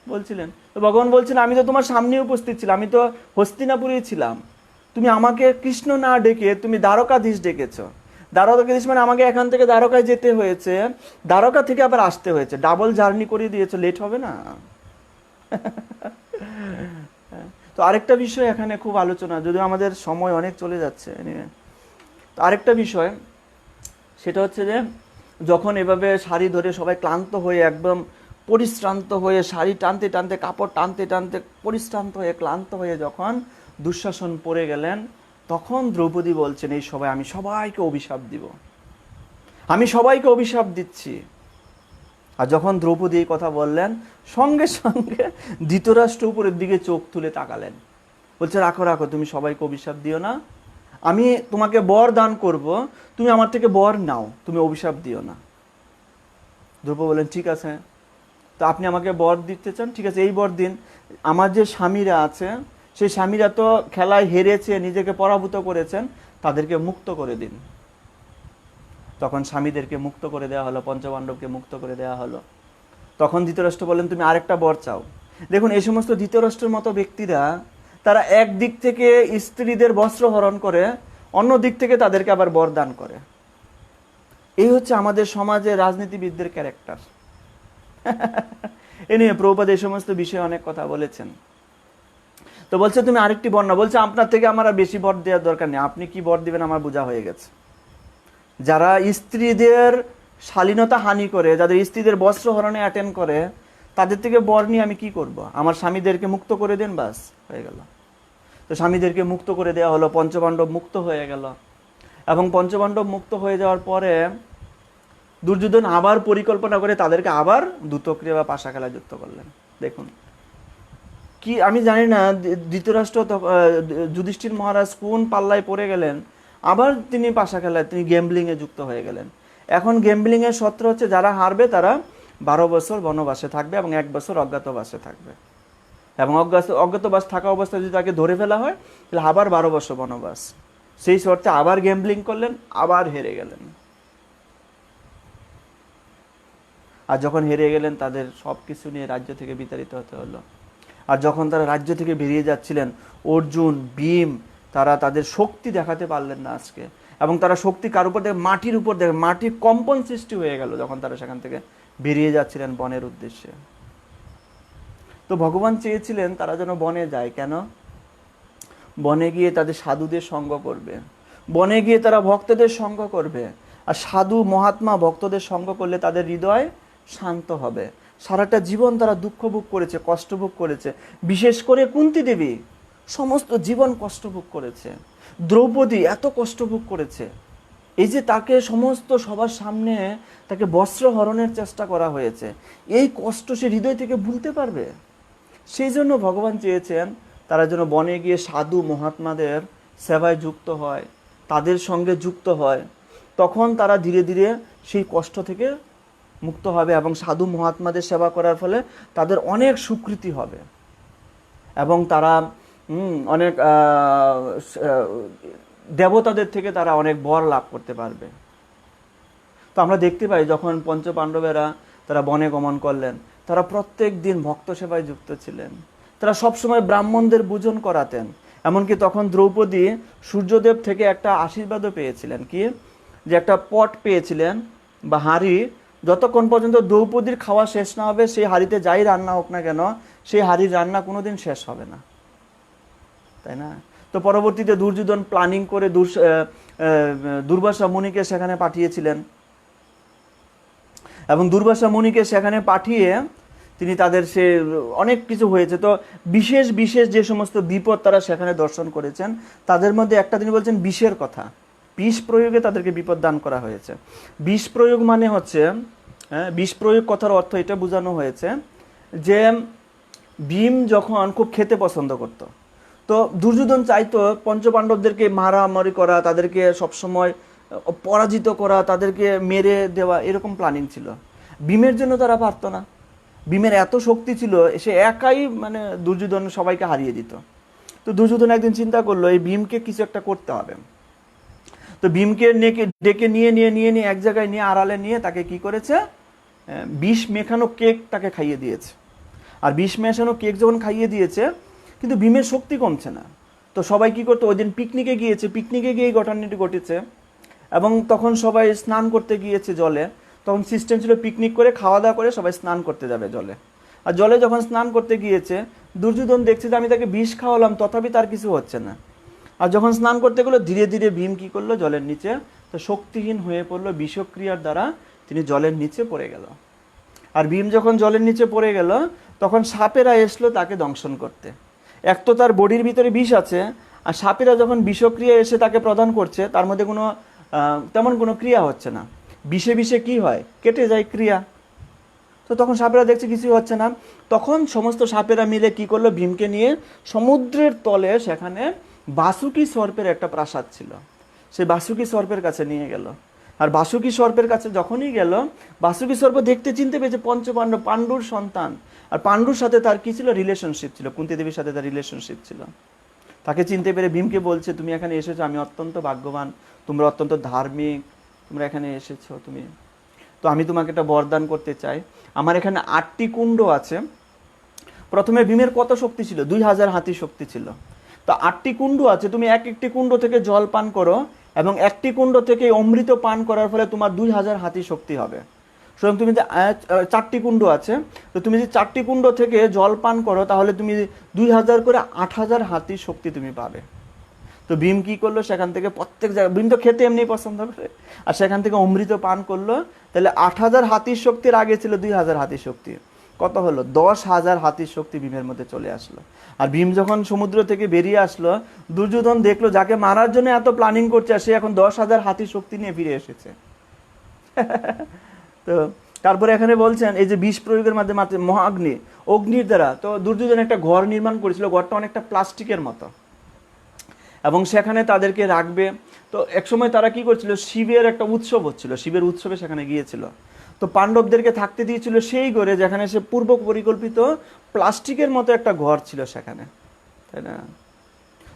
বলছিলেন। তো ভগবান বলছেন আমি তো তোমার সামনে উপস্থিত ছিলাম, আমি তো হস্তিনাপুরেই ছিলাম, তুমি আমাকে কৃষ্ণ না ডেকে তুমি দ্বারকাধীশ ডেকেছ। দ্বারকাধীশ মানে আমাকে এখান থেকে দ্বারকায় যেতে হয়েছে, দ্বারকা থেকে আবার আসতে হয়েছে, ডাবল জার্নি করে দিয়েছো, লেট হবে না? তো আরেকটা বিষয় এখানে খুব আলোচনা, যদিও আমাদের সময় অনেক চলে যাচ্ছে, তো আরেকটা বিষয় সেটা হচ্ছে যে যখন এভাবে শাড়ি ধরে সবাই ক্লান্ত হয়ে একদম পরিশ্রান্ত হয়ে, শাড়ি টানতে টানতে কাপড় টানতে টানতে পরিশ্রান্ত হয়ে ক্লান্ত হয়ে যখন দুঃশাসন পড়ে গেলেন, তখন দ্রৌপদী বলছেন এই সবাই আমি সবাইকে অভিশাপ দিব, আমি সবাইকে অভিশাপ দিচ্ছি। আর যখন দ্রৌপদী এই কথা বললেন, সঙ্গে সঙ্গে ধৃতরাষ্ট্র উপরের দিকে চোখ তুলে তাকালেন, বলছে রাখো রাখো, তুমি সবাইকে অভিশাপ দিও না, আমি তোমাকে বর দান করব, তুমি আমার থেকে বর নাও, তুমি অভিশাপ দিও না। দ্রৌপদী বললেন ঠিক আছে, তো আপনি আমাকে বর দিতে চান, ঠিক আছে এই বর দিন। আমার যে স্বামীরা আছে, সেই স্বামীরা তো খেলায় হেরেছে, নিজেকে পরাভূত করেছেন, তাদেরকে মুক্ত করে দিন। তখন স্বামীদেরকে মুক্ত করে দেওয়া হলো, পঞ্চপাণ্ডবকে মুক্ত করে দেওয়া হলো। তখন ধৃতরাষ্ট্র বললেন তুমি আরেকটা বর চাও। দেখুন এই সমস্ত ধৃতরাষ্ট্রের মতো ব্যক্তিরা, তারা এক দিক থেকে স্ত্রীদের বস্ত্র হরণ করে, অন্য দিক থেকে তাদেরকে আবার বর দান করে। এই হচ্ছে আমাদের সমাজে রাজনীতিবিদদের ক্যারেক্টার। এ নিয়ে প্রভুপাদ এই সমস্ত বিষয়ে অনেক কথা বলেছেন। তো বলছে তুমি আরেকটি বর না, বলছে আপনার থেকে আমার আর বেশি বর দেওয়ার দরকার নেই, আপনি কি বর দিবেন আমার বোঝা হয়ে গেছে। যারা স্ত্রীদের শালীনতা হানি করে, যাদের স্ত্রীদের বস্ত্র হরণে অ্যাটেন্ড করে, তাদের থেকে বর নিয়ে আমি কি করব? আমার স্বামীদেরকে মুক্ত করে দেন, বাস হয়ে গেল। তো স্বামীদেরকে মুক্ত করে দেওয়া হলো, পঞ্চপাণ্ডব মুক্ত হয়ে গেল। এবং পঞ্চপাণ্ডব মুক্ত হয়ে যাওয়ার পরে দুর্যোধন আবার পরিকল্পনা করে তাদেরকে আবার দ্যুতক্রিয়া বা পাশা খেলায় যুক্ত করলেন। দেখুন কি, আমি জানি না ধৃতরাষ্ট্র যুধিষ্ঠির মহারাজ কোন পাল্লায় পড়ে গেলেন, আবার তিনি পাশা খেলায়, তিনি গ্যাম্বলিংয়ে যুক্ত হয়ে গেলেন। এখন গ্যাম্বলিংয়ের সূত্র হচ্ছে যারা হারবে তারা 12 বছর বনবাসে থাকবে এবং 1 বছর অজ্ঞাতবাসে থাকবে। এবং অজ্ঞাতবাস থাকা অবস্থায় যদি তাকে ধরে ফেলা হয়, তাহলে আবার 12 বছর বনবাস। সেই শর্তে আবার গ্যাম্বলিং করলেন, আবার হেরে গেলেন। আর যখন হেরে গেলেন, তাদের সব কিছু নিয়ে রাজ্য থেকে বিতাড়িত হতে হলো। আর যখন তারা রাজ্য থেকে বেরিয়ে যাচ্ছিলেন, অর্জুন, ভীম, তারা তাদের শক্তি দেখাতে পারলেন না আজকে। এবং তারা শক্তি কার উপর দেখে? মাটির উপর দেখে, মাটির কম্পন সৃষ্টি হয়ে গেল যখন তারা সেখান থেকে বেরিয়ে যাচ্ছিলেন বনের উদ্দেশ্যে। তো ভগবান চেয়েছিলেন তারা যেন বনে যায়। কেন? বনে গিয়ে তাদের সাধুদের সঙ্গ করবে, বনে গিয়ে তারা ভক্তদের সঙ্গ করবে। আর সাধু মহাত্মা ভক্তদের সঙ্গ করলে তাদের হৃদয় শান্ত হবে। সারাটা জীবন তারা দুঃখ ভোগ করেছে, কষ্ট ভোগ করেছে। বিশেষ করে কুন্তী দেবী সমস্ত জীবন কষ্ট ভোগ করেছে। দ্রৌপদী এত কষ্ট ভোগ করেছে, এই যে তাকে সমস্ত সবার সামনে তাকে বস্ত্র হরণের চেষ্টা করা হয়েছে, এই কষ্ট সে হৃদয় থেকে ভুলতে পারবে? সেই জন্য ভগবান চেয়েছেন তারা যেন বনে গিয়ে সাধু মহাত্মাদের সেবায় যুক্ত হয়, তাদের সঙ্গে যুক্ত হয়। তখন তারা ধীরে ধীরে সেই কষ্ট থেকে মুক্ত হবে এবং সাধু মহাত্মাদের সেবা করার ফলে তাদের অনেক স্বীকৃতি হবে এবং তারা অনেক দেবতাদের থেকে তারা অনেক বর লাভ করতে পারবে। তো আমরা দেখতে পাই যখন পঞ্চপাণ্ডবেরা তারা বনে গমন করলেন, তারা প্রত্যেক দিন ভক্ত সেবায় যুক্ত ছিলেন, তারা সবসময় ব্রাহ্মণদের পূজন করাতেন। এমনকি তখন দ্রৌপদী সূর্যদেব থেকে একটা আশীর্বাদও পেয়েছিলেন, কি যে একটা পট পেয়েছিলেন বা হাঁড়ি, যতক্ষণ পর্যন্ত দ্রৌপদীর খাওয়া শেষ না হবে সেই হাঁড়িতে যাই রান্না হোক না কেন সেই হাঁড়ির রান্না কোনোদিন শেষ হবে না, তাই না? তো পরবর্তীতে দুর্যোধন প্ল্যানিং করে দুর্বাসা মুনিকে সেখানে পাঠিয়েছিলেন এবং দুর্বাসা মুনিকে সেখানে পাঠিয়ে তিনি তাদের সে অনেক কিছু হয়েছে। তো বিশেষ বিশেষ যে সমস্ত বিপদ তারা সেখানে দর্শন করেছেন তাদের মধ্যে একটা তিনি বলছেন বিষের কথা। বিষ প্রয়োগে তাদেরকে বিপদ দান করা হয়েছে। বিষ প্রয়োগ মানে হচ্ছে, বিষ প্রয়োগ কথার অর্থ এটা বোঝানো হয়েছে যে ভীম যখন খুব খেতে পছন্দ করত, তো দুর্যোধন চাইতো পঞ্চপাণ্ডবদেরকে মারামারি করা, তাদেরকে সবসময় পরাজিত করা, তাদেরকে মেরে দেওয়া, এরকম প্ল্যানিং ছিল। ভীমের জন্য তারা পারত না, ভীমের এত শক্তি ছিল সে একাই মানে দুর্যোধন সবাইকে হারিয়ে দিত। তো দুর্যোধন একদিন চিন্তা করলো এই ভীমকে কিছু একটা করতে হবে। তো ভীমকে ডেকে নিয়ে এক জায়গায় নিয়ে আড়ালে নিয়ে তাকে কি করেছে, বিষ মেখানো কেক তাকে খাইয়ে দিয়েছে। আর বিষ মেশানো কেক যখন খাইয়ে দিয়েছে কিন্তু ভীমের শক্তি কমছে না। তো সবাই কি করতো, ওই দিন পিকনিকে গিয়েছে, পিকনিকে গিয়ে ঘটনাটি ঘটেছে এবং তখন সবাই স্নান করতে গিয়েছে জলে। তখন সিস্টেম ছিল পিকনিক করে খাওয়া দাওয়া করে সবাই স্নান করতে যাবে জলে। আর জলে যখন স্নান করতে গিয়েছে দুর্যোধন দেখছে যে আমি তাকে বিষ খাওয়ালাম তথাপি তার কিছু হচ্ছে না। আর যখন স্নান করতে গেলো ধীরে ধীরে ভীম কি করলো, জলের নিচে তো শক্তিহীন হয়ে পড়লো, বিষক্রিয়ার দ্বারা তিনি জলের নিচে পড়ে গেল। আর ভীম যখন জলের নিচে পড়ে গেল তখন সাপেরা এসলো তাকে দংশন করতে। এক তো তার বডির ভিতরে বিষ আছে, আর সাপেরা যখন বিষক্রিয়া এসে তাকে প্রদান করছে তার মধ্যে কোনো তেমন কোনো ক্রিয়া হচ্ছে না। বিষে বিষে কি হয়, কেটে যায় ক্রিয়া। তো তখন সাপেরা দেখছে কিছু হচ্ছে না, তখন সমস্ত সাপেরা মিলে কি করলো, ভীমকে নিয়ে সমুদ্রের তলে সেখানে বাসুকি সর্পের একটা প্রাসাদ ছিল, সেই বাসুকি সর্পের কাছে নিয়ে গেল। আর বাসুকি সর্পের কাছে যখনই গেল বাসুকি সর্প দেখতে চিনতে পেয়েছে পঞ্চপাণ্ডব, পাণ্ডুর সন্তান। আর পাণ্ডুর সাথে তার কি ছিল, রিলেশনশিপ ছিল, কুন্তী দেবীর সাথে তার রিলেশনশিপ ছিল। তাকে চিনতে পেরে ভীমকে বলছে তুমি এখানে এসেছো, আমি অত্যন্ত ভাগ্যবান, তোমরা অত্যন্ত ধার্মিক, তোমরা এখানে এসেছো, তুমি তো আমি তোমাকে একটা বরদান করতে চাই। আমার এখানে 8টি কুণ্ড আছে। প্রথমে ভীমের কত শক্তি ছিল, 2000 হাতি শক্তি ছিল। তো 8টি কুণ্ড আছে, তুমি একটি কুণ্ড থেকে জল পান করো এবং একটি কুণ্ড থেকে অমৃত পান করার ফলে তোমার 2000 হাতি শক্তি হবে। সুতরাং তুমি যে 4টি কুণ্ড আছে, তো তুমি যে 4টি কুণ্ড থেকে জল পান করো তাহলে তুমি 2000 করে 8000 হাতি শক্তি তুমি পাবে। তো ভীম কি করলো, সেখান থেকে প্রত্যেক জায়গায়, ভীম তো খেতে এমনি পছন্দ করে, আর সেখান থেকে অমৃত পান করলো। তাহলে 8000 হাতির শক্তির আগে ছিল 2000 হাতির শক্তি, কত হলো 10,000 হাতির শক্তি ভীমের মধ্যে চলে আসলো। আর ভীম যখন সমুদ্র থেকে বেরিয়ে আসলো দুর্যোধন দেখলো যাকে মারার জন্য এত প্ল্যানিং করছে সে এখন 10,000 হাতির শক্তি নিয়ে ফিরে এসেছে। তো তারপরে এখানে বলছেন এই যে বিষ প্রয়োগের মাধ্যমে মহাগ্নি, অগ্নির দ্বারা, তো দুর্যোধন একটা ঘর নির্মাণ করেছিল, ঘরটা অনেকটা প্লাস্টিকের মতো এবং সেখানে তাদেরকে রাখবে। তো একসময় তারা কি করছিল, শিবের একটা উৎসব হচ্ছিল, শিবের উৎসবে সেখানে গিয়েছিল। তো পাণ্ডবদেরকে থাকতে দিয়েছিল সেই ঘরে যেখানে সে পূর্ব পরিকল্পিত প্লাস্টিকের মতো একটা ঘর ছিল সেখানে, তাই না?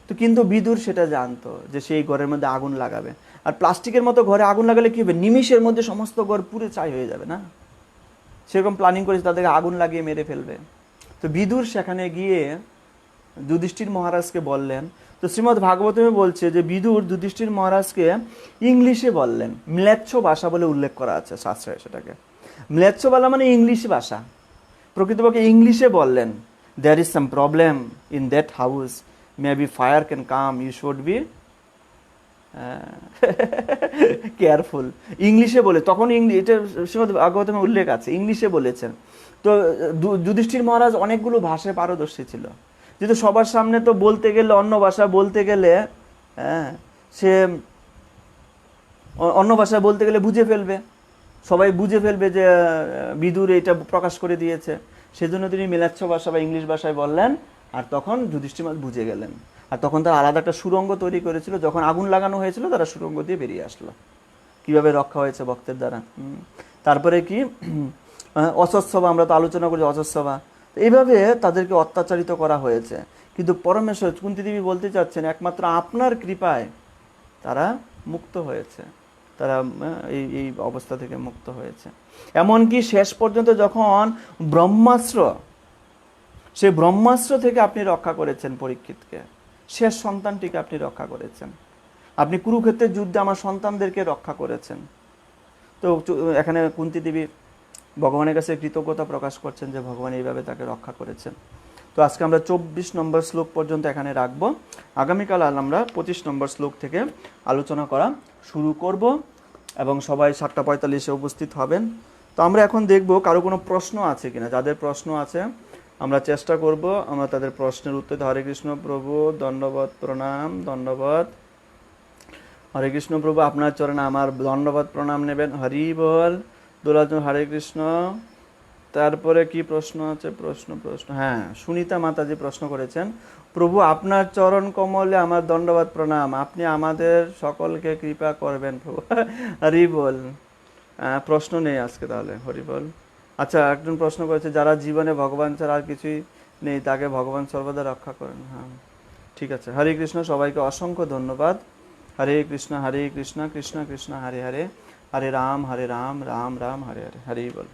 তো কিন্তু বিদুর সেটা জানতো যে সেই ঘরের মধ্যে আগুন লাগাবে, আর প্লাস্টিকের মতো ঘরে আগুন লাগালে কি হবে, নিমিষের মধ্যে সমস্ত ঘর পুড়ে ছাই হয়ে যাবে না, সেরকম প্ল্যানিং করেছে তাদেরকে আগুন লাগিয়ে মেরে ফেলবে। তো বিদুর সেখানে গিয়ে যুধিষ্ঠির মহারাজকে বললেন। তো শ্রীমদ্ ভাগবতমে বলছে যে বিদুর যুধিষ্ঠির মহারাজকে ইংলিশে বললেন, ম্লেচ্ছ ভাষা বলে উল্লেখ করা আছে শাস্ত্রে, সেটাকে ম্লেচ্ছ বলা মানে ইংলিশ ভাষা, প্রকৃতপক্ষে ইংলিশে বললেন, there is some problem in that house, may be fire can come, you should be careful. ইংলিশে বলে, তখন এটা শ্রীমদ্ ভাগবতমে উল্লেখ আছে, ইংলিশে বলেছেন। তো যুধিষ্ঠির মহারাজ অনেকগুলো ভাষায় পারদর্শী ছিল, যেহেতু সবার সামনে তো বলতে গেলে, অন্য ভাষা বলতে গেলে, হ্যাঁ, সে অন্য ভাষায় বলতে গেলে বুঝে ফেলবে, সবাই বুঝে ফেলবে যে বিদুর এটা প্রকাশ করে দিয়েছে। সেজন্য তিনি মিলাচ্ছ ভাষা বা ইংলিশ ভাষায় বললেন, আর তখন যুধিষ্ঠির মহারাজ বুঝে গেলেন। আর তখন তারা আলাদা একটা সুড়ঙ্গ তৈরি করেছিল, যখন আগুন লাগানো হয়েছিল তারা সুড়ঙ্গ দিয়ে বেরিয়ে আসলো, কিভাবে রক্ষা হয়েছে ভক্তের দ্বারা। তারপরে কি অসৎসভা, আমরা তো আলোচনা করি অসৎসভা, এইভাবে তাদেরকে অত্যাচারিত করা হয়েছে। কিন্তু পরমেশ্বর কুন্তী দেবী বলতে চাচ্ছেন একমাত্র আপনার কৃপায় তারা মুক্ত হয়েছে, তারা এই অবস্থা থেকে মুক্ত হয়েছে। এমনকি শেষ পর্যন্ত যখন ব্রহ্মাস্ত্র, সেই ব্রহ্মাস্ত্র থেকে আপনি রক্ষা করেছেন পরীক্ষিতকে, শেষ সন্তানটিকে আপনি রক্ষা করেছেন, আপনি কুরুক্ষেত্রের যুদ্ধে আমার সন্তানদেরকে রক্ষা করেছেন। তো এখানে কুন্তী দেবী ভগবানের কাছে কৃতজ্ঞতা প্রকাশ করছেন যে ভগবান এইভাবে তাকে রক্ষা করেছেন। তো আজকে আমরা 24 নম্বর শ্লোক পর্যন্ত এখানে রাখবো। আগামীকাল আমরা 25 নম্বর শ্লোক থেকে আলোচনা করা শুরু করব, এবং সবাই 7:45-এ উপস্থিত হবেন। তো আমরা এখন দেখব কারো কোনো প্রশ্ন আছে কিনা। যাদের প্রশ্ন আছে আমরা চেষ্টা করব আমরা তাদের প্রশ্নের উত্তর। হরে কৃষ্ণ প্রভু, দণ্ডবত প্রণাম, দণ্ডবত। হরে কৃষ্ণ প্রভু, আপনার চরণে আমার দণ্ডবত প্রণাম নেবেন। হরি বল। দোলাজন হরে কৃষ্ণ। তারপরে কি প্রশ্ন আছে? প্রশ্ন হ্যাঁ, সুনিতা মাতাজি প্রশ্ন করেছেন, প্রভু আপনার চরণ কমলে আমার দণ্ডবত প্রণাম, আপনি আমাদের সকলকে কৃপা করবেন প্রভু। হরি বল। প্রশ্ন নেই আজকে তাহলে, হরি বল। আচ্ছা, একজন প্রশ্ন করেছে, যারা জীবনে ভগবান ছাড়া আর কিছুই নেই তাকে ভগবান সর্বদা রক্ষা করেন। হ্যাঁ, ঠিক আছে। হরে কৃষ্ণ, সবাইকে অসংখ্য ধন্যবাদ। হরে কৃষ্ণ কৃষ্ণ কৃষ্ণ হরে হরে, হরে রাম রাম রাম হরে হরে। হরি বল।